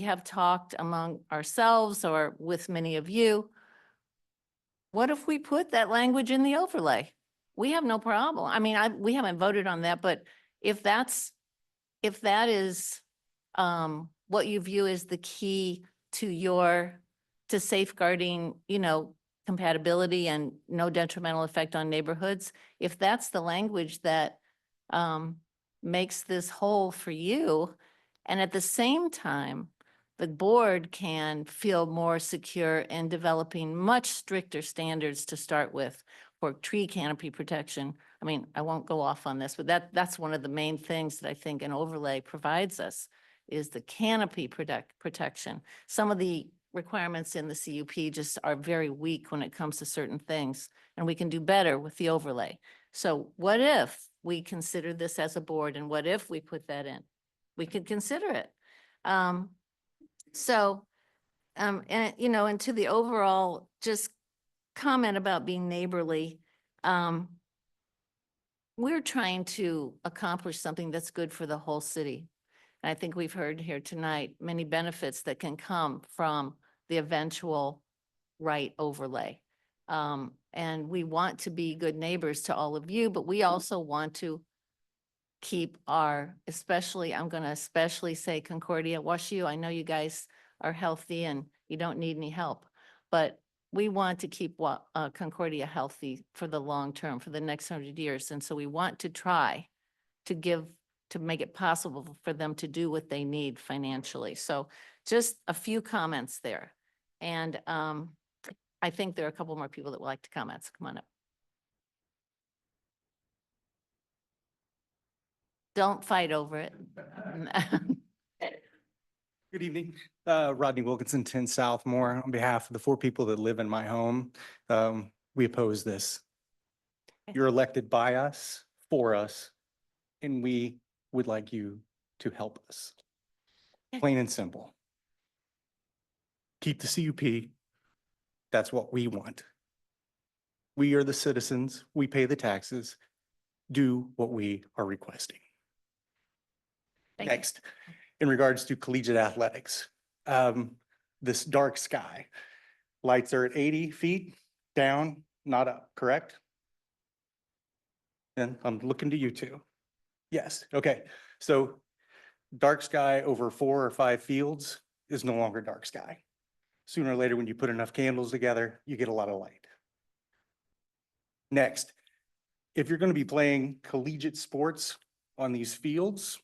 have talked among ourselves or with many of you, what if we put that language in the overlay? We have no problem. I mean, we haven't voted on that, but if that is what you view as the key to safeguarding, compatibility and no detrimental effect on neighborhoods, if that's the language that makes this whole for you, and at the same time, the board can feel more secure in developing much stricter standards to start with for tree canopy protection. I mean, I won't go off on this, but that's one of the main things that I think an overlay provides us is the canopy protection. Some of the requirements in the CUP just are very weak when it comes to certain things, and we can do better with the overlay. So what if we consider this as a board, and what if we put that in? We could consider it. And to the overall just comment about being neighborly, we're trying to accomplish something that's good for the whole city. And I think we've heard here tonight many benefits that can come from the eventual right overlay. And we want to be good neighbors to all of you, but we also want to keep I'm going to especially say Concordia, WashU. I know you guys are healthy and you don't need any help, but we want to keep Concordia healthy for the long term, for the next 100 years. And so we want to try to make it possible for them to do what they need financially. So just a few comments there. And I think there are a couple more people that would like to comment. So come on up. Don't fight over it. Good evening, Rodney Wilkinson, 10 Southmore. On behalf of the 4 people that live in my home, we oppose this. You're elected by us, for us, and we would like you to help us. Plain and simple. Keep the CUP. That's what we want. We are the citizens. We pay the taxes. Do what we are requesting. Next, in regards to collegiate athletics, this dark sky, lights are at 80 feet down, not up, correct? And I'm looking to you two. Yes, okay. So dark sky over 4 or 5 fields is no longer dark sky. Sooner or later, when you put enough candles together, you get a lot of light. Next, if you're going to be playing collegiate sports on these fields,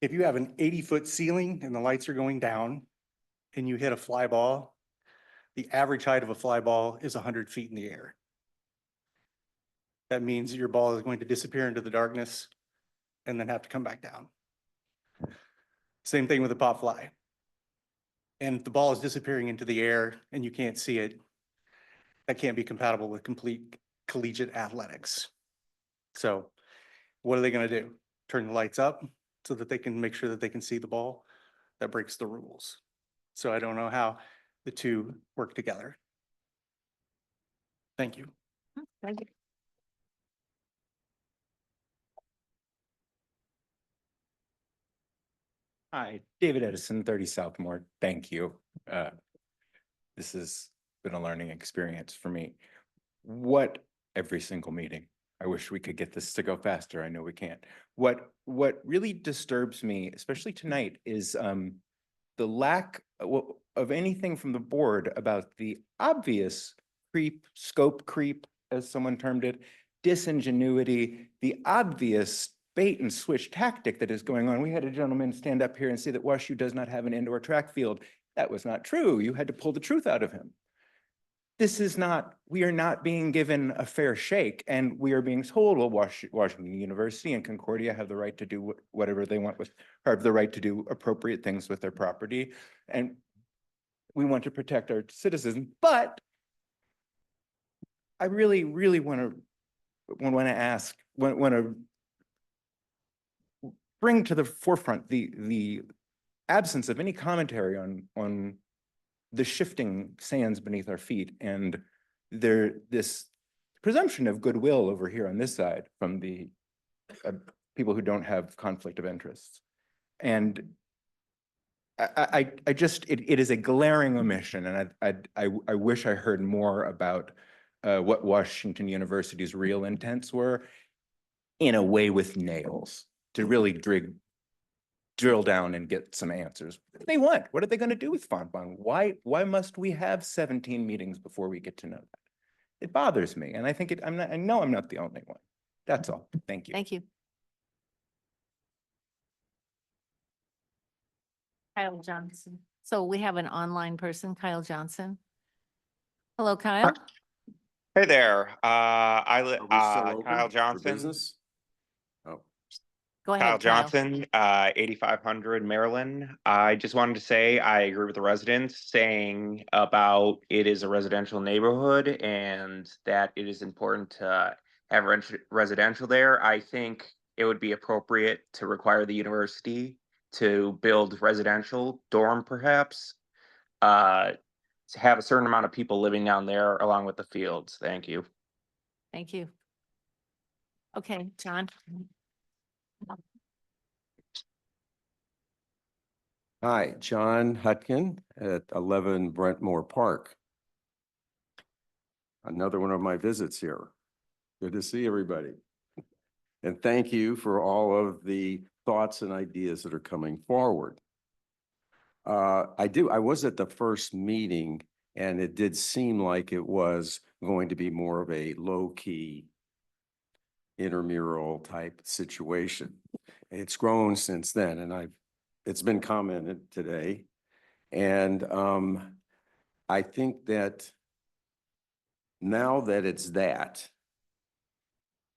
if you have an 80-foot ceiling and the lights are going down and you hit a fly ball, the average height of a fly ball is 100 feet in the air. That means your ball is going to disappear into the darkness and then have to come back down. Same thing with a pop fly. And if the ball is disappearing into the air and you can't see it, that can't be compatible with complete collegiate athletics. So What are they gonna do? Turn the lights up so that they can make sure that they can see the ball? That breaks the rules. So I don't know how the two work together. Thank you. Thank you. Hi, David Edison, 30 Southmore. Thank you. This has been a learning experience for me. Every single meeting. I wish we could get this to go faster. I know we can't. What really disturbs me, especially tonight, is the lack of anything from the board about the obvious scope creep, as someone termed it, disingenuity, the obvious bait and switch tactic that is going on. We had a gentleman stand up here and say that WashU does not have an indoor track field. That was not true. You had to pull the truth out of him. We are not being given a fair shake, and we are being told, well, Washington University and Concordia have the right to do whatever they want or have the right to do appropriate things with their property. And we want to protect our citizens, but I really, really want to bring to the forefront the absence of any commentary on the shifting sands beneath our feet and this presumption of goodwill over here on this side from the people who don't have conflict of interests. And it is a glaring omission, and I wish I heard more about what Washington University's real intents were in a way with nails to really drill down and get some answers. What do they want? What are they going to do with Fonbon? Why must we have 17 meetings before we get to know that? It bothers me, and I think I know I'm not the only one. That's all. Thank you. Thank you. Kyle Johnson. So we have an online person, Kyle Johnson. Hello, Kyle. Hey there, I live, Are we still open Kyle for Johnson. business? Oh, Go ahead, Kyle Johnson, 8500 Maryland. I just wanted to say I agree with the residents saying about it is a residential neighborhood and that it is important to have residential there. I think it would be appropriate to require the university to build residential dorm perhaps. To have a certain amount of people living down there along with the fields. Thank you. Thank you. Okay, John. Hi, John Hutkin at 11 Brentmore Park. Another one of my visits here. Good to see everybody. And thank you for all of the thoughts and ideas that are coming forward. I was at the first meeting, and it did seem like it was going to be more of a low-key intramural type situation. It's grown since then, and it's been commented today. And I think that now that it's that,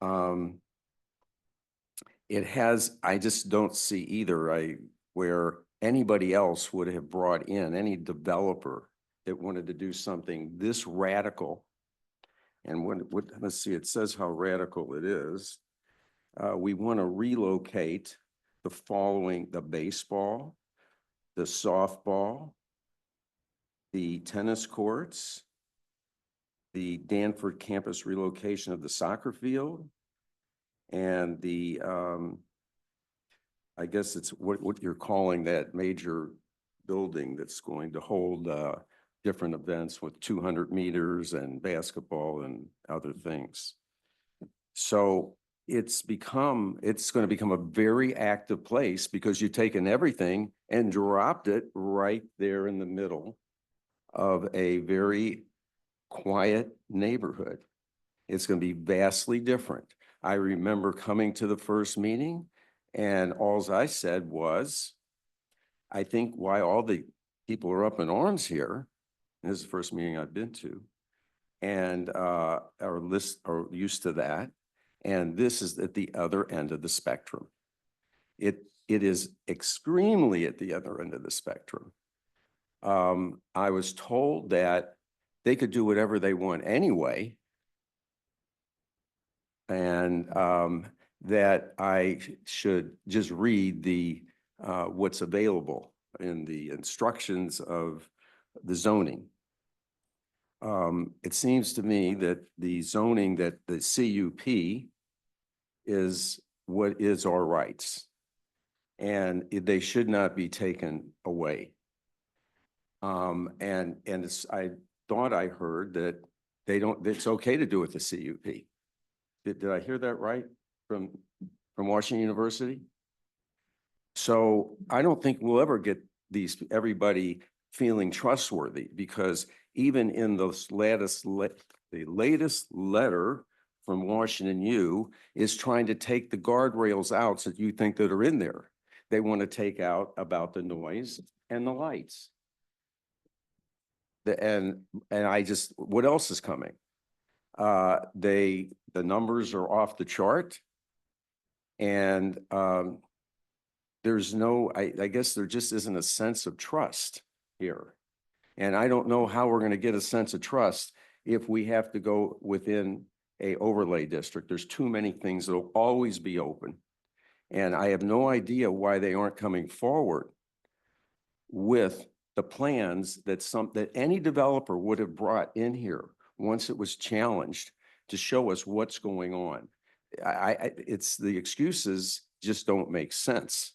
I just don't see either where anybody else would have brought in any developer that wanted to do something this radical. And let's see, it says how radical it is. We want to relocate the baseball, the softball, the tennis courts, the Danford campus relocation of the soccer field, and the, I guess it's what you're calling that major building that's going to hold different events with 200 meters and basketball and other things. So it's going to become a very active place because you've taken everything and dropped it right there in the middle of a very quiet neighborhood. It's going to be vastly different. I remember coming to the first meeting, and all I said was, I think why all the people are up in arms here, and this is the first meeting I've been to, and are used to that. And this is at the other end of the spectrum. It is extremely at the other end of the spectrum. I was told that they could do whatever they want anyway. And that I should just read the, what's available in the instructions of the zoning. It seems to me that the zoning, that the CUP is what is our rights. And they should not be taken away. And it's, I thought I heard that they don't, it's okay to do with the CUP. Did I hear that right from Washington University? So I don't think we'll ever get everybody feeling trustworthy, because even in those the latest letter from Washington U is trying to take the guardrails out that you think that are in there. They want to take out about the noise and the lights. And I just, what else is coming? The numbers are off the chart. And there's no, I guess there just isn't a sense of trust here. And I don't know how we're going to get a sense of trust if we have to go within a overlay district. There's too many things that will always be open. And I have no idea why they aren't coming forward with the plans that any developer would have brought in here once it was challenged to show us what's going on. It's the excuses just don't make sense.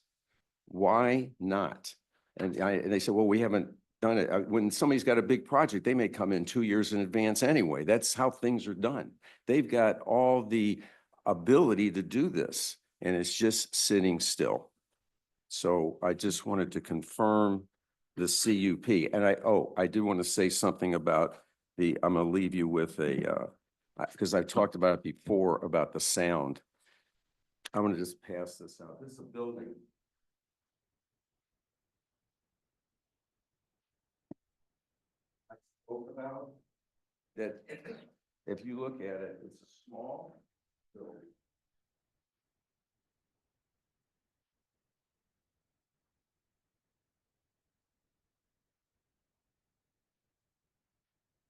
Why not? And they said, well, we haven't done it. When somebody's got a big project, they may come in 2 years in advance anyway. That's how things are done. They've got all the ability to do this, and it's just sitting still. So I just wanted to confirm the CUP. And I do want to say something about I'm going to leave you with because I've talked about it before about the sound. I'm going to just pass this out. This is a building. I spoke about that. If you look at it, it's a small building.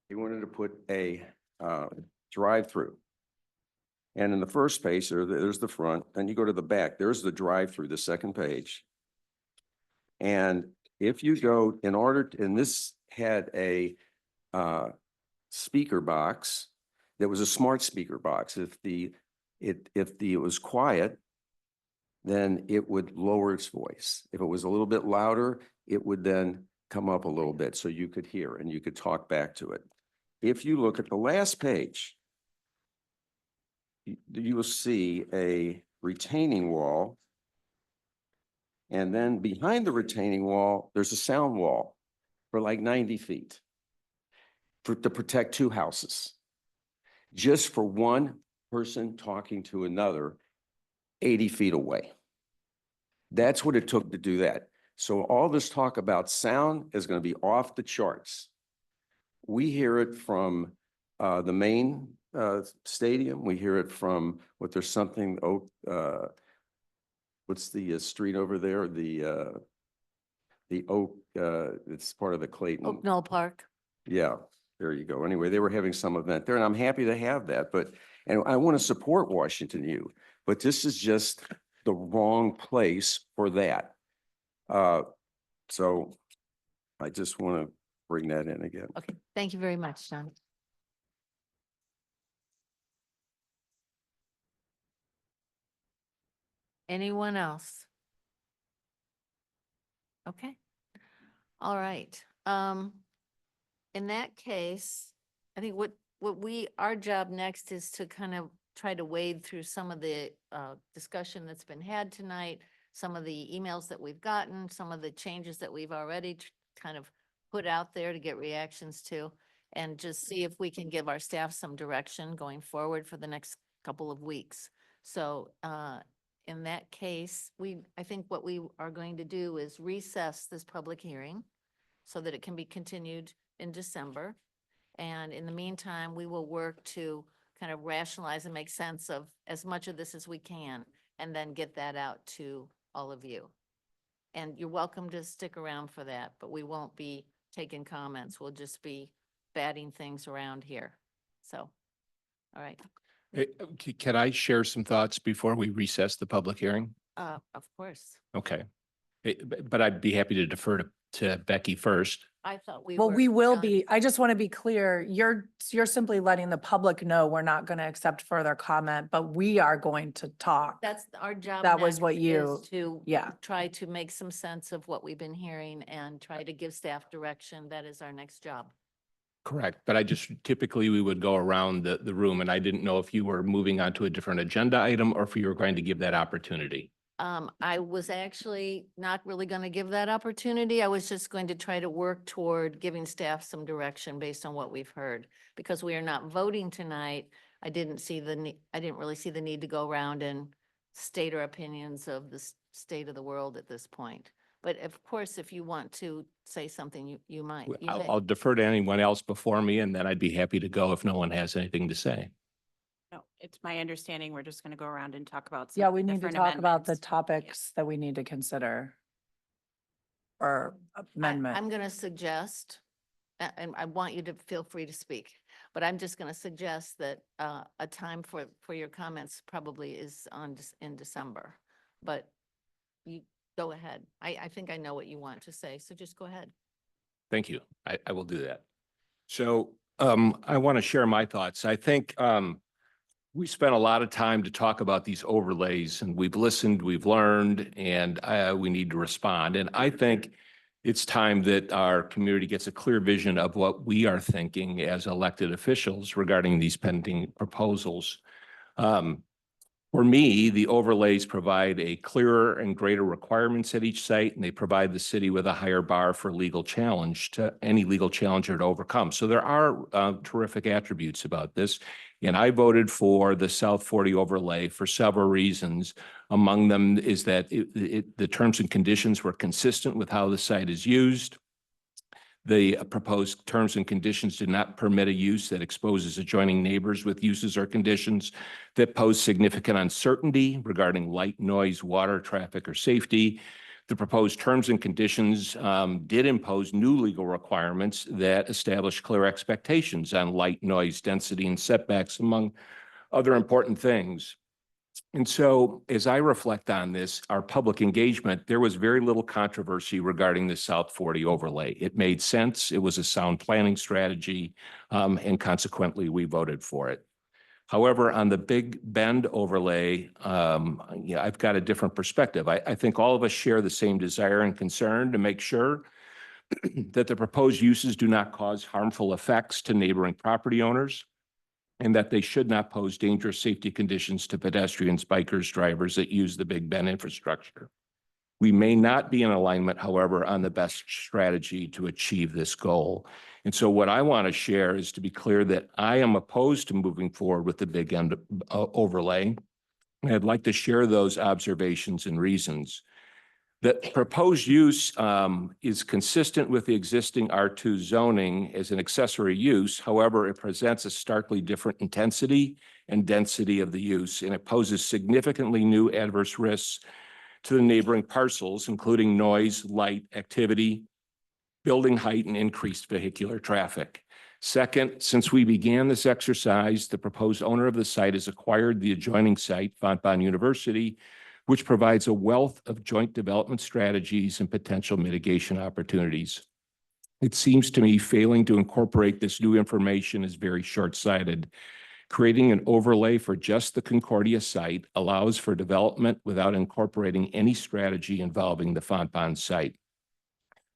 He wanted to put a drive-through. And in the first page, there's the front, then you go to the back, there's the drive-through, the second page. And if you go and this had a speaker box that was a smart speaker box. If it was quiet, then it would lower its voice. If it was a little bit louder, it would then come up a little bit so you could hear and you could talk back to it. If you look at the last page, you will see a retaining wall. And then behind the retaining wall, there's a sound wall for like 90 feet to protect 2 houses, just for one person talking to another 80 feet away. That's what it took to do that. So all this talk about sound is going to be off the charts. We hear it from the main stadium. We hear it from what's the street over there? The Oak, it's part of the Clayton. Oak Knoll Park. Yeah, there you go. Anyway, they were having some event there, and I'm happy to have that. And I want to support Washington U, but this is just the wrong place for that. So I just want to bring that in again. Okay, thank you very much, John. Anyone else? Okay. All right. In that case, I think our job next is to kind of try to wade through some of the discussion that's been had tonight, some of the emails that we've gotten, some of the changes that we've already kind of put out there to get reactions to, and just see if we can give our staff some direction going forward for the next couple of weeks. So in that case, I think what we are going to do is recess this public hearing so that it can be continued in December. And in the meantime, we will work to kind of rationalize and make sense of as much of this as we can, and then get that out to all of you. And you're welcome to stick around for that, but we won't be taking comments. We'll just be batting things around here. So, all right. Can I share some thoughts before we recess the public hearing? Of course. Okay. But I'd be happy to defer to Becky first. I thought we Well, were we will done. be, I just want to be clear, you're simply letting the public know we're not going to accept further comment, but we are going to talk. That's our job. That was next what is you- To yeah. try to make some sense of what we've been hearing and try to give staff direction. That is our next job. Correct. But I just typically we would go around the room and I didn't know if you were moving on to a different agenda item or if you were going to give that opportunity. I was actually not really going to give that opportunity. I was just going to try to work toward giving staff some direction based on what we've heard. Because we are not voting tonight, I didn't really see the need to go around and state our opinions of the state of the world at this point. But of course, if you want to say something, you might. You may. I'll defer to anyone else before me and then I'd be happy to go if no one has anything to say. No, it's my understanding we're just going to go around and talk about. Yeah, some we need to different talk about the amendments. topics that we need to consider. Or amendment. I'm going to suggest, and I want you to feel free to speak, but I'm just going to suggest that a time for your comments probably is in December. But you go ahead. I think I know what you want to say, so just go ahead. Thank you. I will do that. So I want to share my thoughts. I think we spent a lot of time to talk about these overlays and we've listened, we've learned, and we need to respond. And I think it's time that our community gets a clear vision of what we are thinking as elected officials regarding these pending proposals. For me, the overlays provide a clearer and greater requirements at each site, and they provide the city with a higher bar for legal challenge to any legal challenger to overcome. So there are terrific attributes about this. And I voted for the South 40 overlay for several reasons. Among them is that the terms and conditions were consistent with how the site is used. The proposed terms and conditions did not permit a use that exposes adjoining neighbors with uses or conditions that pose significant uncertainty regarding light, noise, water, traffic, or safety. The proposed terms and conditions did impose new legal requirements that establish clear expectations on light, noise, density, and setbacks, among other important things. And so as I reflect on this, our public engagement, there was very little controversy regarding the South 40 overlay. It made sense. It was a sound planning strategy, and consequently, we voted for it. However, on the Big Bend overlay, I've got a different perspective. I think all of us share the same desire and concern to make sure that the proposed uses do not cause harmful effects to neighboring property owners, and that they should not pose dangerous safety conditions to pedestrians, bikers, drivers that use the Big Bend infrastructure. We may not be in alignment, however, on the best strategy to achieve this goal. And so what I want to share is to be clear that I am opposed to moving forward with the Big Bend overlay. And I'd like to share those observations and reasons. The proposed use is consistent with the existing R2 zoning as an accessory use. However, it presents a starkly different intensity and density of the use, and it poses significantly new adverse risks to the neighboring parcels, including noise, light, activity, building height, and increased vehicular traffic. Second, since we began this exercise, the proposed owner of the site has acquired the adjoining site, Fontbonne University, which provides a wealth of joint development strategies and potential mitigation opportunities. It seems to me failing to incorporate this new information is very short-sighted. Creating an overlay for just the Concordia site allows for development without incorporating any strategy involving the Fontbonne site.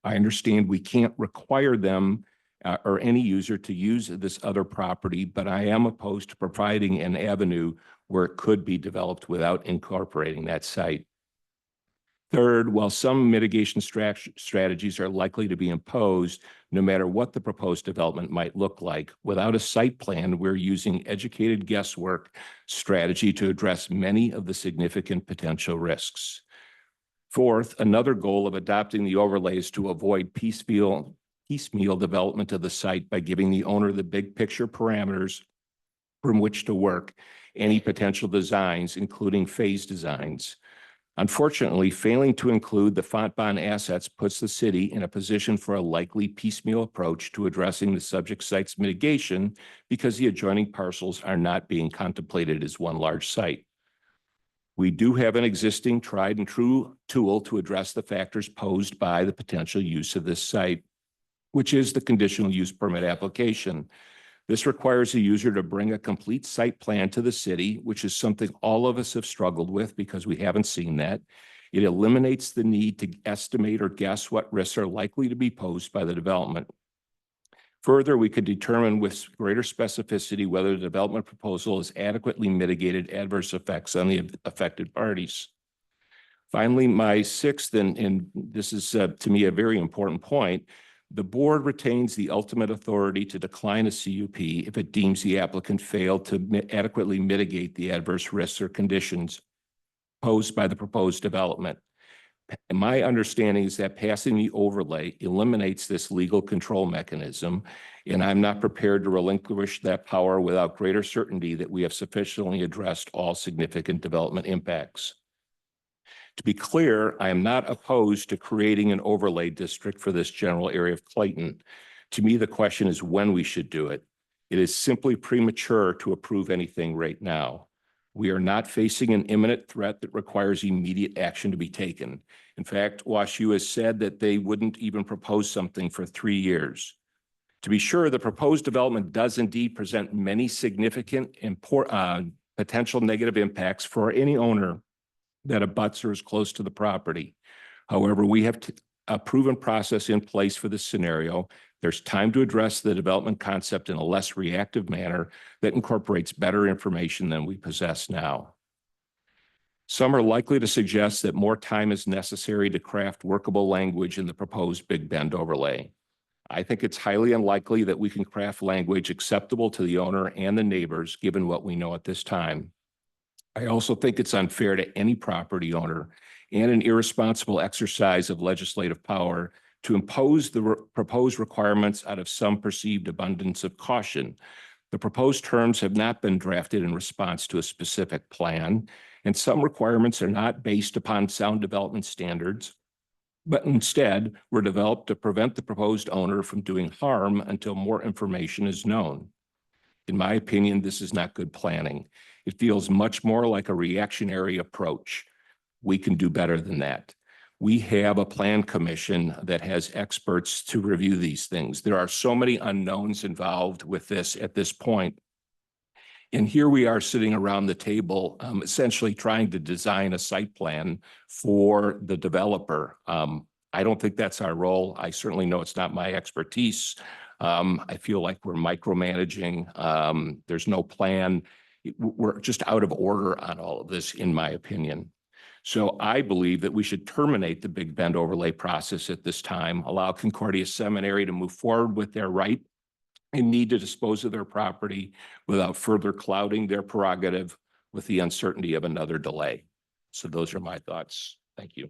I understand we can't require them or any user to use this other property, but I am opposed to providing an avenue where it could be developed without incorporating that site. Third, while some mitigation strategies are likely to be imposed, no matter what the proposed development might look like, without a site plan, we're using educated guesswork strategy to address many of the significant potential risks. Fourth, another goal of adopting the overlay is to avoid piecemeal development of the site by giving the owner the big picture parameters from which to work any potential designs, including phase designs. Unfortunately, failing to include the Fontbonne assets puts the city in a position for a likely piecemeal approach to addressing the subject site's mitigation because the adjoining parcels are not being contemplated as one large site. We do have an existing tried and true tool to address the factors posed by the potential use of this site, which is the conditional use permit application. This requires a user to bring a complete site plan to the city, which is something all of us have struggled with because we haven't seen that. It eliminates the need to estimate or guess what risks are likely to be posed by the development. Further, we could determine with greater specificity whether the development proposal has adequately mitigated adverse effects on the affected parties. Finally, my sixth, and this is to me a very important point, the board retains the ultimate authority to decline a CUP if it deems the applicant failed to adequately mitigate the adverse risks or conditions posed by the proposed development. And my understanding is that passing the overlay eliminates this legal control mechanism, and I'm not prepared to relinquish that power without greater certainty that we have sufficiently addressed all significant development impacts. To be clear, I am not opposed to creating an overlay district for this general area of Clayton. To me, the question is when we should do it. It is simply premature to approve anything right now. We are not facing an imminent threat that requires immediate action to be taken. In fact, WashU has said that they wouldn't even propose something for 3 years. To be sure, the proposed development does indeed present many significant potential negative impacts for any owner that abuts or is close to the property. However, we have a proven process in place for this scenario. There's time to address the development concept in a less reactive manner that incorporates better information than we possess now. Some are likely to suggest that more time is necessary to craft workable language in the proposed Big Bend overlay. I think it's highly unlikely that we can craft language acceptable to the owner and the neighbors, given what we know at this time. I also think it's unfair to any property owner and an irresponsible exercise of legislative power to impose the proposed requirements out of some perceived abundance of caution. The proposed terms have not been drafted in response to a specific plan, and some requirements are not based upon sound development standards, but instead were developed to prevent the proposed owner from doing harm until more information is known. In my opinion, this is not good planning. It feels much more like a reactionary approach. We can do better than that. We have a plan commission that has experts to review these things. There are so many unknowns involved with this at this point. And here we are sitting around the table, essentially trying to design a site plan for the developer. I don't think that's our role. I certainly know it's not my expertise. I feel like we're micromanaging. There's no plan. We're just out of order on all of this, in my opinion. So I believe that we should terminate the Big Bend overlay process at this time, allow Concordia Seminary to move forward with their right and need to dispose of their property without further clouding their prerogative with the uncertainty of another delay. So those are my thoughts. Thank you.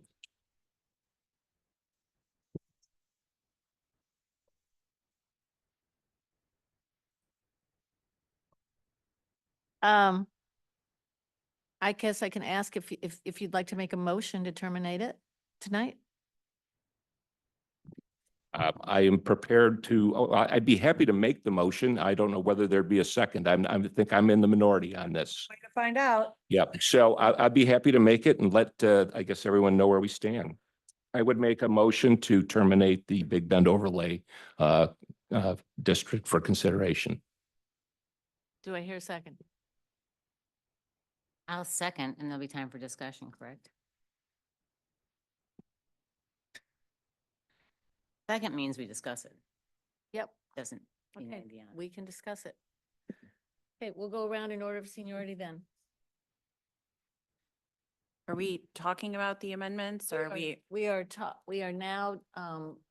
I guess I can ask if you'd like to make a motion to terminate it tonight? I am prepared to, I'd be happy to make the motion. I don't know whether there'd be a second. I think I'm in the minority on this. Way to find out. Yep. So I'd be happy to make it and let, I guess, everyone know where we stand. I would make a motion to terminate the Big Bend overlay district for consideration. Do I hear a second? I'll second, and there'll be time for discussion, correct? Second means we discuss it. Yep. Doesn't mean Okay, anything beyond. we can discuss it. Okay, we'll go around in order of seniority then. Are we talking about the amendments or are we? We are now,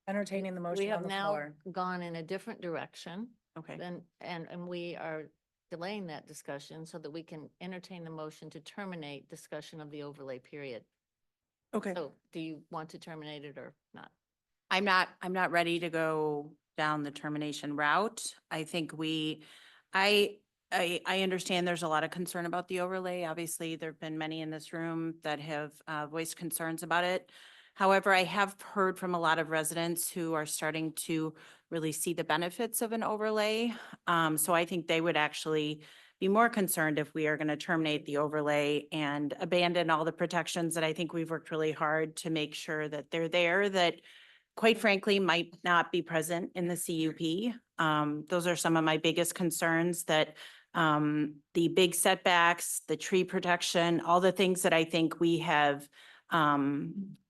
Entertaining the we motion on have the now floor. gone in a different direction. Okay. Then, and we are delaying that discussion so that we can entertain the motion to terminate discussion of the overlay period. Okay. So do you want to terminate it or not? I'm not ready to go down the termination route. I think I I understand there's a lot of concern about the overlay. Obviously, there've been many in this room that have voiced concerns about it. However, I have heard from a lot of residents who are starting to really see the benefits of an overlay. So I think they would actually be more concerned if we are going to terminate the overlay and abandon all the protections that I think we've worked really hard to make sure that they're there, that quite frankly might not be present in the CUP. Those are some of my biggest concerns, that the big setbacks, the tree protection, all the things that I think we have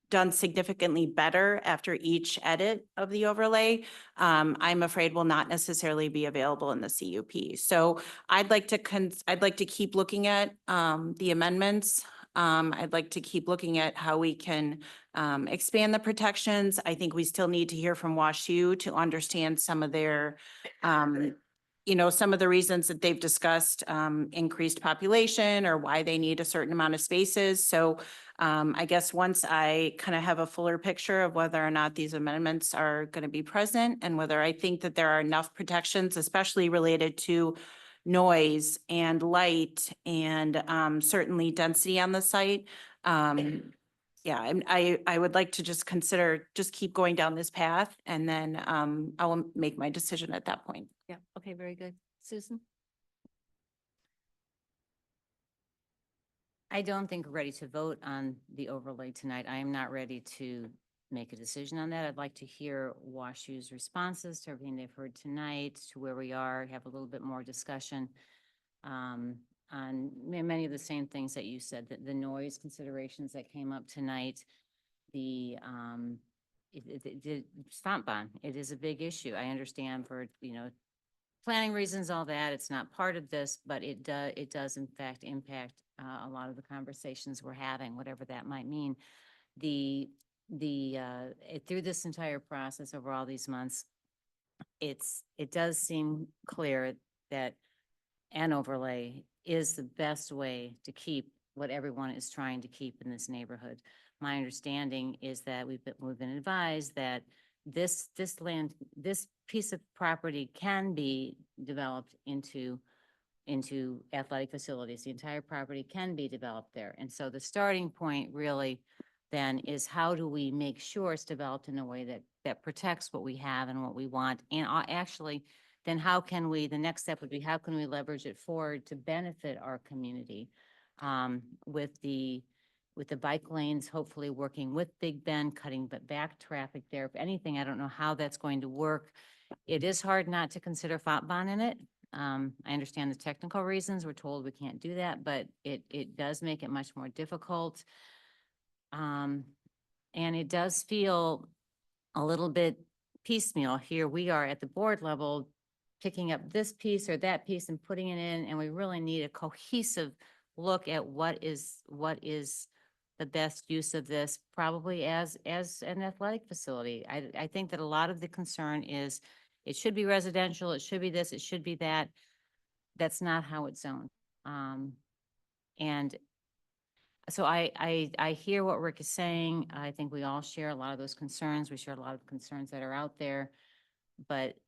done significantly better after each edit of the overlay, I'm afraid will not necessarily be available in the CUP. So I'd like to keep looking at the amendments. I'd like to keep looking at how we can expand the protections. I think we still need to hear from WashU to understand some of their some of the reasons that they've discussed, increased population or why they need a certain amount of spaces. So I guess once I kind of have a fuller picture of whether or not these amendments are going to be present and whether I think that there are enough protections, especially related to noise and light and certainly density on the site. Yeah, I would like to just keep going down this path, and then I will make my decision at that point. Yeah, okay, very good. Susan? I don't think we're ready to vote on the overlay tonight. I am not ready to make a decision on that. I'd like to hear WashU's responses to everything they've heard tonight, to where we are, have a little bit more discussion on many of the same things that you said, that the noise considerations that came up tonight, the stomp bond, it is a big issue. I understand for, planning reasons, all that, it's not part of this, but it does in fact impact a lot of the conversations we're having, whatever that might mean. Through this entire process over all these months, it does seem clear that an overlay is the best way to keep what everyone is trying to keep in this neighborhood. My understanding is that we've been advised that this piece of property can be developed into athletic facilities. The entire property can be developed there. And so the starting point really then is, how do we make sure it's developed in a way that protects what we have and what we want? And actually, then the next step would be, how can we leverage it forward to benefit our community? With the bike lanes, hopefully working with Big Bend, cutting back traffic there. If anything, I don't know how that's going to work. It is hard not to consider FOTBON in it. I understand the technical reasons. We're told we can't do that, but it does make it much more difficult. And it does feel a little bit piecemeal. Here we are at the board level, picking up this piece or that piece and putting it in, and we really need a cohesive look at what is the best use of this, probably as an athletic facility. I think that a lot of the concern is it should be residential, it should be this, it should be that. That's not how it's zoned. And so I hear what Rick is saying. I think we all share a lot of those concerns. We share a lot of concerns that are out there.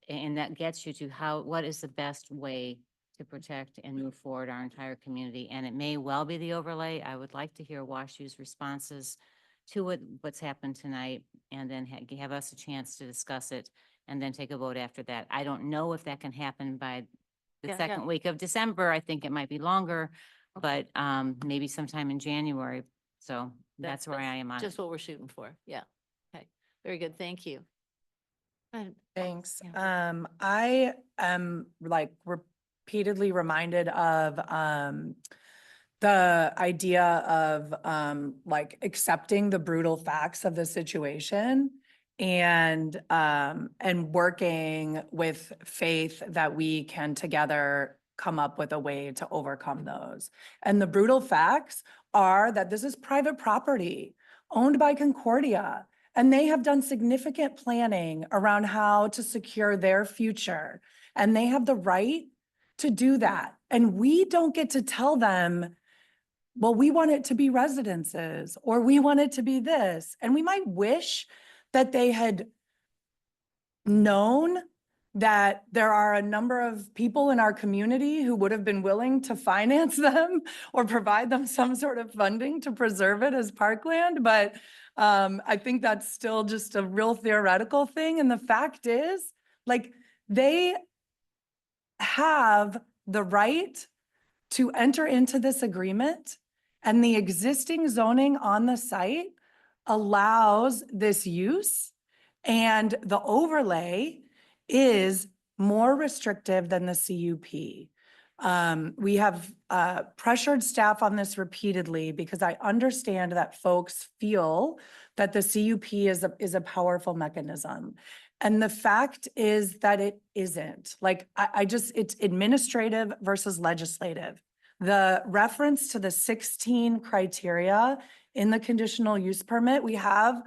And that gets you to what is the best way to protect and move forward our entire community. And it may well be the overlay. I would like to hear WashU's responses to what's happened tonight, and then have us a chance to discuss it and then take a vote after that. I don't know if that can happen by the second week of December. I think it might be longer, but maybe sometime in January. So that's where I am on it. Just what we're shooting for. Yeah. Okay. Very good. Thank you. Go ahead. Thanks. Yeah. I am repeatedly reminded of the idea of accepting the brutal facts of the situation and working with faith that we can together come up with a way to overcome those. And the brutal facts are that this is private property owned by Concordia. And they have done significant planning around how to secure their future. And they have the right to do that. And we don't get to tell them, well, we want it to be residences, or we want it to be this. And we might wish that they had known that there are a number of people in our community who would have been willing to finance them or provide them some sort of funding to preserve it as parkland, but I think that's still just a real theoretical thing. And the fact is, like, they have the right to enter into this agreement, and the existing zoning on the site allows this use, and the overlay is more restrictive than the CUP. We have pressured staff on this repeatedly because I understand that folks feel that the CUP is a powerful mechanism. And the fact is that it isn't. Like, it's administrative versus legislative. The reference to the 16 criteria in the conditional use permit, we have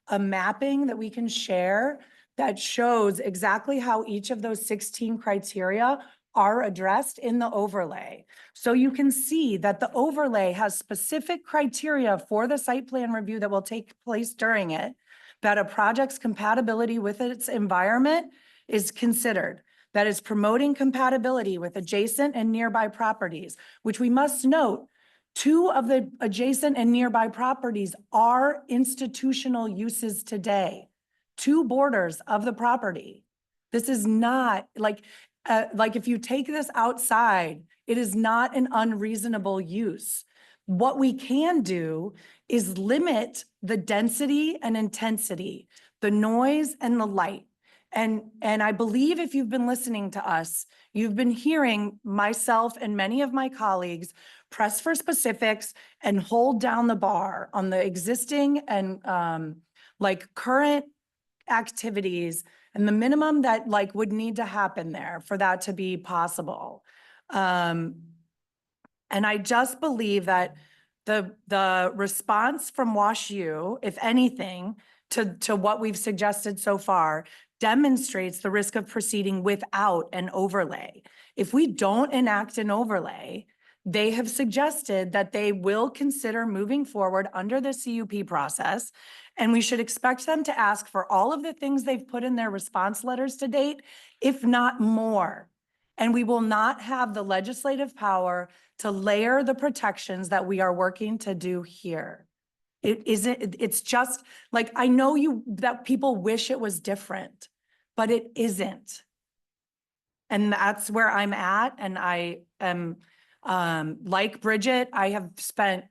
a mapping that we can share that shows exactly how each of those 16 criteria are addressed in the overlay. So you can see that the overlay has specific criteria for the site plan review that will take place during it, that a project's compatibility with its environment is considered, that is promoting compatibility with adjacent and nearby properties, which we must note, 2 of the adjacent and nearby properties are institutional uses today, 2 borders of the property. This is not like if you take this outside, it is not an unreasonable use. What we can do is limit the density and intensity, the noise and the light. And I believe if you've been listening to us, you've been hearing myself and many of my colleagues press for specifics and hold down the bar on the existing and current activities and the minimum that would need to happen there for that to be possible. And I just believe that the response from WashU, if anything, to what we've suggested so far, demonstrates the risk of proceeding without an overlay. If we don't enact an overlay, they have suggested that they will consider moving forward under the CUP process, and we should expect them to ask for all of the things they've put in their response letters to date, if not more. And we will not have the legislative power to layer the protections that we are working to do here. It's just like, I know that people wish it was different, but it isn't. And that's where I'm at. And I am, like Bridget, I have spent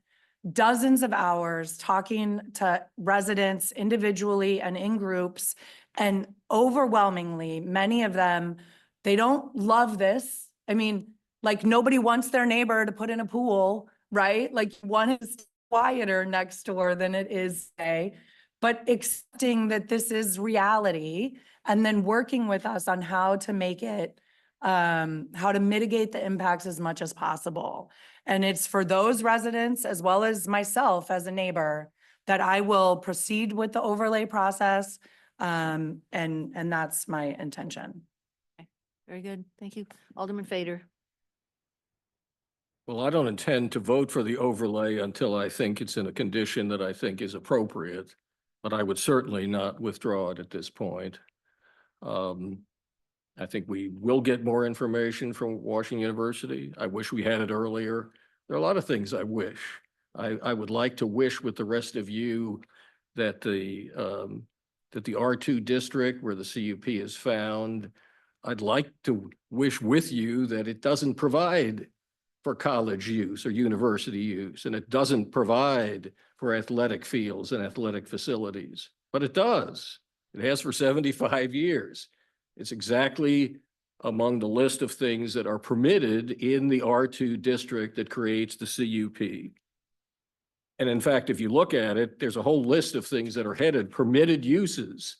dozens of hours talking to residents individually and in groups, and overwhelmingly, many of them, they don't love this. I mean, like, nobody wants their neighbor to put in a pool, right? Like, one is quieter next door than it is today, but accepting that this is reality and then working with us on how to make it, how to mitigate the impacts as much as possible. And it's for those residents as well as myself as a neighbor that I will proceed with the overlay process. And that's my intention. Very good. Thank you. Alderman Fader. Well, I don't intend to vote for the overlay until I think it's in a condition that I think is appropriate, but I would certainly not withdraw it at this point. I think we will get more information from Washington University. I wish we had it earlier. There are a lot of things I wish. I would like to wish with the rest of you that the R2 district where the CUP is found, I'd like to wish with you that it doesn't provide for college use or university use, and it doesn't provide for athletic fields and athletic facilities, but it does. It has for 75 years. It's exactly among the list of things that are permitted in the R2 district that creates the CUP. And in fact, if you look at it, there's a whole list of things that are headed permitted uses.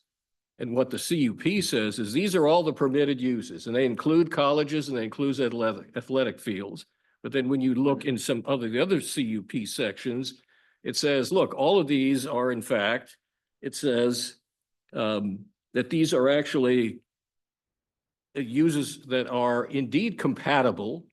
And what the CUP says is these are all the permitted uses, and they include colleges and they include athletic fields. But then when you look in some of the other CUP sections, it says, look, all of these are in fact, it says that these are actually uses that are indeed compatible,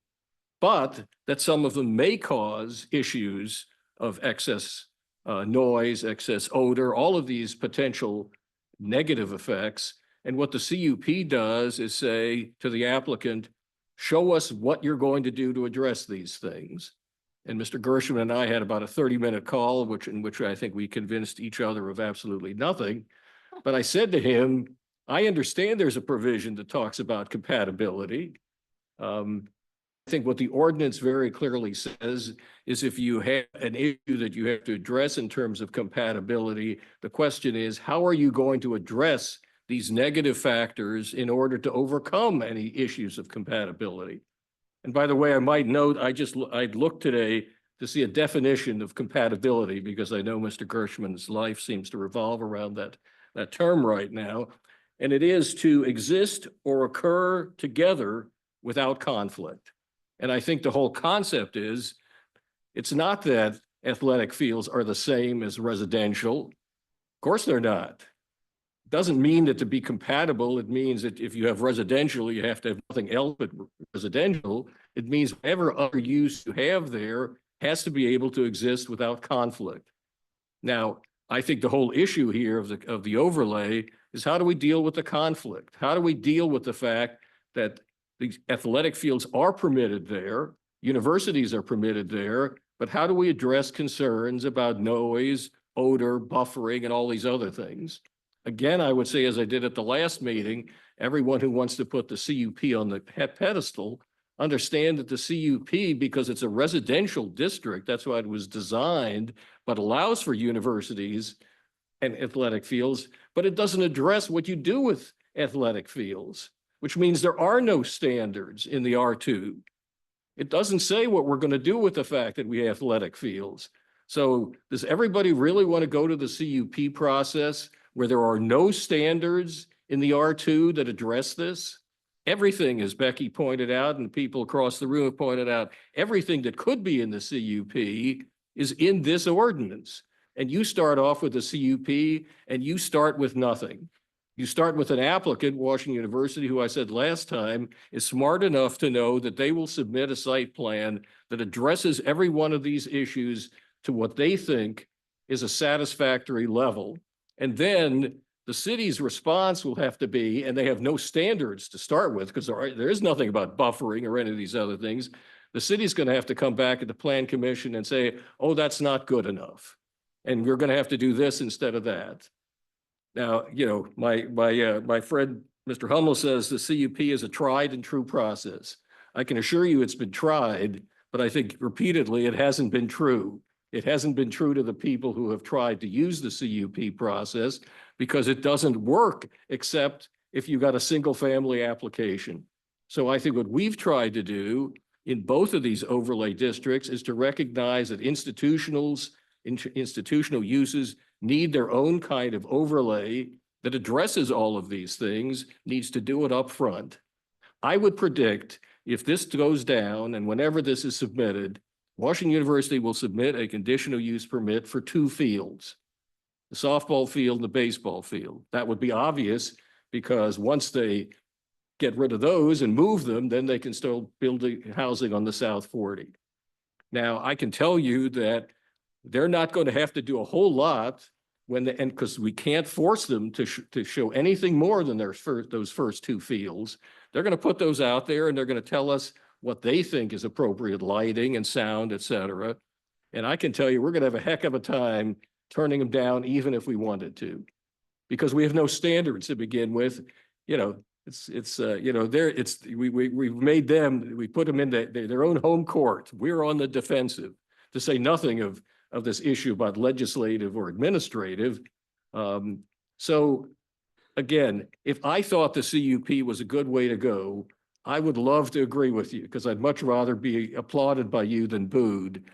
but that some of them may cause issues of excess noise, excess odor, all of these potential negative effects. And what the CUP does is say to the applicant, show us what you're going to do to address these things. And Mr. Gershman and I had about a 30-minute call, in which I think we convinced each other of absolutely nothing. But I said to him, I understand there's a provision that talks about compatibility. I think what the ordinance very clearly says is if you have an issue that you have to address in terms of compatibility, the question is, how are you going to address these negative factors in order to overcome any issues of compatibility? And by the way, I might note, I'd looked today to see a definition of compatibility because I know Mr. Gershman's life seems to revolve around that term right now. And it is to exist or occur together without conflict. And I think the whole concept is, it's not that athletic fields are the same as residential. Of course they're not. Doesn't mean that to be compatible, it means that if you have residential, you have to have nothing else but residential. It means whatever other use you have there has to be able to exist without conflict. Now, I think the whole issue here of the overlay is, how do we deal with the conflict? How do we deal with the fact that these athletic fields are permitted there, universities are permitted there, but how do we address concerns about noise, odor, buffering, and all these other things? Again, I would say, as I did at the last meeting, everyone who wants to put the CUP on the pedestal, understand that the CUP, because it's a residential district, that's why it was designed, but allows for universities and athletic fields, but it doesn't address what you do with athletic fields, which means there are no standards in the R2. It doesn't say what we're going to do with the fact that we have athletic fields. So does everybody really want to go to the CUP process where there are no standards in the R2 that address this? Everything, as Becky pointed out, and people across the room have pointed out, everything that could be in the CUP is in this ordinance. And you start off with the CUP and you start with nothing. You start with an applicant, Washington University, who I said last time is smart enough to know that they will submit a site plan that addresses every one of these issues to what they think is a satisfactory level. And then the city's response will have to be, and they have no standards to start with because there is nothing about buffering or any of these other things. The city's going to have to come back at the Plan Commission and say, oh, that's not good enough. And we're going to have to do this instead of that. Now, you know, my friend, Mr. Hummel, says the CUP is a tried and true process. I can assure you it's been tried, but I think repeatedly it hasn't been true. It hasn't been true to the people who have tried to use the CUP process because it doesn't work except if you got a single family application. So I think what we've tried to do in both of these overlay districts is to recognize that institutional uses need their own kind of overlay that addresses all of these things, needs to do it up front. I would predict if this goes down and whenever this is submitted, Washington University will submit a conditional use permit for 2 fields, the softball field and the baseball field. That would be obvious because once they get rid of those and move them, then they can start building housing on the South 40. Now, I can tell you that they're not going to have to do a whole lot because we can't force them to show anything more than those first 2 fields. They're going to put those out there and they're going to tell us what they think is appropriate lighting and sound, et cetera. And I can tell you, we're going to have a heck of a time turning them down, even if we wanted to, because we have no standards to begin with. You know, we've made them, we put them in their own home court. We're on the defensive, to say nothing of this issue about legislative or administrative. So again, if I thought the CUP was a good way to go, I would love to agree with you because I'd much rather be applauded by you than booed.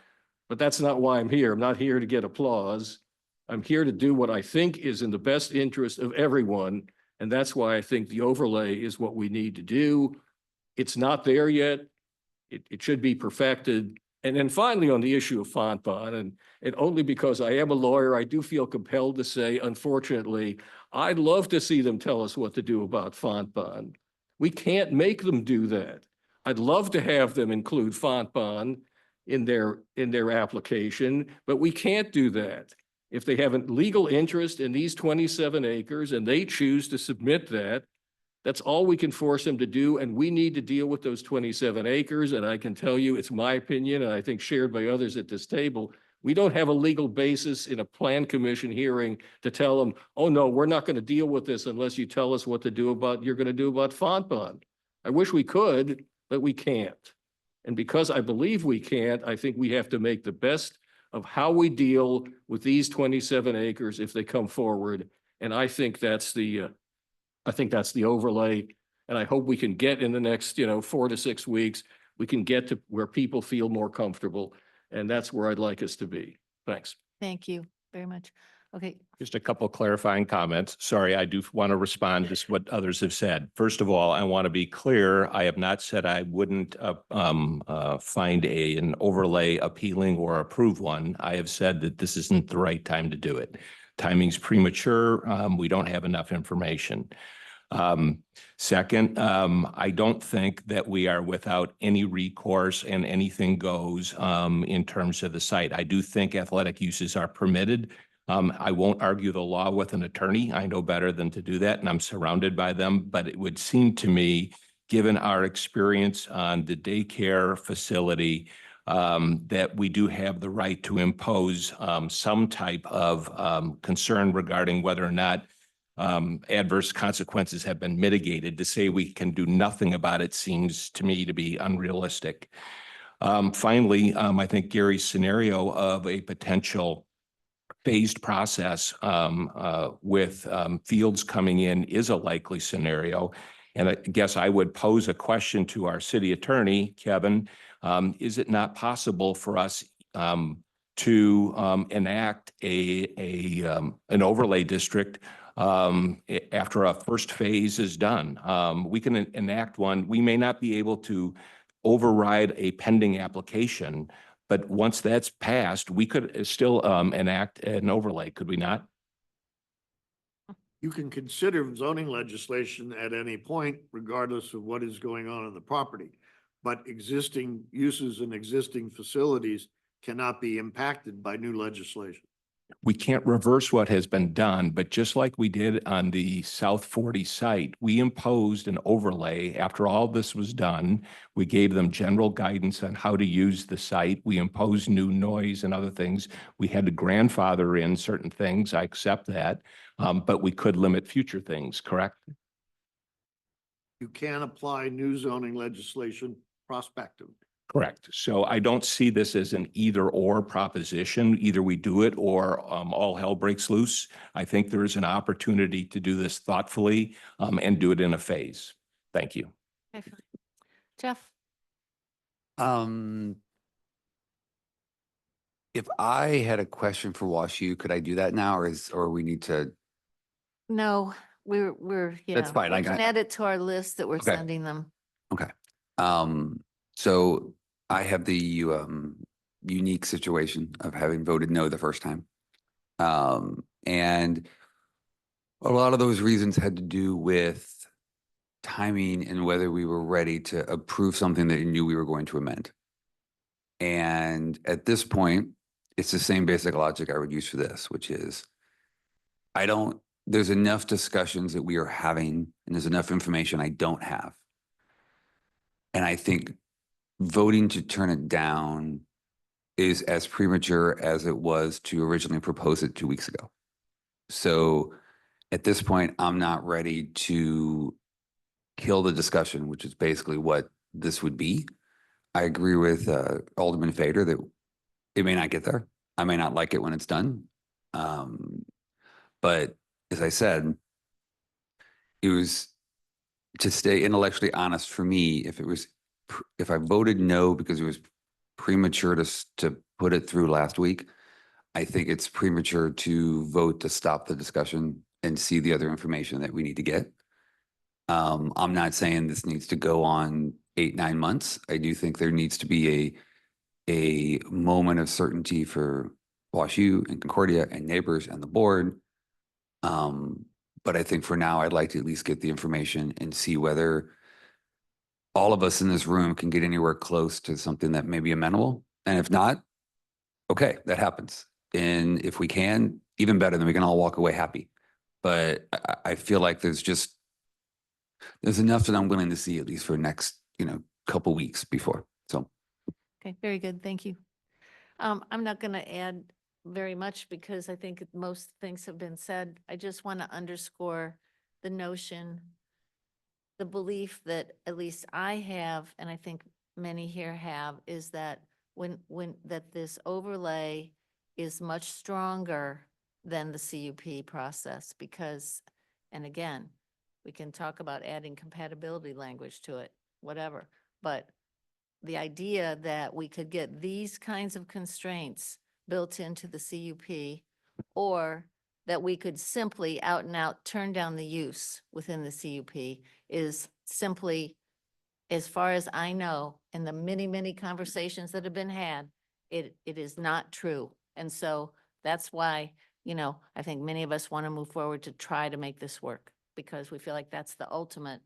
But that's not why I'm here. I'm not here to get applause. I'm here to do what I think is in the best interest of everyone. And that's why I think the overlay is what we need to do. It's not there yet. It should be perfected. And then finally, on the issue of Fontbonne, and only because I am a lawyer, I do feel compelled to say, unfortunately, I'd love to see them tell us what to do about Fontbonne. We can't make them do that. I'd love to have them include Fontbonne in their application, but we can't do that. If they have a legal interest in these 27 acres and they choose to submit that, that's all we can force them to do, and we need to deal with those 27 acres. And I can tell you, it's my opinion, and I think shared by others at this table, we don't have a legal basis in a plan commission hearing to tell them, oh no, we're not going to deal with this unless you tell us what you're going to do about Fontbonne. I wish we could, but we can't. And because I believe we can't, I think we have to make the best of how we deal with these 27 acres if they come forward. And I think that's the overlay. And I hope we can get in the next, 4 to 6 weeks, we can get to where people feel more comfortable. And that's where I'd like us to be. Thanks. Thank you very much. Okay, Just a couple clarifying comments. Sorry, I do want to respond to what others have said. First of all, I want to be clear. I have not said I wouldn't find an overlay appealing or approve one. I have said that this isn't the right time to do it. Timing's premature. We don't have enough information. Second, I don't think that we are without any recourse and anything goes in terms of the site. I do think athletic uses are permitted. I won't argue the law with an attorney. I know better than to do that, and I'm surrounded by them. But it would seem to me, given our experience on the daycare facility, that we do have the right to impose some type of concern regarding whether or not adverse consequences have been mitigated. To say we can do nothing about it seems to me to be unrealistic. Finally, I think Gary's scenario of a potential phased process with fields coming in is a likely scenario. And I guess I would pose a question to our city attorney, Kevin. Is it not possible for us to enact an overlay district after a first phase is done? We can enact one. We may not be able to override a pending application, but once that's passed, we could still enact an overlay, could we not? You can consider zoning legislation at any point, regardless of what is going on the property. But existing uses and existing facilities cannot be impacted by new legislation. We can't reverse what has been done, but just like we did on the South 40 site, we imposed an overlay. After all this was done, we gave them general guidance on how to use the site. We imposed new noise and other things. We had to grandfather in certain things. I accept that, but we could limit future things, correct? You can apply new zoning legislation prospectively. Correct. So I don't see this as an either or proposition. Either we do it or all hell breaks loose. I think there is an opportunity to do this thoughtfully and do it in a phase. Thank you. okay, fine. Jeff? If I had a question for WashU, could I do that now, or we need to? No, we're, yeah. That's fine. We I can got add it to our list that we're Okay. sending them. Okay. So I have the unique situation of having voted no the first time. And a lot of those reasons had to do with timing and whether we were ready to approve something that you knew we were going to amend. And at this point, it's the same basic logic I would use for this, which is there's enough discussions that we are having and there's enough information I don't have. And I think voting to turn it down is as premature as it was to originally propose it 2 weeks ago. So at this point, I'm not ready to kill the discussion, which is basically what this would be. I agree with Alderman Fader that it may not get there. I may not like it when it's done. But as I said, it was to stay intellectually honest for me. If I voted no because it was premature to put it through last week, I think it's premature to vote to stop the discussion and see the other information that we need to get. I'm not saying this needs to go on 8-9 months. I do think there needs to be a moment of certainty for WashU and Concordia and neighbors and the board. But I think for now, I'd like to at least get the information and see whether all of us in this room can get anywhere close to something that may be amenable. And if not, okay, that happens. And if we can, even better, then we can all walk away happy. But I feel like there's enough that I'm willing to see at least for next, couple weeks before. So. Okay, very good. Thank you. I'm not going to add very much because I think most things have been said. I just want to underscore the notion, the belief that at least I have, and I think many here have, is that that this overlay is much stronger than the CUP process because, and again, we can talk about adding compatibility language to it, whatever, but the idea that we could get these kinds of constraints built into the CUP, or that we could simply out and out turn down the use within the CUP is simply, as far as I know, in the many, many conversations that have been had, it is not true. And so that's why, I think many of us want to move forward to try to make this work because we feel like that's the ultimate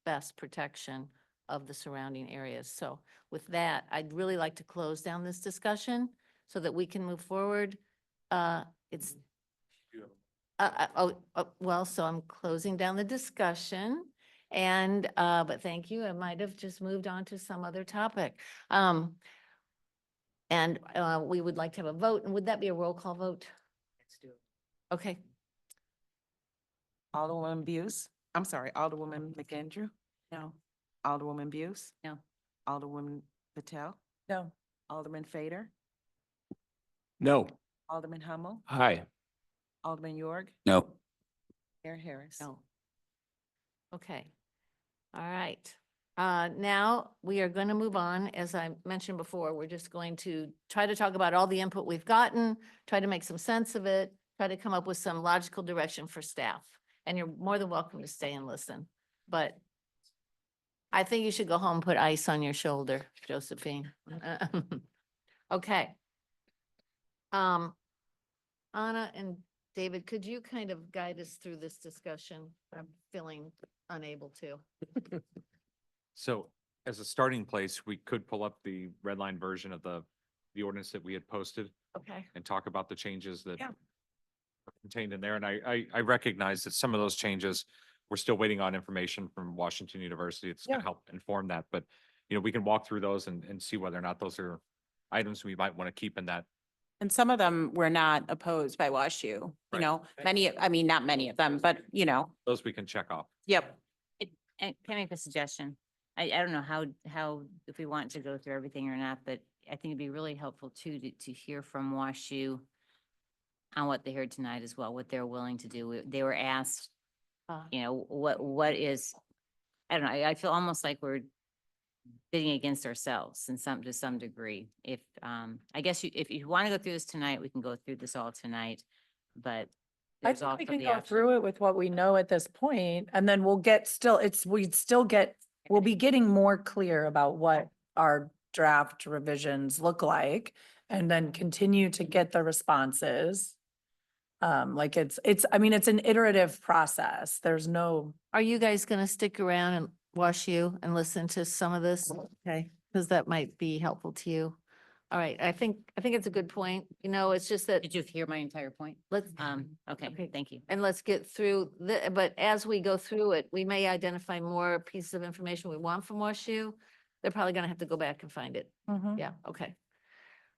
best protection of the surrounding areas. So with that, I'd really like to close down this discussion so that we can move forward. It's, well, so I'm closing down the discussion and, but thank you. I might have just moved on to some other topic. And we would like to have a vote. And would that be a roll call vote? Let's do it. Okay. Alderwoman Alderwoman McAndrew? No. Alderwoman Buse? No. Alderwoman Patel? No. Alderman Fader? No. Alderman Hummel? Hi. Alderman York? No. Mayor Harris? No. Okay. All right. Now we are going to move on. As I mentioned before, we're just going to try to talk about all the input we've gotten, try to make some sense of it, try to come up with some logical direction for staff. And you're more than welcome to stay and listen. But I think you should go home and put ice on your shoulder, Josephine. Okay. Anna and David, could you kind of guide us through this discussion? I'm feeling unable to. So as a starting place, we could pull up the red line version of the ordinance that we had posted Okay. and talk about the changes that Yeah. are contained in there. And I recognize that some of those changes, we're still waiting on information from Washington University. It's going Yeah. to help inform that, but we can walk through those and see whether or not those are items we might want to keep in that. And some of them were not opposed by WashU, Right. not many of them, but Those we can check off. yep. And can I make a suggestion? I don't know how, if we want to go through everything or not, but I think it'd be really helpful too, to hear from WashU on what they heard tonight as well, what they're willing to do. They were asked, what is, I don't know, I feel almost like we're bidding against ourselves to some degree. If, I guess if you want to go through this tonight, we can go through this all tonight, but I there's think also we can the go option. through it with what we know at this point, and then we'll be getting more clear about what our draft revisions look like, and then continue to get the responses. It's an iterative process. There's no. Are you guys going to stick around and WashU and listen to some of this? Okay, because that might be helpful to you. All right, I think it's a good point. It's just that. Did you hear my entire point? Let's, Okay, thank you. and let's get through but as we go through it, we may identify more pieces of information we want from WashU. They're probably going to have to go back and find it. Yeah, okay.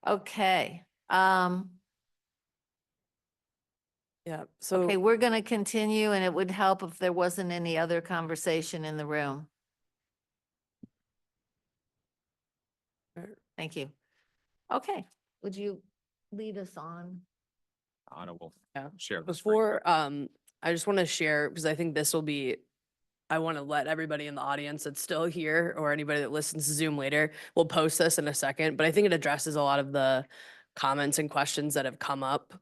Okay. Yeah, so. Okay, we're going to continue and it would help if there wasn't any other conversation in the room. Thank you. Okay, would you lead us on? Anna will Yeah. share. the screen. Before, I just want to share, because I think this will be, I want to let everybody in the audience that's still here or anybody that listens to Zoom later, we'll post this in a second, but I think it addresses a lot of the comments and questions that have come up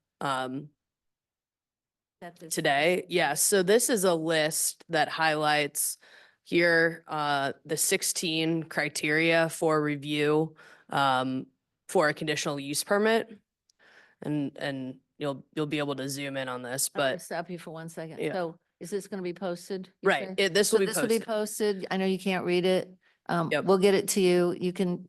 today. Yeah, so this is a list that highlights here the 16 criteria for review for a conditional use permit. And you'll be able to zoom in on this, I'm gonna but stop you for 1 second. Yeah. So is this going to be posted? you right, say? this So will be this will be posted. posted. I know you can't read it. Yep. We'll get it to you. You can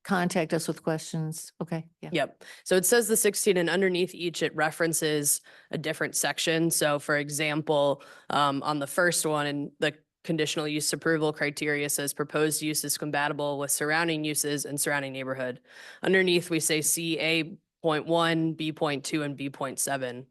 contact us with questions. Okay, yeah. Yep. So it says the 16 and underneath each, it references a different section. So for example, on the first one in the conditional use approval criteria says proposed use is compatible with surrounding uses and surrounding neighborhood. Underneath, we say CA.1, B.2, and B.7.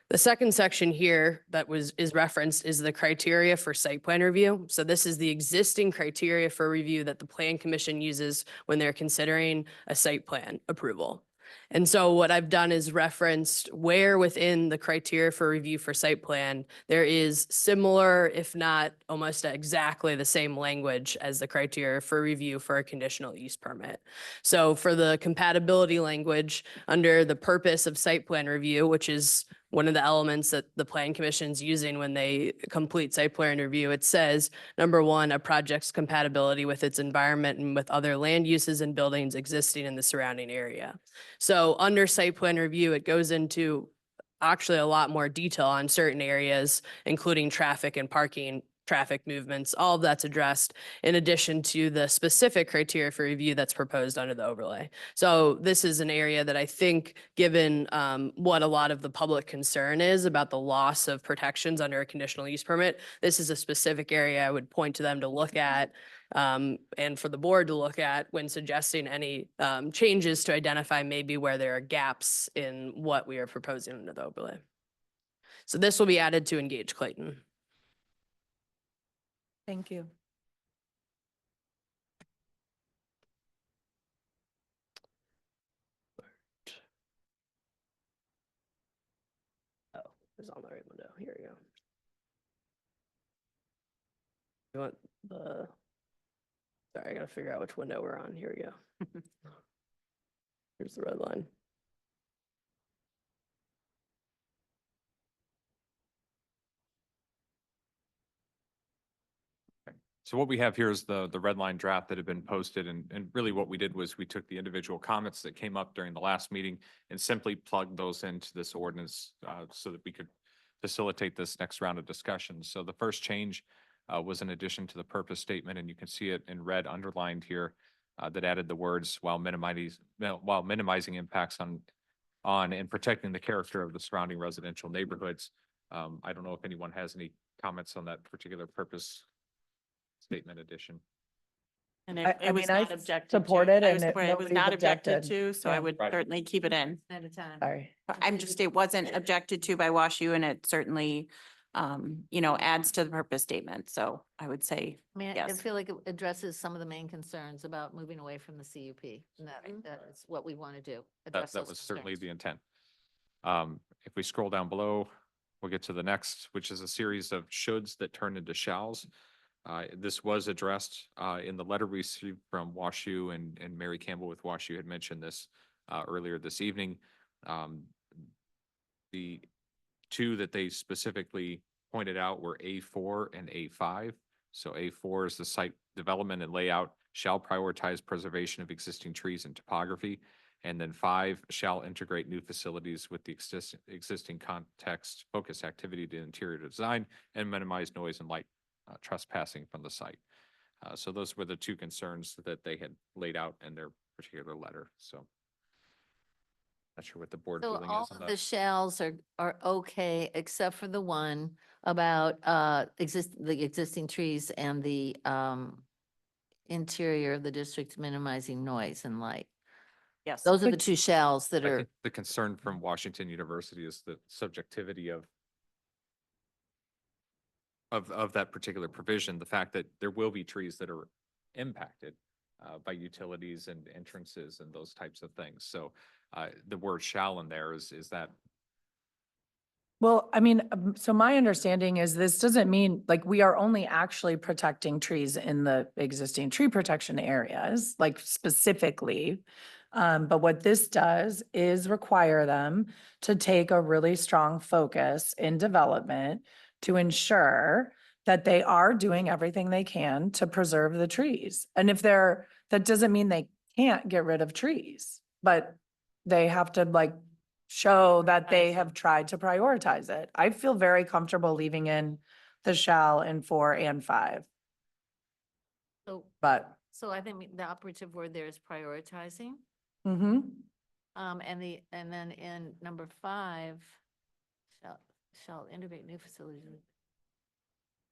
The second section here that is referenced is the criteria for site plan review. So this is the existing criteria for review that the plan commission uses when they're considering a site plan approval. And so what I've done is referenced where within the criteria for review for site plan, there is similar, if not almost exactly the same language as the criteria for review for a conditional use permit. So for the compatibility language under the purpose of site plan review, which is one of the elements that the plan commission's using when they complete site plan review, it says, number one, a project's compatibility with its environment and with other land uses and buildings existing in the surrounding area. So under site plan review, it goes into actually a lot more detail on certain areas, including traffic and parking, traffic movements, all of that's addressed in addition to the specific criteria for review that's proposed under the overlay. So this is an area that I think, given what a lot of the public concern is about the loss of protections under a conditional use permit, this is a specific area I would point to them to look at and for the board to look at when suggesting any changes to identify maybe where there are gaps in what we are proposing under the overlay. So this will be added to engage Clayton. Thank you. Oh, it's on the right window. Here we go. You want the, sorry, I gotta figure out which window we're on. Here we go. Here's the red line. So what we have here is the red line draft that had been posted, and really what we did was we took the individual comments that came up during the last meeting and simply plugged those into this ordinance so that we could facilitate this next round of discussion. So the first change was an addition to the purpose statement, and you can see it in red underlined here that added the words while minimizing impacts on and protecting the character of the surrounding residential neighborhoods. I don't know if anyone has any comments on that particular purpose statement addition. And I it was mean, I not objected to. support it I and was it- supportive. It was nobody's not objected objected. to, so I Yeah. would Right. certainly keep it in. At a time. Sorry. I'm just, it wasn't objected to by WashU and it certainly, adds to the purpose statement. So I would say, I mean, I yes. feel like it addresses some of the main concerns about moving away from the CUP. And that is what we want to do. address That those was certainly concerns. the intent. If we scroll down below, we'll get to the next, which is a series of shoulds that turn into shalls. This was addressed in the letter we received from WashU, and Mary Campbell with WashU had mentioned this earlier this evening. The two that they specifically pointed out were A4 and A5. So A4 is the site development and layout shall prioritize preservation of existing trees and topography. And then 5 shall integrate new facilities with the existing context, focus activity to interior design, and minimize noise and light trespassing from the site. So those were the two concerns that they had laid out in their particular letter. So not sure what the board So feeling all is on of the that. shells are okay, except for the one about the existing trees and the interior of the district minimizing noise and light. Yes. Those are the two shells that I are, think the concern from Washington University is the subjectivity of that particular provision, the fact that there will be trees that are impacted by utilities and entrances and those types of things. So the word shall in there is that Well, I mean, so my understanding is this doesn't mean, like, we are only actually protecting trees in the existing tree protection areas, like specifically. But what this does is require them to take a really strong focus in development to ensure that they are doing everything they can to preserve the trees. And if that doesn't mean they can't get rid of trees, but they have to show that they have tried to prioritize it. I feel very comfortable leaving in the shall in 4 and 5, so but So I think the operative word there is prioritizing. Mm-hmm. And then in number 5, shall integrate new facilities.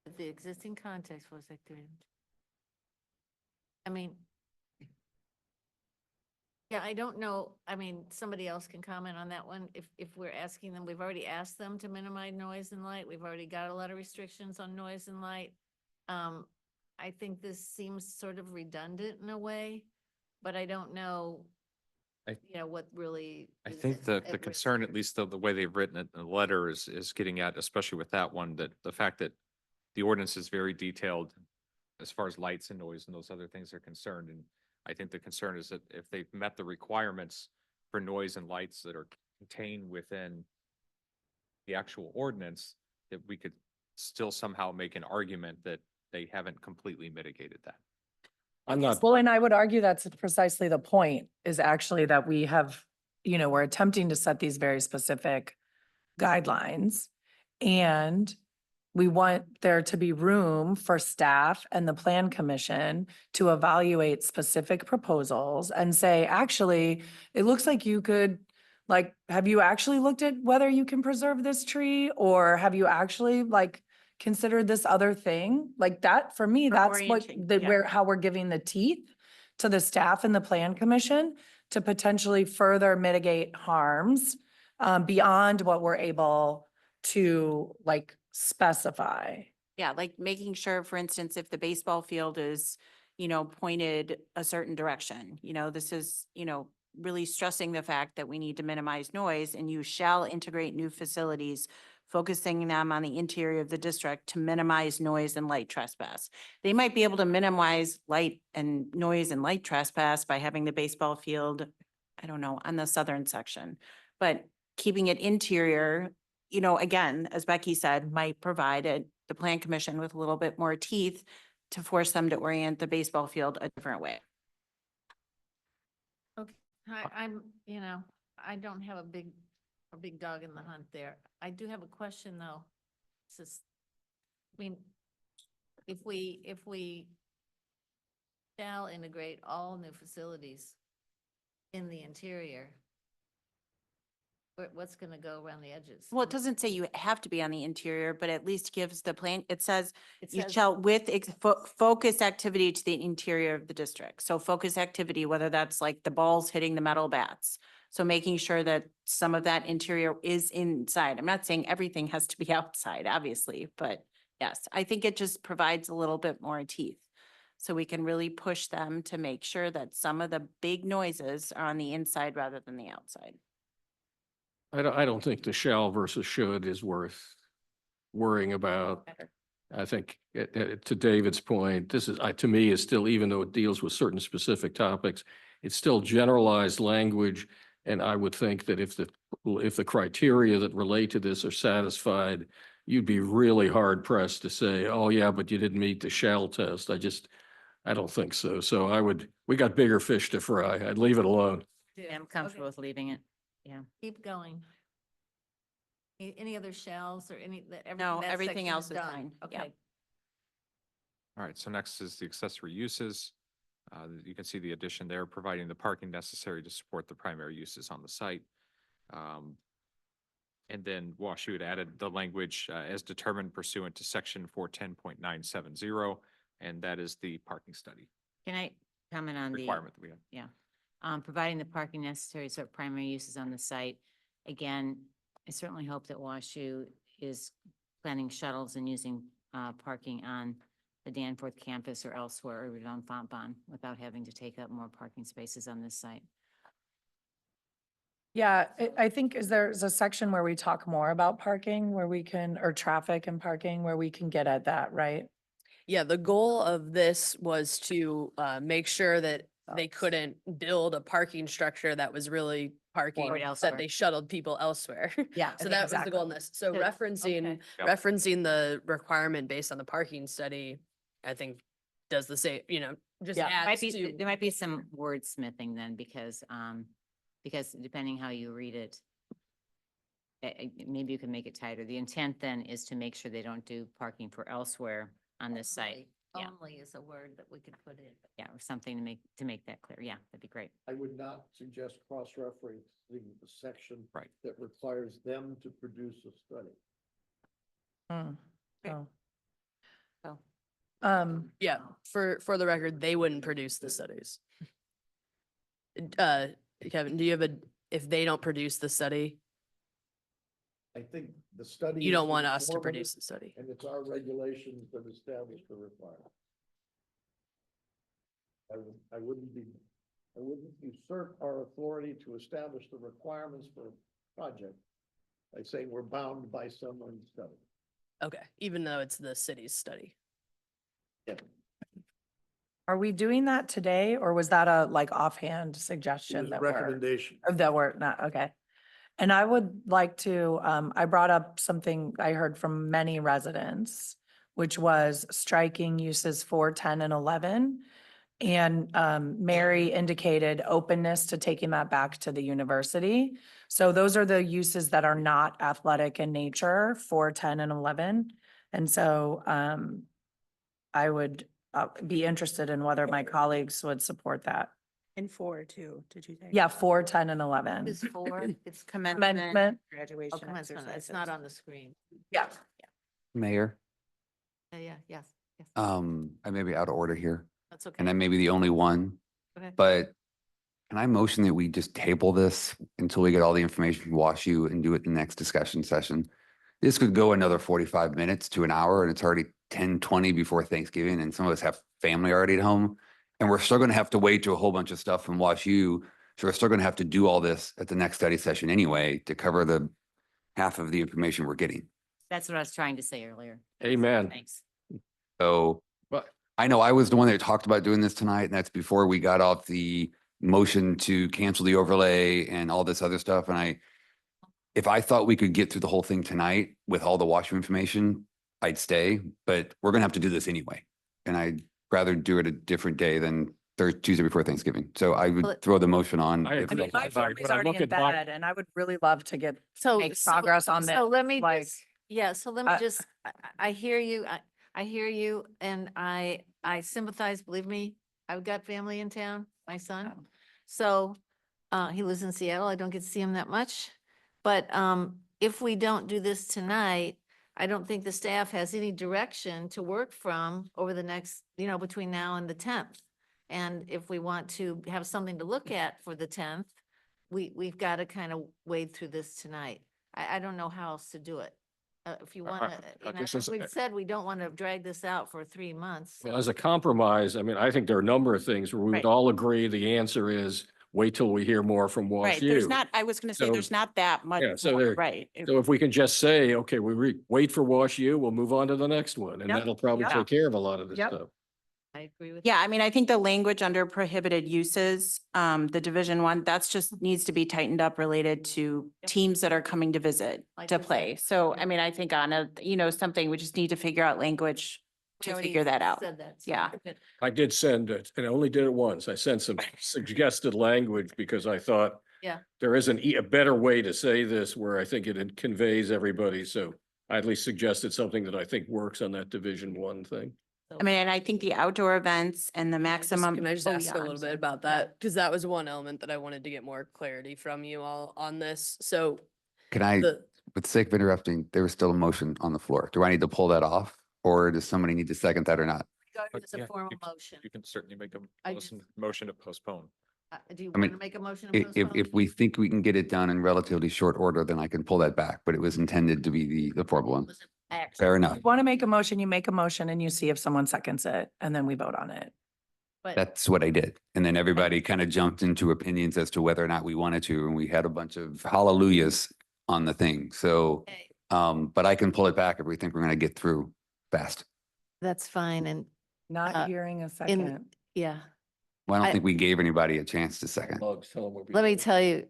With the existing context was like, I mean, yeah, I don't know. I mean, somebody else can comment on that one. If we're asking them, we've already asked them to minimize noise and light. We've already got a lot of restrictions on noise and light. I think this seems sort of redundant in a way, but I don't know, what really. I is think at the risk. concern, at least the way they've written it in the letter is getting at, especially with that one, that the fact that the ordinance is very detailed as far as lights and noise and those other things are concerned. And I think the concern is that if they've met the requirements for noise and lights that are contained within the actual ordinance, that we could still somehow make an argument that they haven't completely mitigated that. I'm not, Well, and I would argue that's precisely the point, is actually that we have, we're attempting to set these very specific guidelines. And we want there to be room for staff and the plan commission to evaluate specific proposals and say, actually, it looks like you could, like, have you actually looked at whether you can preserve this tree? Or have you actually considered this other thing? Like that, for me, For that's what, orienting, yeah. how we're giving the teeth to the staff and the plan commission to potentially further mitigate harms beyond what we're able to specify. Yeah, like making sure, for instance, if the baseball field is, pointed a certain direction, this is, really stressing the fact that we need to minimize noise, and you shall integrate new facilities, focusing them on the interior of the district to minimize noise and light trespass. They might be able to minimize light and noise and light trespass by having the baseball field, I don't know, on the southern section, but keeping it interior, again, as Becky said, might provide the plan commission with a little bit more teeth to force them to orient the baseball field a different way. Okay, I'm, I don't have a big dog in the hunt there. I do have a question, though. This is, I mean, if we shall integrate all new facilities in the interior, what's gonna go around the edges? Well, it doesn't say you have to be on the interior, but at least gives the plan, it says It you says- shall with focus activity to the interior of the district. So focus activity, whether that's like the balls hitting the metal bats. So making sure that some of that interior is inside. I'm not saying everything has to be outside, obviously, but yes, I think it just provides a little bit more teeth. So we can really push them to make sure that some of the big noises are on the inside rather than the outside. I don't think the shall versus should is worth worrying about. I think to David's point, this is, to me, is still, even though it deals with certain specific topics, it's still generalized language. And I would think that if the criteria that relate to this are satisfied, you'd be really hard pressed to say, oh yeah, but you didn't meet the shall test. I don't think so. So we got bigger fish to fry. I'd leave it alone. Yeah, I'm comfortable with leaving it. Yeah. Keep going. Any other shells or any, No, that everything section else is done? fine. Yeah. Okay. All right, so next is the accessory uses. You can see the addition there, providing the parking necessary to support the primary uses on the site. And then WashU had added the language as determined pursuant to section 410.970, and that is the parking study Can I comment on the? requirement that we have. Yeah. Providing the parking necessary to serve primary uses on the site. Again, I certainly hope that WashU is planning shuttles and using parking on the Danforth campus or elsewhere or on Fontbonne without having to take up more parking spaces on this site. Yeah, I think there's a section where we talk more about parking, where we can, or traffic and parking, where we can get at that, right? Yeah, the goal of this was to make sure that they couldn't build a parking structure that was really parking, elsewhere. that they shuttled people elsewhere. Yeah, So that was the goal in this. So Good. referencing, Okay. Yep. referencing the requirement based on the parking study, I think does the same, just Yeah. adds Might be, to. there might be some wordsmithing then because depending how you read it, maybe you can make it tighter. The intent then is to make sure they don't do parking for elsewhere on this site. Yeah. only is a word that we could put in. Yeah, or something to make that clear. Yeah, that'd be great. I would not suggest cross-referencing the section Right. that requires them to produce a study. Oh. So, Yeah, for the record, they wouldn't produce the studies. Kevin, do you have if they don't produce the study, I think the study. you is don't want us to informative, produce the study? And it's our regulations that establish the requirement. I wouldn't usurp our authority to establish the requirements for a project by saying we're bound by someone's study. Okay, even though it's the city's study. Are we doing that today, or was that a like offhand It suggestion was a that we're, recommendation. that we're not, okay? And I would like to, I brought up something I heard from many residents, which was striking uses 4, 10, and 11. And Mary indicated openness to taking that back to the university. So those are the uses that are not athletic in nature, 4, 10, and 11. And so I would be interested in whether my colleagues would support that. And 4 too, did you say? Yeah, 4, 10, and What 11. is four? It's Amendment. Oh, Graduation commencement. It's not on the screen. Yeah. Mayor, Yeah, yes, yes. I may be out of order here, That's okay. and I may be the only one, Okay. but can I motion that we just table this until we get all the information from WashU and do it the next discussion session? This could go another 45 minutes to an hour, and it's already 10:20 before Thanksgiving, and some of us have family already at home. And we're still going to have to wait to a whole bunch of stuff from WashU. So we're still going to have to do all this at the next study session anyway to cover the half of the information we're getting. that's what I was trying to say earlier. Amen. Thanks. So But I know I was the one that talked about doing this tonight, and that's before we got off the motion to cancel the overlay and all this other stuff. And if I thought we could get through the whole thing tonight with all the WashU information, I'd stay, but we're gonna have to do this anyway. And I'd rather do it a different day than Tuesday before Thanksgiving. So I Well, would throw the motion on. I if I mean, agree. my When family's I already look in at doc- bed, and I would really love to make So progress on this. So let me like- just, yeah, so let me I- just, I hear you, I hear you, and I sympathize, believe me, I've got family in town, my son. So, he lives in Seattle, I don't get to see him that much. But, if we don't do this tonight, I don't think the staff has any direction to work from over the next, between now and the 10th. And if we want to have something to look at for the 10th, we've got to kind of wade through this tonight. I don't know how else to do it. If you want to, guess as as- we've said, we don't want to drag this out for 3 months. Well, as a compromise, I mean, I think there are a number of things where we Right. would all agree the answer is wait till we hear more from Right, there's WashU. not, I was gonna say, So- there's not that much Yeah, so more, there- right? So if we can just say, okay, wait for WashU, we'll move on to the next one, and Yep, that'll probably yep. take care of a lot of this Yep. stuff. I agree with. Yeah, I mean, I think the language under prohibited uses, the division 1, that's just needs to be tightened up related to Yep. teams that are coming to visit, Like to you said. play. So, I mean, I think on something, we just need to figure out language We to already figure that out. Said that. so Yeah. good. I did send it, and I only did it once. I sent some suggested language because I thought Yeah. there is a better way to say this where I think it conveys everybody. So I at least suggested something that I think works on that Division 1 thing. I mean, and I think the outdoor events and the maximum. Can I just Oh, ask yeah, a I'm little sorry. bit about that? Because that was one element that I wanted to get more clarity from you all on this. So Can I, the, with the sake of interrupting, there was still a motion on the floor. Do I need to pull that off? Or does somebody need to second that or not? It's a formal motion. You can certainly make a I just- motion to postpone. Do you I mean, want to make a motion? to If, postpone? if we think we can get it done in relatively short order, then I can pull that back, but it was intended to be the formal one. Was it action? Fair enough. Want to make a motion, you make a motion and you see if someone seconds it, and then we vote on it. But That's what I did. And then everybody kind of jumped into opinions as to whether or not we wanted to, and we had a bunch of hallelujahs on the thing. So, okay, but I can pull it back if we think we're going to get through fast. that's fine. And Not hearing a second. yeah, Well, I I- don't think we gave anybody a chance to second. let me tell you,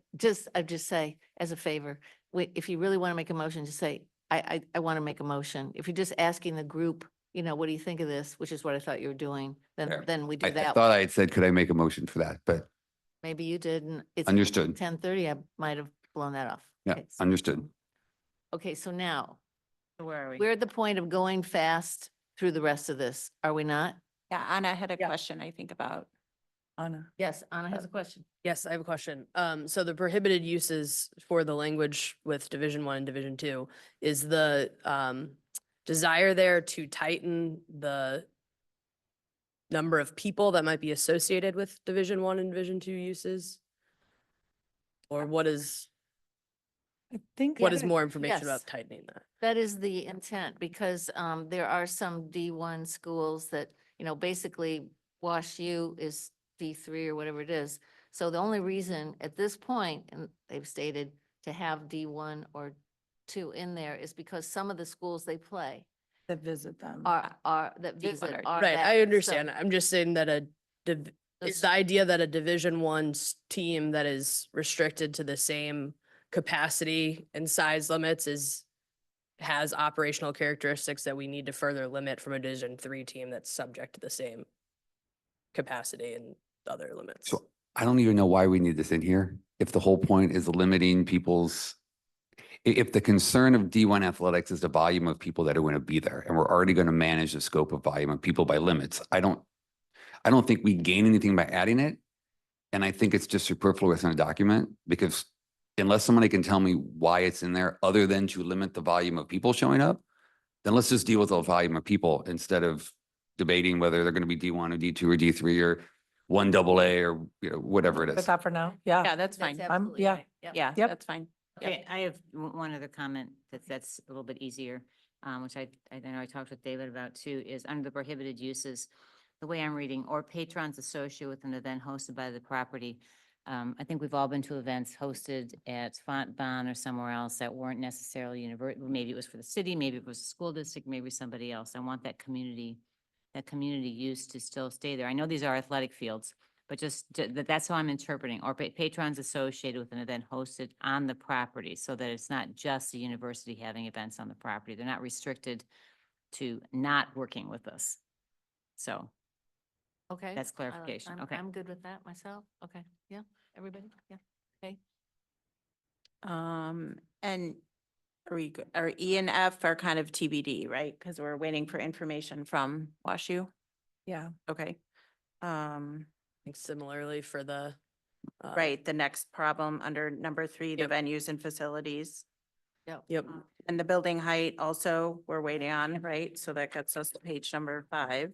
I just say as a favor, if you really want to make a motion, just say, I want to make a motion. If you're just asking the group, what do you think of this, which is what I thought you were doing, Fair. then we do I that. thought I had said, could I make a motion for that? But Maybe you did, and it's understood. 10:30, I might have blown that off. Yeah, Okay, so- understood. Okay, so now, Where are we? we're at the point of going fast through the rest of this, are we not? Yeah, Anna had a Yeah. question, I think, about. Anna. Yes, Anna has a question. Yes, I have a question. So the prohibited uses for the language with Division 1 and Division 2, is the desire there to tighten the number of people that might be associated with Division 1 and Division 2 uses? Or what is I think. more information Yes. about tightening that? That is the intent, because there are some D1 schools that, basically Wash U is D3 or whatever it is. So the only reason at this point, and they've stated to have D1 or 2 in there is because some of the schools they play That visit them. are that D1 visit or are Right, that. I So understand. I'm just saying that is this- the idea that a Division 1 team that is restricted to the same capacity and size limits has operational characteristics that we need to further limit from a Division 3 team that's subject to the same capacity and other limits. So I don't even know why we need this in here. If the whole point is limiting people's, if the concern of D1 athletics is the volume of people that are going to be there, and we're already going to manage the scope of volume of people by limits, I don't think we gain anything by adding it. And I think it's just superfluous in a document, because unless somebody can tell me why it's in there other than to limit the volume of people showing up, then let's just deal with the volume of people instead of debating whether they're going to be D1 or D2 or D3 or 1AA or whatever it With is. that for now, yeah. Yeah, that's fine. absolutely yeah. right. Yep. Yeah, Yep. that's fine. Okay, I have one other comment that's a little bit easier, which I know I talked with David about too, is under the prohibited uses, the way I'm reading, or patrons associated with an event hosted by the property. I think we've all been to events hosted at Fontbonne or somewhere else that weren't necessarily maybe it was for the city, maybe it was a school district, maybe somebody else. I want that community use to still stay there. I know these are athletic fields, but that's how I'm interpreting, or patrons associated with an event hosted on the property, so that it's not just the university having events on the property. They're not restricted to not working with us. So Okay. that's clarification. Okay. I'm good with that myself. Okay, yeah, everybody, yeah, okay. And are E and F are kind of TBD, right? Because we're waiting for information from WashU. Yeah. Okay. I think similarly for the Right, the next problem under number 3, the Yep. venues and facilities. Yep. And the building height also, we're waiting on, right? So that gets us to page number 5.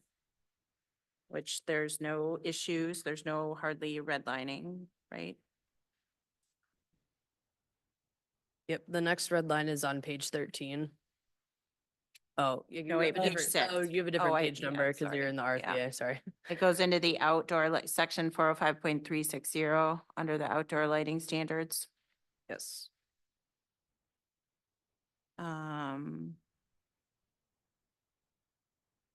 Which there's no issues, there's no hardly redlining, right? Yep, the next red line is on page 13. Oh, you No, wait, have a page different, 6. you have a different Oh, page number because you're in the sorry. Yeah. RPA, sorry. It goes into the outdoor, like, section 405.360, under the outdoor lighting standards. Yes.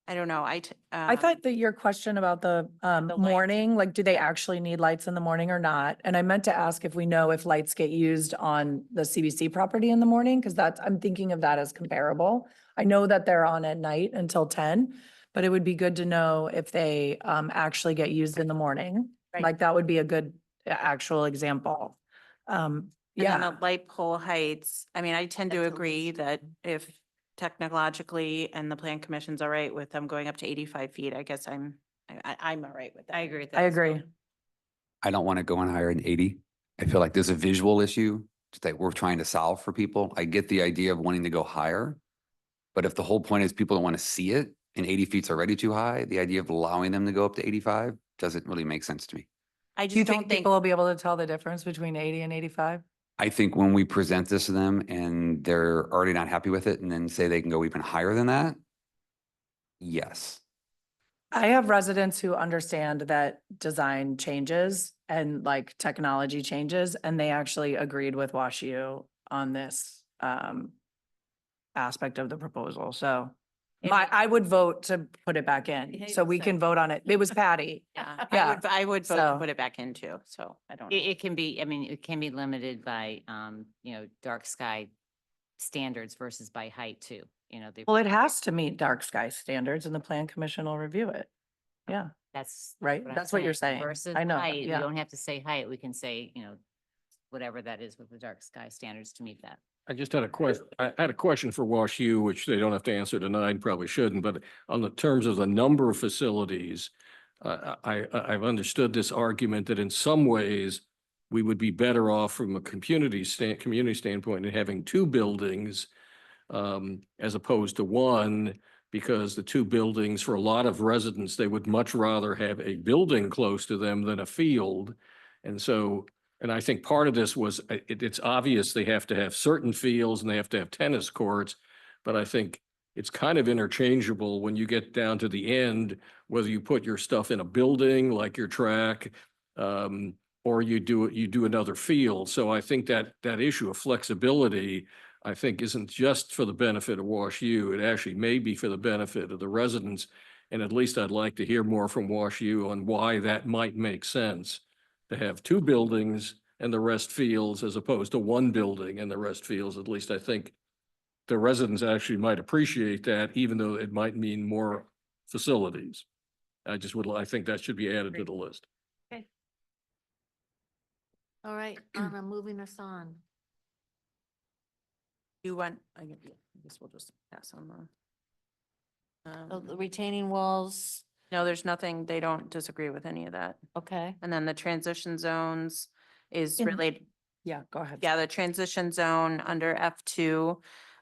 I don't know, I thought that your question about the the lights. morning, like, do they actually need lights in the morning or not? And I meant to ask if we know if lights get used on the CBC property in the morning, because I'm thinking of that as comparable. I know that they're on at night until 10, but it would be good to know if they actually get used in the morning. Right. Like, that would be a good actual example. And then Yeah, the light pole heights, I mean, I tend to That's a agree list. that if technologically and the plan commission's all right with them going up to 85 feet, I guess I'm all right with that. I agree with that. I as well. agree. I don't want to go on higher than 80. I feel like there's a visual issue that we're trying to solve for people. I get the idea of wanting to go higher, but if the whole point is people don't want to see it and 80 feet's already too high, the idea of allowing them to go up to 85 doesn't really make sense to me. I Do you just don't think think, people will be able to tell the difference between 80 and 85? I think when we present this to them and they're already not happy with it and then say they can go even higher than that, yes. I have residents who understand that design changes and like technology changes, and they actually agreed with WashU on this aspect of the proposal. So I would vote to put it back in, Hang so on a we can second. vote on it. It was Patty. yeah, Yeah, I would vote to so- put it back in too, so I don't know. It can be, I mean, it can be limited by, dark sky standards versus by height too, Well, it has to meet dark sky standards and the plan commission will review it. Yeah, that's. right? I'm That's what you're saying. Versus I know, height, we yeah. don't have to say height, we can say, whatever that is with the dark sky standards to meet that. I just had a question. I had a question for Wash U, which they don't have to answer tonight, probably shouldn't, but on the terms of the number of facilities, I've understood this argument that in some ways we would be better off from a community standpoint in having two buildings as opposed to one, because the two buildings, for a lot of residents, they would much rather have a building close to them than a field. And so, and I think part of this was, it's obvious they have to have certain fields and they have to have tennis courts, but I think it's kind of interchangeable when you get down to the end, whether you put your stuff in a building like your track, or you do another field. So I think that issue of flexibility, I think, isn't just for the benefit of Wash U. It actually may be for the benefit of the residents. And at least I'd like to hear more from Wash U on why that might make sense to have two buildings and the rest fields as opposed to one building and the rest fields. At least I think the residents actually might appreciate that, even though it might mean more facilities. I think that should be added to the list. Okay. All right, Anna, moving us on. You want, I guess we'll just pass on the. Oh, the retaining walls, No, there's nothing, they don't disagree with any of that. okay. And then the transition zones is In- related, Yeah, go ahead. yeah, the transition zone under F2.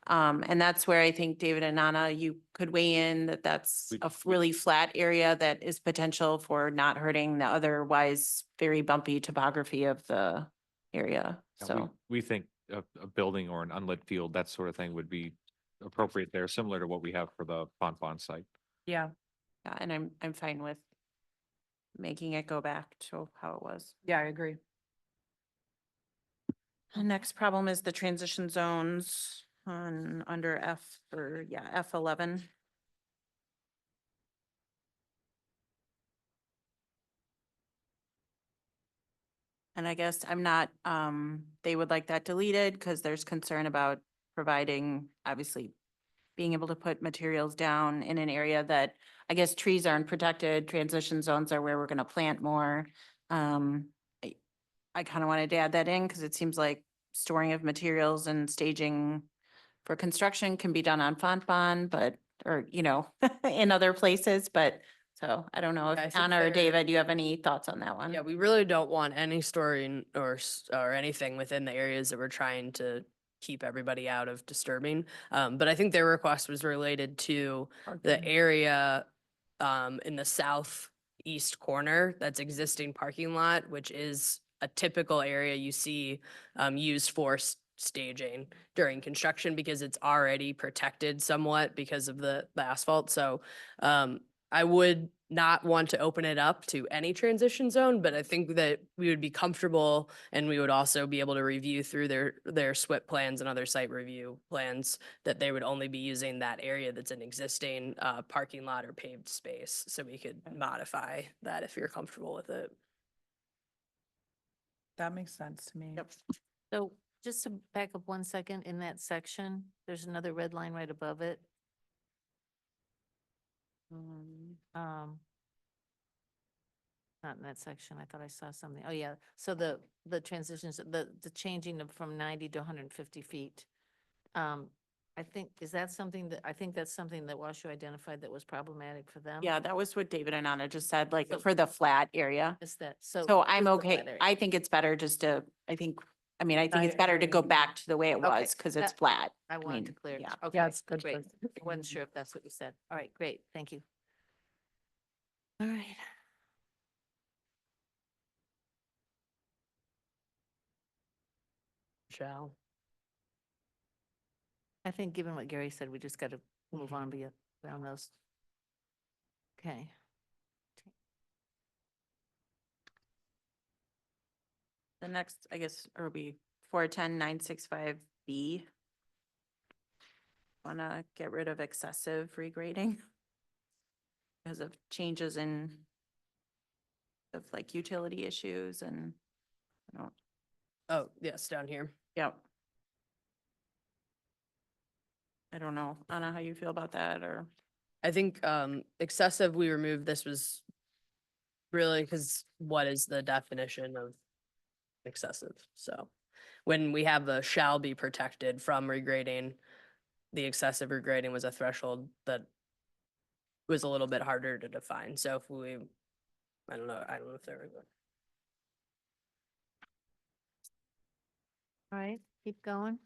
And that's where I think David and Anna, you could weigh in that that's a really flat area that is potential for not hurting the otherwise very bumpy topography of the area. Yeah, So, we think a building or an unlit field, that sort of thing would be appropriate there, similar to what we have for the Bonfon site. Yeah, yeah, and I'm fine with making it go back to how it was. yeah, I agree. The next problem is the transition zones on under F11. And I guess I'm not, they would like that deleted because there's concern about providing, obviously, being able to put materials down in an area that, I guess, trees aren't protected, transition zones are where we're gonna plant more. I kind of wanted to add that in because it seems like storing of materials and staging for construction can be done on Fontbonne, but, or, in other places, but, so I don't know Yeah, I if think Anna or there- David, do you have any thoughts on that one? Yeah, we really don't want any storing or anything within the areas that we're trying to keep everybody out of disturbing. But I think their request was related to the area in the southeast corner, that's existing parking lot, which is a typical area you see used for staging during construction because it's already protected somewhat because of the asphalt. So I would not want to open it up to any transition zone, but I think that we would be comfortable and we would also be able to review through their SWIP plans and other site review plans that they would only be using that area that's an existing parking lot or paved space. So we could modify that if you're comfortable with it. That makes sense to me. Yep. So just to back up 1 second, in that section, there's another red line right above it. Not in that section. I thought I saw something. Oh, yeah. So the transitions, the changing of from 90 to 150 feet. I think, is that something I think that's something that Washoe identified that was problematic for them? Yeah, that was what David and Anna just said, like So- for the flat area. Is that, so. So I'm just the okay. flat area. I think it's better just to, I think it's I better to go agree. back to the way it Okay, was because it's that- flat. I wanted to mean, clear. yeah. Okay, Yeah, it's good. great. I wasn't sure if that's what you said. All right, great. Thank you. All right. Shall. I think given what Gary said, we just got to move on beyond those. Okay. The next, I guess, will be 410965B. Want to get rid of excessive regrading because of changes in of like utility issues and, Oh, yes, down here. yep. I don't know, Anna, how you feel about that or? I think excessive, we removed, this was really because what is the definition of excessive? So when we have the shall be protected from regrading, the excessive regrading was a threshold that was a little bit harder to define. So if we, I don't know if there was. All right, keep going.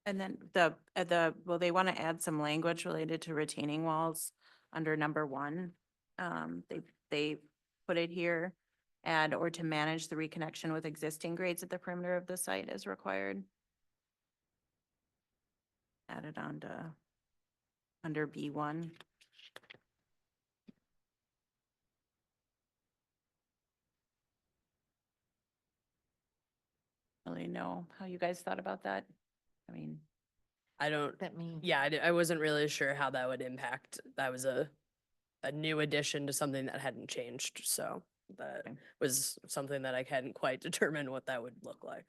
And then well, they want to add some language related to retaining walls under number 1. They put it here, add or to manage the reconnection with existing grades at the perimeter of the site as required. Added on to under B1. Really know how you guys thought about that. I mean, I don't, That means. yeah, I wasn't really sure how that would impact. That was a new addition to something that hadn't changed. So that Okay. was something that I hadn't quite determined what that would look like.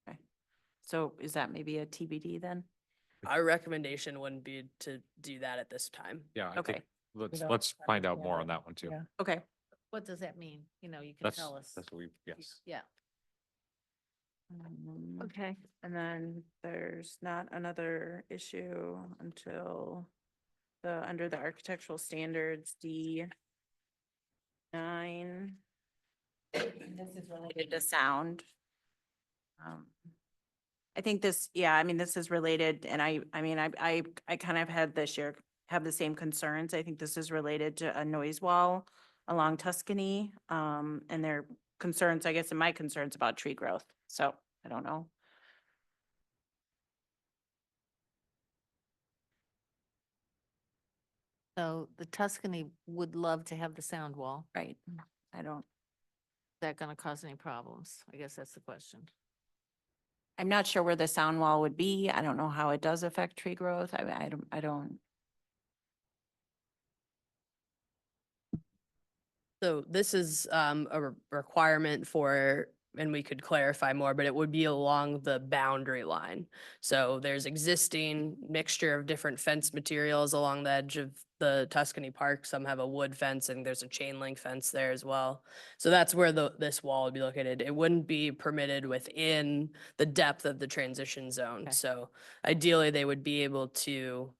okay. So is that maybe a TBD then? Our recommendation wouldn't be to do that at this time. Yeah, I Okay. think let's, don't let's find out understand more it. on that one too. Yeah. Okay. What does that mean? You know, you can That's, tell us. that's what we, yes. Yeah, okay. And then there's not another issue until under the architectural standards, D9. This is related to sound. I think this, yeah, I mean, this is related, and I kind of had this year, have the same concerns. I think this is related to a noise wall along Tuscany, and their concerns, I guess, and my concerns about tree growth. So I don't know. So the Tuscany would love to have the sound wall. Right. I don't, Is that gonna cause any problems? I guess that's the question. I'm not sure where the sound wall would be. I don't know how it does affect tree growth. I don't. So this is a requirement for, and we could clarify more, but it would be along the boundary line. So there's existing mixture of different fence materials along the edge of the Tuscany Park. Some have a wood fence and there's a chain link fence there as well. So that's where this wall would be located. It wouldn't be permitted within the depth of the transition zone. Okay. So ideally, they would be able to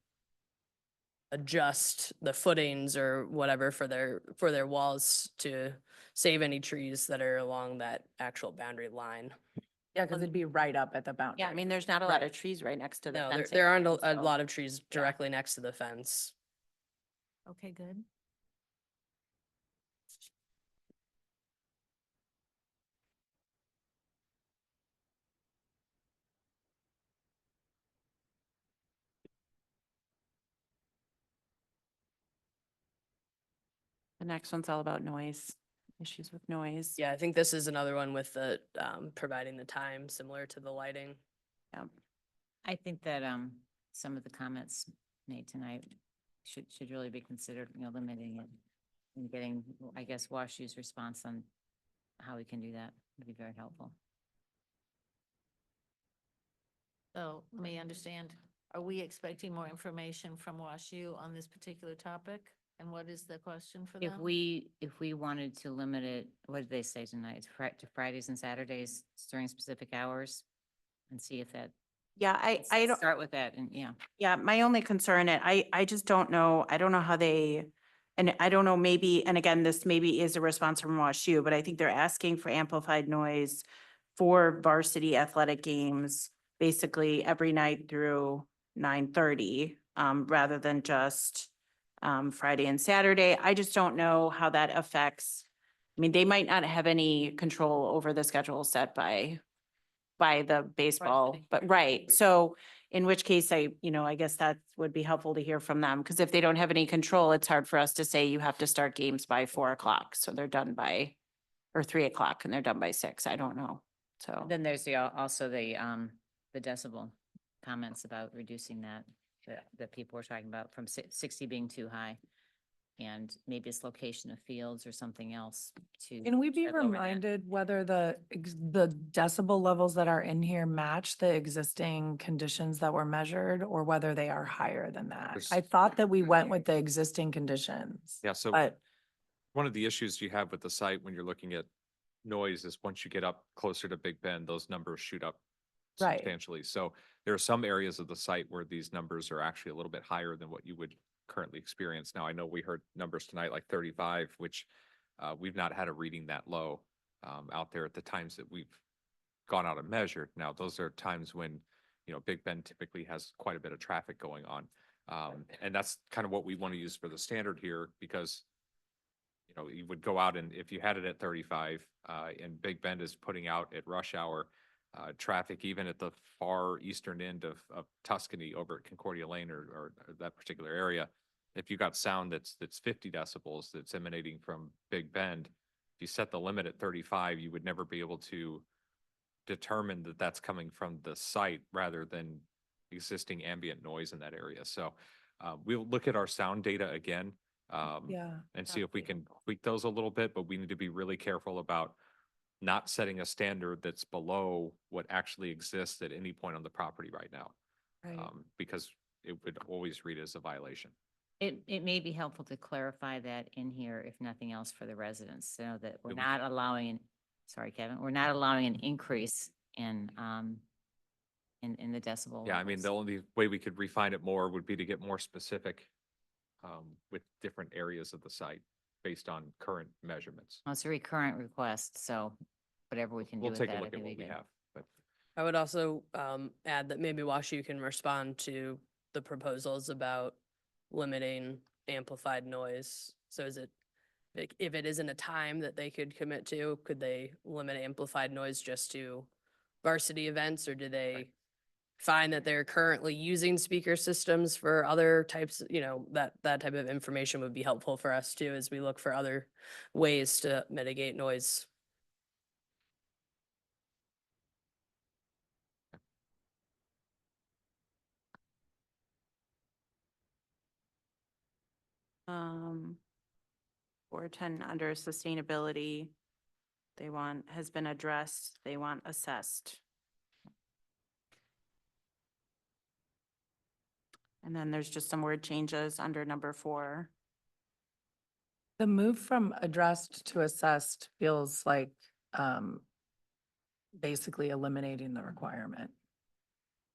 adjust the footings or whatever for their walls to save any trees that are along that actual boundary line. Yeah, because it'd be right up at the boundary. Yeah, I mean, there's not a lot Right. of trees right next to the No, fence. there aren't anyway, a so- lot of trees directly next to the fence. Okay, good. The next one's all about noise, issues with noise. Yeah, I think this is another one with the providing the time similar to the lighting. Yeah. I think that some of the comments made tonight should really be considered, limiting it and getting, I guess, WashU's response on how we can do that would be very helpful. So let me understand, are we expecting more information from WashU on this particular topic? And what is the question for them? If we wanted to limit it, what did they say tonight? To Fridays and Saturdays during specific hours? And see if that. Yeah, I don't. Start with that and yeah. Yeah, my only concern, I just don't know, I don't know how they, and I don't know, maybe, and again, this maybe is a response from WashU, but I think they're asking for amplified noise for varsity athletic games, basically every night through 9:30, rather than just Friday and Saturday. I just don't know how that affects, I mean, they might not have any control over the schedule set by the baseball, Varsity. but right, so in which case I guess that would be helpful to hear from them, because if they don't have any control, it's hard for us to say you have to start games by 4 o'clock, so they're done by, or 3 o'clock and they're done by 6, I don't know, so. Then there's also the decibel comments about reducing that people were talking about from 60 being too high. and maybe it's location of fields or something else to. Can we be lower that. reminded whether the decibel levels that are in here match the existing conditions that were measured or whether they are higher than that? There's- I thought that we went with the existing conditions. Yeah, so But one of the issues you have with the site when you're looking at noise is once you get up closer to Big Bend, those numbers shoot up Right. substantially. So there are some areas of the site where these numbers are actually a little bit higher than what you would currently experience. Now, I know we heard numbers tonight like 35, which we've not had a reading that low out there at the times that we've gone out and measured. Now, those are times when, you know, Big Bend typically has quite a bit of traffic going on. And that's kind of what we want to use for the standard here because you know, you would go out and if you had it at 35 and Big Bend is putting out at rush hour traffic, even at the far eastern end of Tuscany over at Concordia Lane or that particular area, if you got sound that's 50 decibels that's emanating from Big Bend, if you set the limit at 35, you would never be able to determine that that's coming from the site rather than existing ambient noise in that area. So we'll look at our sound data again yeah, and see if we can tweak those a little bit, but we need to be really careful about not setting a standard that's below what actually exists at any point on the property right now. right. Because it would always read as a violation. It may be helpful to clarify that in here, if nothing else, for the residents, so that we're Yeah, we- not allowing, sorry, Kevin, we're not allowing an increase in the decibel. Yeah, I mean, levels. the only way we could refine it more would be to get more specific with different areas of the site based on current measurements. Well, it's a recurrent request, so whatever we can do We'll with take that, a I look at think what we we good. have, but I would also add that maybe WashU can respond to the proposals about limiting amplified noise. So is it, like, if it isn't a time that they could commit to, could they limit amplified noise just to varsity events, or do they find that they're currently using speaker systems for other types, you know, that type of information would be helpful for us too, as we look for other ways to mitigate noise. Um, 410 under sustainability, they want, has been addressed, they want assessed. And then there's just some word changes under number 4. The move from addressed to assessed feels like basically eliminating the requirement.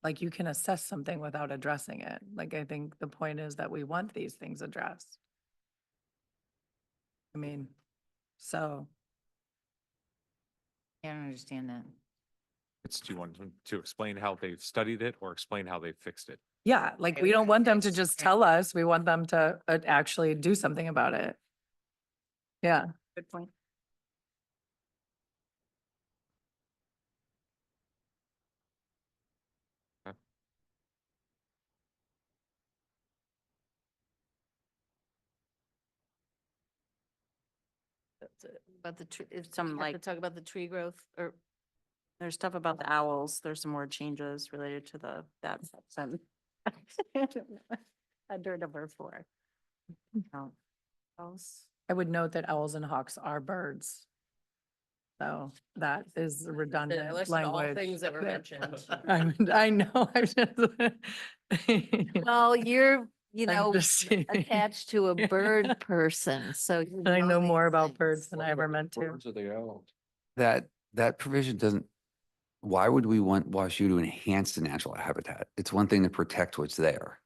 Like you can assess something without addressing it. Like I think the point is that we want these things addressed. I mean, so I don't understand that. do you want them to explain how they've studied it or explain how they've fixed it? yeah, like we don't want them to just tell us, we want them to actually do something about it. Yeah. Good point. That's it. About the tree, if Some, some like- like, talk about the tree growth or. There's stuff about the owls. There's some word changes related to that section. Under number 4. Oh, owls. I would note that owls and hawks are birds. So that is I redundant listed all language. things that were that- mentioned. I know. I just- Well, you're, you I'm know, just- attached to a bird person, so. you I know these more about things. birds than I ever meant to. Birds of the owl. That provision doesn't, why would we want WashU to enhance the natural habitat? It's one thing to protect what's there.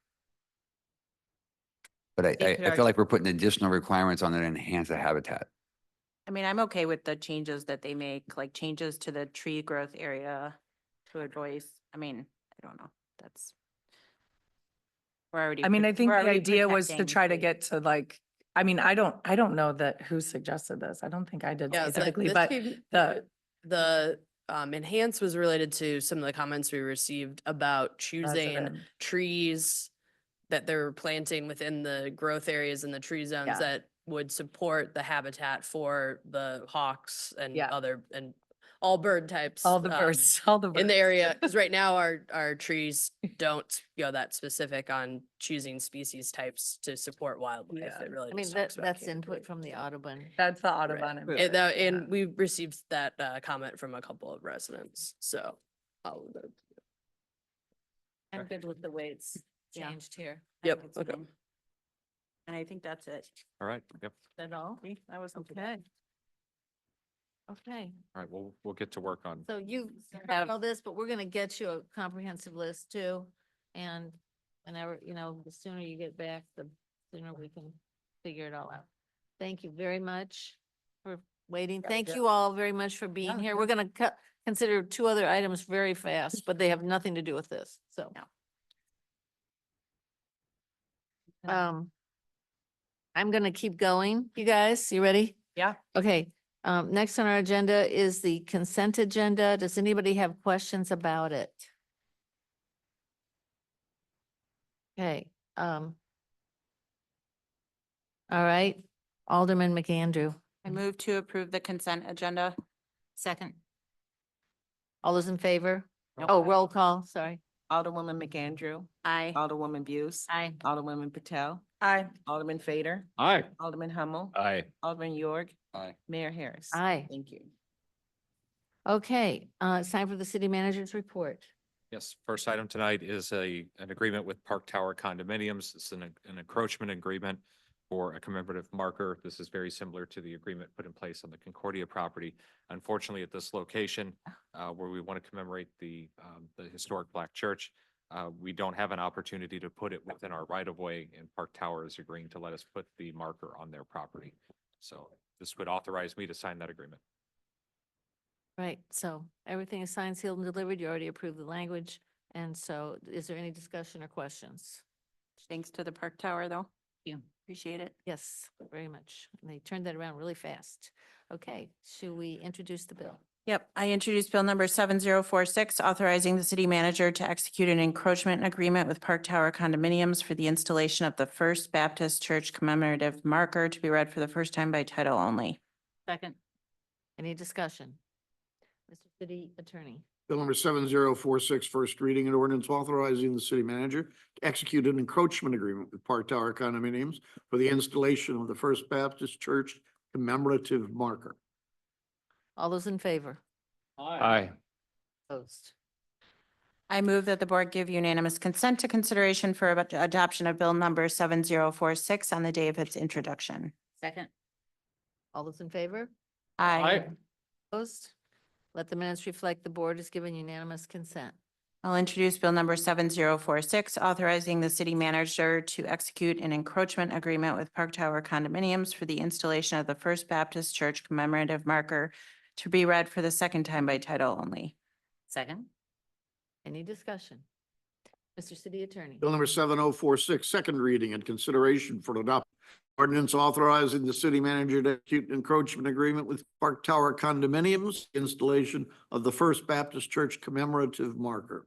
But I They could feel like we're putting additional requirements on it to enhance the habitat. I mean, I'm okay with the changes that they make, like changes to the tree growth area to a voice. I mean, I don't know. That's. We're already. I mean, I think we're the already idea was to protecting try to trees. get to like, I mean, I don't know that who suggested this. I don't think I did Yeah, so specifically, this but came- the enhance was related to some of the comments we received about choosing resident- trees that they're planting within the growth areas and the tree zones Yeah. that would support the habitat for the hawks and Yeah. other, and all bird types. All the birds, all the birds. In the area, because right now our trees don't go that specific on choosing species types to support wildlife. Yeah. It really I mean, just talks about that's canopy. input from the Audubon. That's the Right. Audubon. And, input, and yeah. we received that comment from a couple of residents, so. I'm good with the way it's changed here. Yep, okay. And I think that's it. All right, yep. That all? That was Okay. Okay, All right, we'll get to work on. so you have all this, but we're gonna get you a comprehensive list too. And whenever, the sooner you get back, the sooner we can figure it all out. Thank you very much for waiting. Thank you all very much for being here. We're gonna consider two other items very fast, but they have nothing to do with this, so. I'm gonna keep going. You guys, you ready? Yeah. Okay, next on our agenda is the consent agenda. Does anybody have questions about it? Okay, all right, Alderman McAndrew. I move to approve the consent agenda. Second. All those in favor? Nope. Oh, roll call, sorry. Alderwoman McAndrew, Aye. Alderwoman Buse, Aye. Alderwoman Patel, Aye. Alderman Fader, Aye. Alderman Hummel, Aye. Alderman York, Aye. Mayor Harris. Aye. Thank you. Okay, it's time for the city manager's report. Yes, first item tonight is an agreement with Park Tower condominiums. It's an encroachment agreement for a commemorative marker. This is very similar to the agreement put in place on the Concordia property. Unfortunately, at this location, where we want to commemorate the historic Black church, we don't have an opportunity to put it within our right of way, and Park Tower is agreeing to let us put the marker on their property. So this would authorize me to sign that agreement. Right, so everything is signed, sealed, and delivered. You already approved the language. And so is there any discussion or questions? Thanks to the Park Tower, though. Yeah. Appreciate it. Yes, very much. And they turned that around really fast. Okay, should we introduce the bill? Yep, I introduced Bill number 7046, authorizing the city manager to execute an encroachment agreement with Park Tower condominiums for the installation of the First Baptist Church commemorative marker to be read for the first time by title only. Second. Any discussion? Mr. City Attorney. Bill number 7046, first reading, an ordinance authorizing the city manager to execute an encroachment agreement with Park Tower condominiums for the installation of the First Baptist Church commemorative marker. All those in favor? Aye. Opposed? I move that the board give unanimous consent to consideration for adoption of Bill number 7046 on the day of its introduction. Second. All those in favor? Aye. Opposed? Let the minutes reflect the board has given unanimous consent. I'll introduce Bill number 7046, authorizing the city manager to execute an encroachment agreement with Park Tower condominiums for the installation of the First Baptist Church commemorative marker to be read for the second time by title only. Second. Any discussion? Mr. City Attorney. Bill number 7046, second reading and consideration for adoption. Ordinance authorizing the city manager to execute an encroachment agreement with Park Tower condominiums, installation of the First Baptist Church commemorative marker.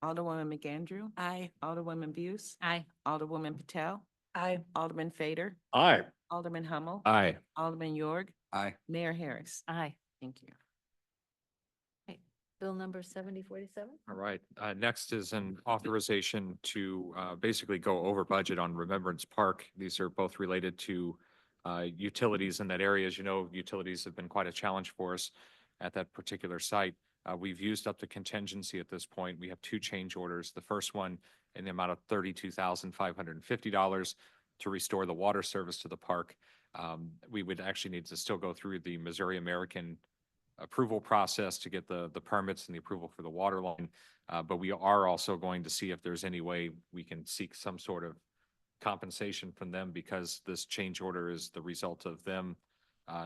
Alderwoman McAndrew, Aye. Alderwoman Buse, Aye. Alderwoman Patel, Aye. Alderman Fader, Aye. Alderman Hummel, Aye. Alderman York, Aye. Mayor Harris. Aye. Thank you. Bill number 7047. All right, next is an authorization to basically go over budget on Remembrance Park. These are both related to utilities in that area. As you know, utilities have been quite a challenge for us at that particular site. We've used up the contingency at this point. We have two change orders. The first one in the amount of $32,550 to restore the water service to the park. We would actually need to still go through the Missouri American approval process to get the permits and the approval for the water line. But we are also going to see if there's any way we can seek some sort of compensation from them, because this change order is the result of them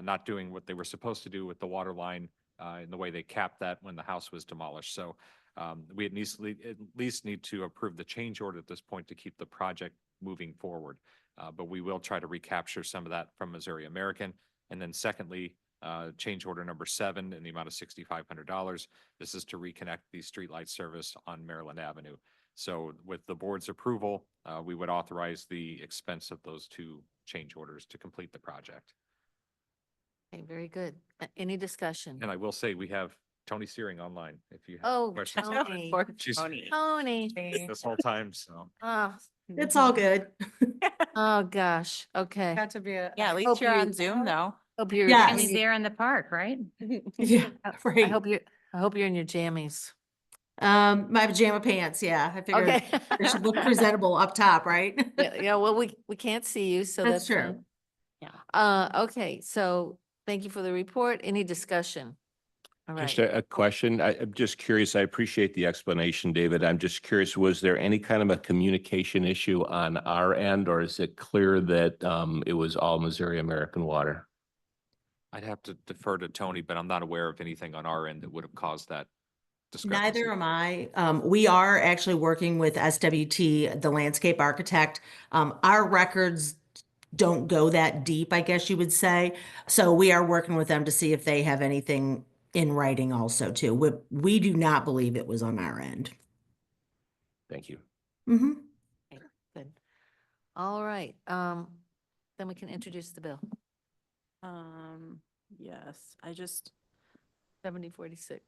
not doing what they were supposed to do with the water line in the way they capped that when the house was demolished. So we at least need to approve the change order at this point to keep the project moving forward. But we will try to recapture some of that from Missouri American. And then secondly, change order number 7 in the amount of $6,500. This is to reconnect the streetlight service on Maryland Avenue. So with the board's approval, we would authorize the expense of those two change orders to complete the project. Okay, very good. Any discussion? And I will say, we have Tony Searing online if you have Oh, questions. Tony. She's Tony. this whole time, so. It's all good. Oh, gosh. Okay. Got to be a. Yeah, at least Hope you're you- on Zoom though. Hope you're. I in mean, your- they're in the park, right? Yeah, I right. hope you're in your jammies. My pajama pants, yeah. I figured Okay. it should look presentable up top, right? Yeah, well, we can't see you, so That's that's true. fine. Yeah. Okay, so thank you for the report. Any discussion? All right. Just a question. I'm just curious. I appreciate the explanation, David. I'm just curious, was there any kind of a communication issue on our end, or is it clear that it was all Missouri American Water? I'd have to defer to Tony, but I'm not aware of anything on our end that would have caused that discrepancy. Neither am I. We are actually working with SWT, the landscape architect. Our records don't go that deep, I guess you would say. So we are working with them to see if they have anything in writing also too. We do not believe it was on our end. Thank you. Mm-hmm. Okay, good. All right, then we can introduce the bill. Yes, I just, 7046.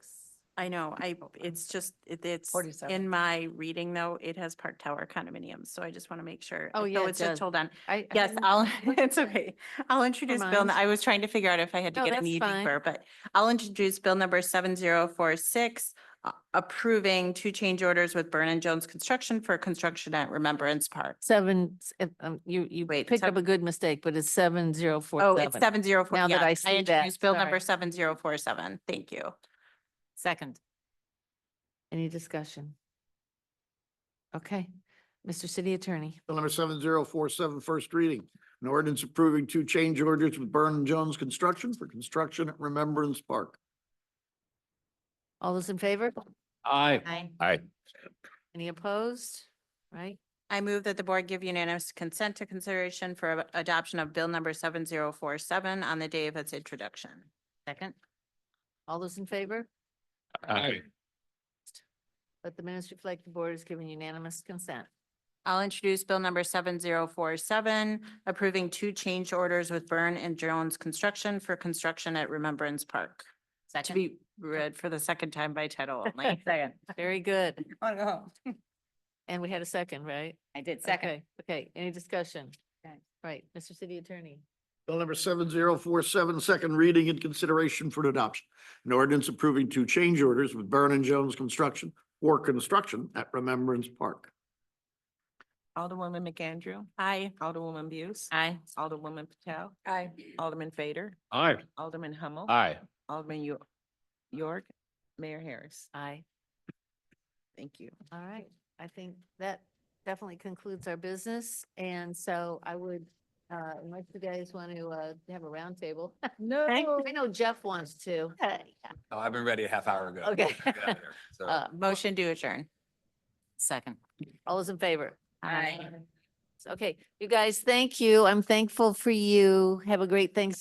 I know, it's just, it's 47. in my reading though, it has Park Tower condominiums, so I just want to make sure. Oh, yeah, So it it's just does. hold on. I Yes, hadn't I'll, looked it's at okay. I'll introduce Bill. mind. I was trying to figure out if I had to No, get that's any fine. deeper, but I'll introduce Bill number 7046, approving 2 change orders with Burn and Jones Construction for construction at Remembrance Park. You Wait, picked up a good mistake, but it's 7047. Oh, it's 704. Now that yeah, I see that, introduced Bill number sorry. 7047. Thank you. Second. Any discussion? Okay, Mr. City Attorney. Bill number 7047, first reading. An ordinance approving 2 change orders with Burn and Jones Construction for construction at Remembrance Park. All those in favor? Aye. Aye. Aye. Any opposed? Right? I move that the board give unanimous consent to consideration for adoption of Bill number 7047 on the day of its introduction. Second. All those in favor? Aye. Let the minutes reflect the board is giving unanimous consent. I'll introduce Bill number 7047, approving 2 change orders with Burn and Jones Construction for construction at Remembrance Park. To Second. be read for the second time by title only. Second. Very good. Oh, no. And we had a second, right? I did second. Okay, any discussion? Okay. Right, Mr. City Attorney. Bill number 7047, second reading and consideration for adoption. An ordinance approving 2 change orders with Burn and Jones Construction for construction at Remembrance Park. Alderwoman McAndrew. Aye. Alderwoman Buse. Aye. Alderwoman Patel. Aye. Alderman Fader. Aye. Alderman Hummel. Aye. Alderman York. Mayor Harris. Aye. Thank you. All right, I think that definitely concludes our business. And so I would, unless you guys want to have a roundtable. No. I know Jeff wants to. Oh, I've been ready a half hour ago. Okay. So. Motion to adjourn. Second. All those in favor? Aye. Okay, you guys, thank you. I'm thankful for you. Have a great Thanksgiving.